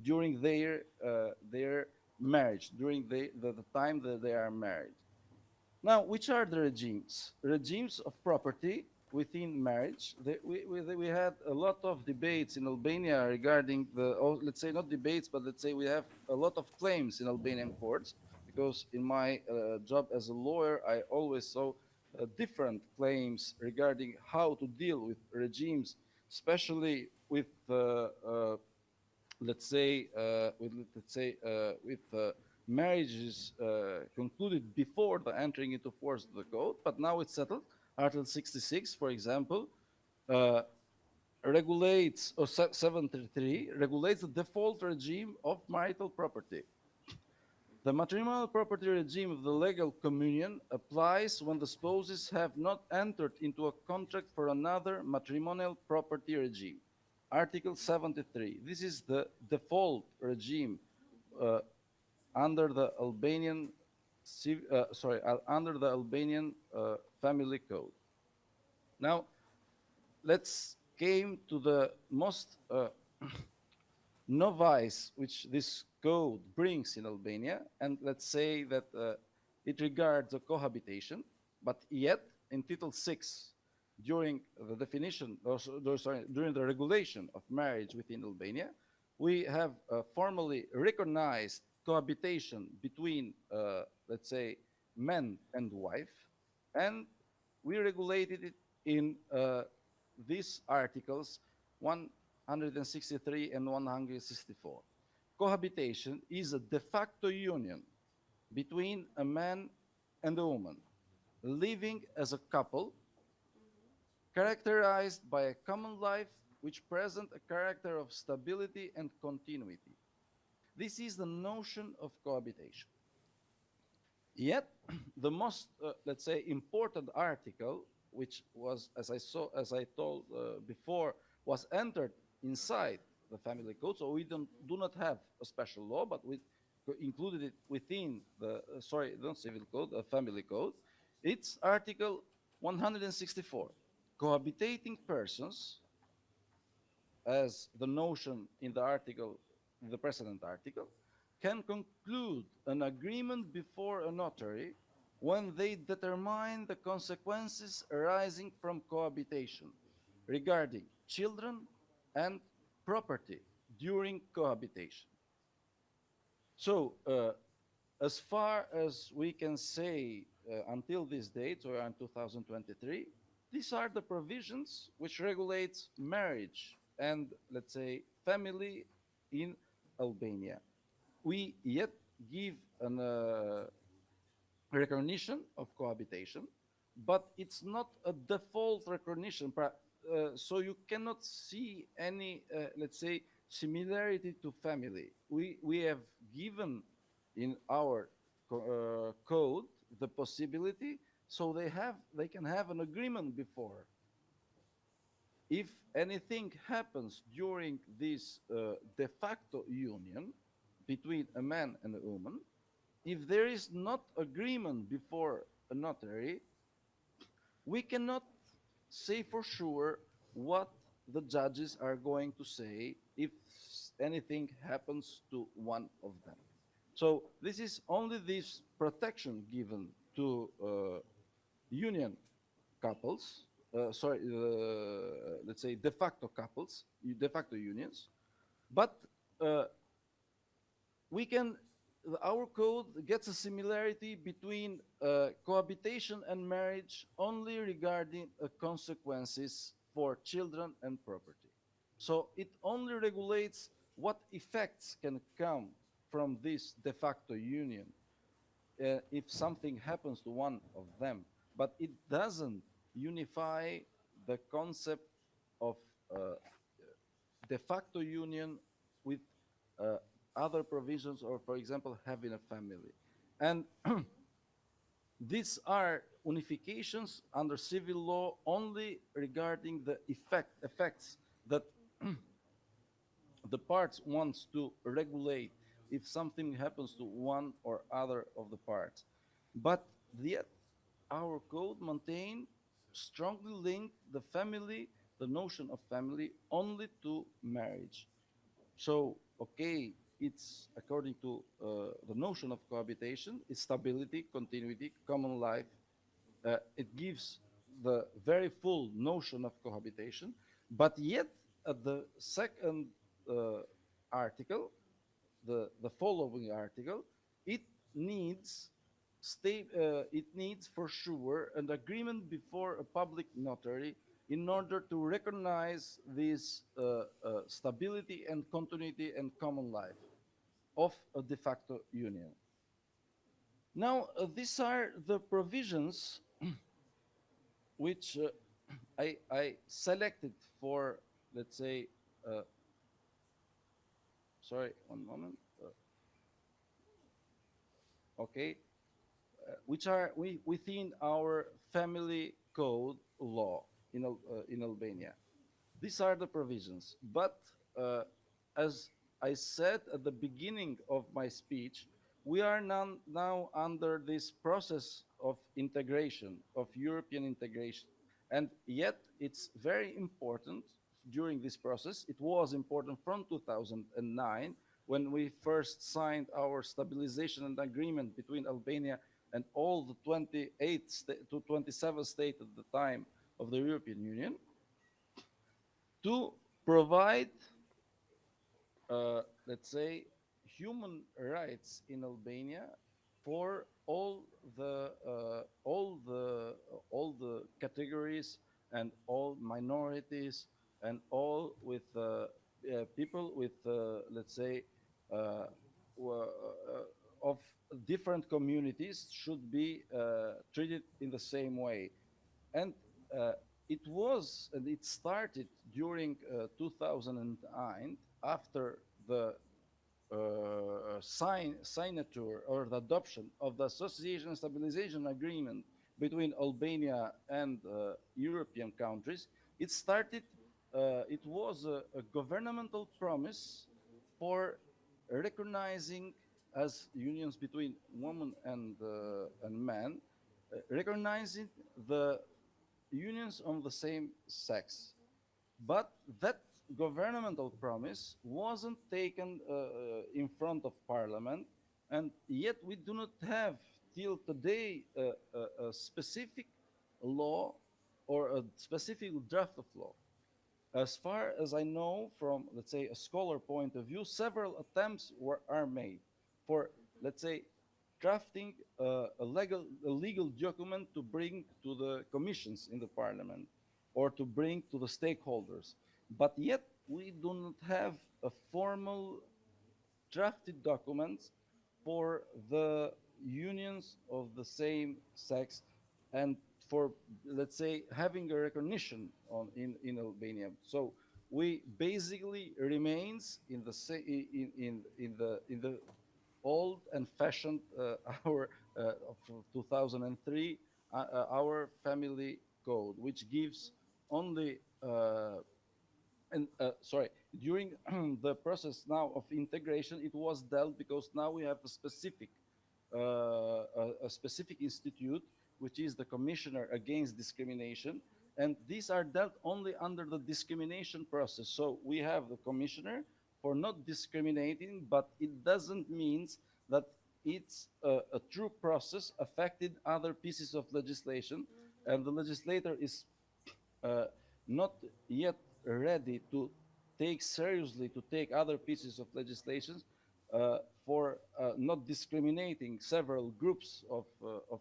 during their marriage, during the time that they are married. Now, which are the regimes? Regimes of property within marriage. We had a lot of debates in Albania regarding let's say not debates, but let's say we have a lot of claims in Albanian courts, because in my job as a lawyer, I always saw different claims regarding how to deal with regimes, especially with let's say marriages concluded before the entering into force of the code, but now it's settled. Article 66, for example, regulates, or 73 regulates the default regime of marital property. The matrimonial property regime of the legal communion applies when the spouses have not entered into a contract for another matrimonial property regime. Article 73. This is the default regime under the Albanian under the Albanian family code. Now, let's came to the most novice which this code brings in Albania, and let's say that it regards a cohabitation, but yet in Title 6, during the definition, during the regulation of marriage within Albania, we have formally recognized cohabitation between, let's say, man and wife, and we regulated it in these articles 163 and 164. Cohabitation is a de facto union between a man and a woman, living as a couple, characterized by a common life which present a character of stability and continuity. This is the notion of cohabitation. Yet, the most, let's say, important article, which was, as I told before, was entered inside the family code, so we do not have a special law, but we included it within the, not civil code, the family code. It's Article 164. Cohabitating persons, as the notion in the article, the precedent article, can conclude an agreement before a notary when they determine the consequences arising from cohabitation regarding children and property during cohabitation. So, as far as we can say until this date, or in 2023, these are the provisions which regulates marriage and, let's say, family in Albania. We yet give an recognition of cohabitation, but it's not a default recognition. So you cannot see any, let's say, similarity to family. We have given in our code the possibility, so they can have an agreement before. If anything happens during this de facto union between a man and a woman, if there is not agreement before a notary, we cannot say for sure what the judges are going to say if anything happens to one of them. So this is only this protection given to union couples, let's say de facto couples, de facto unions, but our code gets a similarity between cohabitation and marriage only regarding consequences for children and property. So it only regulates what effects can come from this de facto union if something happens to one of them, but it doesn't unify the concept of de facto union with other provisions, or for example, having a family. And these are unifications under civil law only regarding the effects that the parts wants to regulate if something happens to one or other of the parts. But yet our code maintain strongly linked the family, the notion of family, only to marriage. So, okay, it's according to the notion of cohabitation, it's stability, continuity, common life. It gives the very full notion of cohabitation, but yet at the second article, the following article, it needs for sure an agreement before a public notary in order to recognize this stability and continuity and common life of a de facto union. Now, these are the provisions which I selected for, let's say, sorry, one moment. Okay, which are within our family code law in Albania. These are the provisions, but as I said at the beginning of my speech, we are now under this process of integration, of European integration. And yet it's very important during this process. It was important from 2009 when we first signed our stabilization and agreement between Albania and all the 27 states at the time of the European Union, to provide, let's say, human rights in Albania for all the categories and all minorities and all with people with let's say of different communities should be treated in the same way. And it started during 2009 after the signature or the adoption of the Association and Stabilization Agreement between Albania and European countries. It started, it was a governmental promise for recognizing as unions between women and men, recognizing the unions of the same sex. But that governmental promise wasn't taken in front of Parliament, and yet we do not have till today a specific law or a specific draft of law. As far as I know, from, let's say, a scholar point of view, several attempts are made for, let's say, drafting a legal document to bring to the commissions in the Parliament or to bring to the stakeholders. But yet we do not have a formal drafted document for the unions of the same sex and for, let's say, having a recognition in Albania. So we basically remains in the old and fashioned our of 2003 our family code, which gives only during the process now of integration, it was dealt because now we have a specific institute, which is the Commissioner Against Discrimination, and these are dealt only under the discrimination process. So we have the Commissioner for not discriminating, but it doesn't mean that it's a true process affecting other pieces of legislation, and the legislator is not yet ready to take seriously to take other pieces of legislation for not discriminating several groups of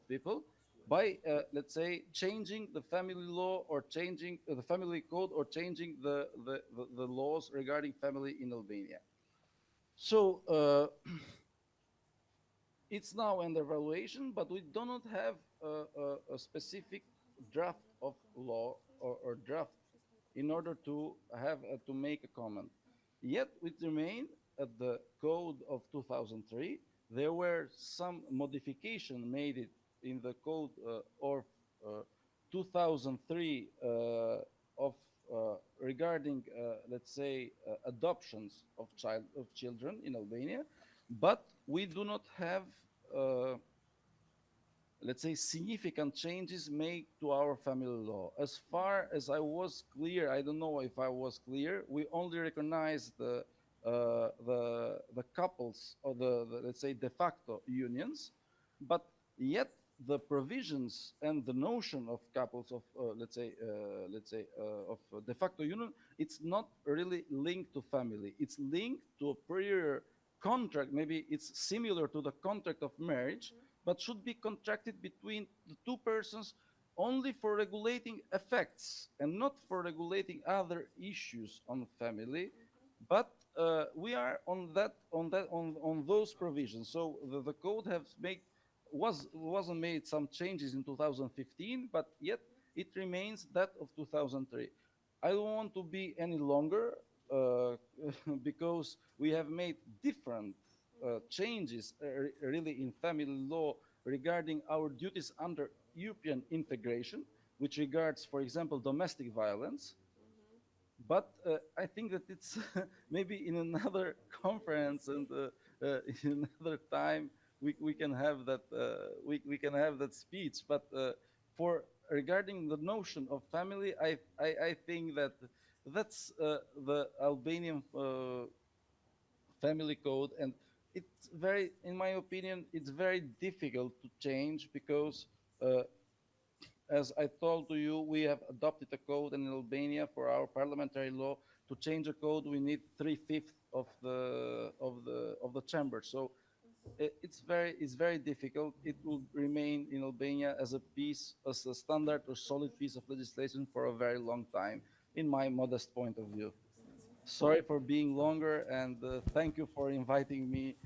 people by, let's say, changing the family law or changing the family code or changing the laws regarding family in Albania. So it's now under evaluation, but we do not have a specific draft of law or draft in order to have to make a comment. Yet we remain at the code of 2003. There were some modification made in the code of 2003 of regarding, let's say, adoptions of children in Albania, but we do not have let's say, significant changes made to our family law. As far as I was clear, I don't know if I was clear, we only recognize the couples or the let's say, de facto unions, but yet the provisions and the notion of couples of, let's say, of de facto union, it's not really linked to family. It's linked to a prior contract. Maybe it's similar to the contract of marriage, but should be contracted between the two persons only for regulating effects and not for regulating other issues on family. But we are on those provisions. So the code wasn't made some changes in 2015, but yet it remains that of 2003. I don't want to be any longer because we have made different changes really in family law regarding our duties under European integration, which regards, for example, domestic violence. But I think that it's maybe in another conference and in another time we can have that we can have that speech. But for regarding the notion of family, I think that that's the Albanian family code, and it's very, in my opinion, it's very difficult to change because, as I told to you, we have adopted a code in Albania for our parliamentary law. To change a code, we need 3/5 of the chamber. So it's very difficult. It will remain in Albania as a piece, as a standard or solid piece of legislation for a very long time, in my modest point of view. Sorry for being longer, and thank you for inviting me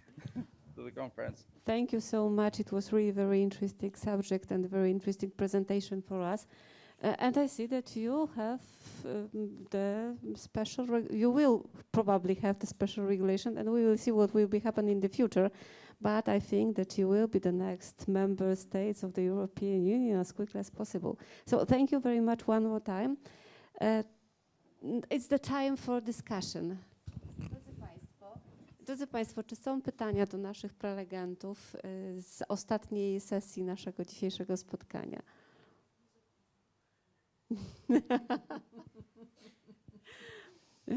to the conference. Thank you so much. It was really very interesting subject and very interesting presentation for us. And I see that you have the special, you will probably have the special regulation, and we will see what will be happening in the future. But I think that you will be the next member states of the European Union as quickly as possible. So thank you very much one more time. It's the time for discussion. Drodzy Państwo, czy są pytania do naszych prelegentów z ostatniej sesji naszego dzisiejszego spotkania?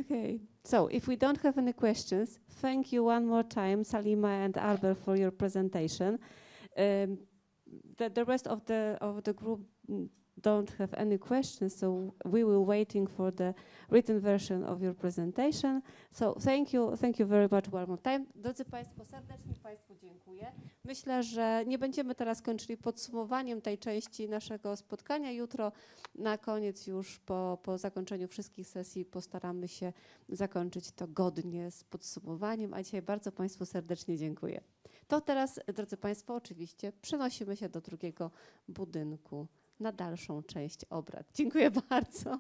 Okay, so if we don't have any questions, thank you one more time, Salima and Albert, for your presentation. The rest of the group don't have any questions, so we will waiting for the written version of your presentation. So thank you very much one more time. Drodzy Państwo, serdecznie Państwu dziękuję. Myślę, że nie będziemy teraz kończyli podsumowaniem tej części naszego spotkania. Jutro na koniec już po zakończeniu wszystkich sesji postaramy się zakończyć to godnie z podsumowaniem, a dzisiaj bardzo Państwu serdecznie dziękuję. To teraz, drodzy Państwo, oczywiście przenosimy się do drugiego budynku na dalszą część obrad. Dziękuję bardzo.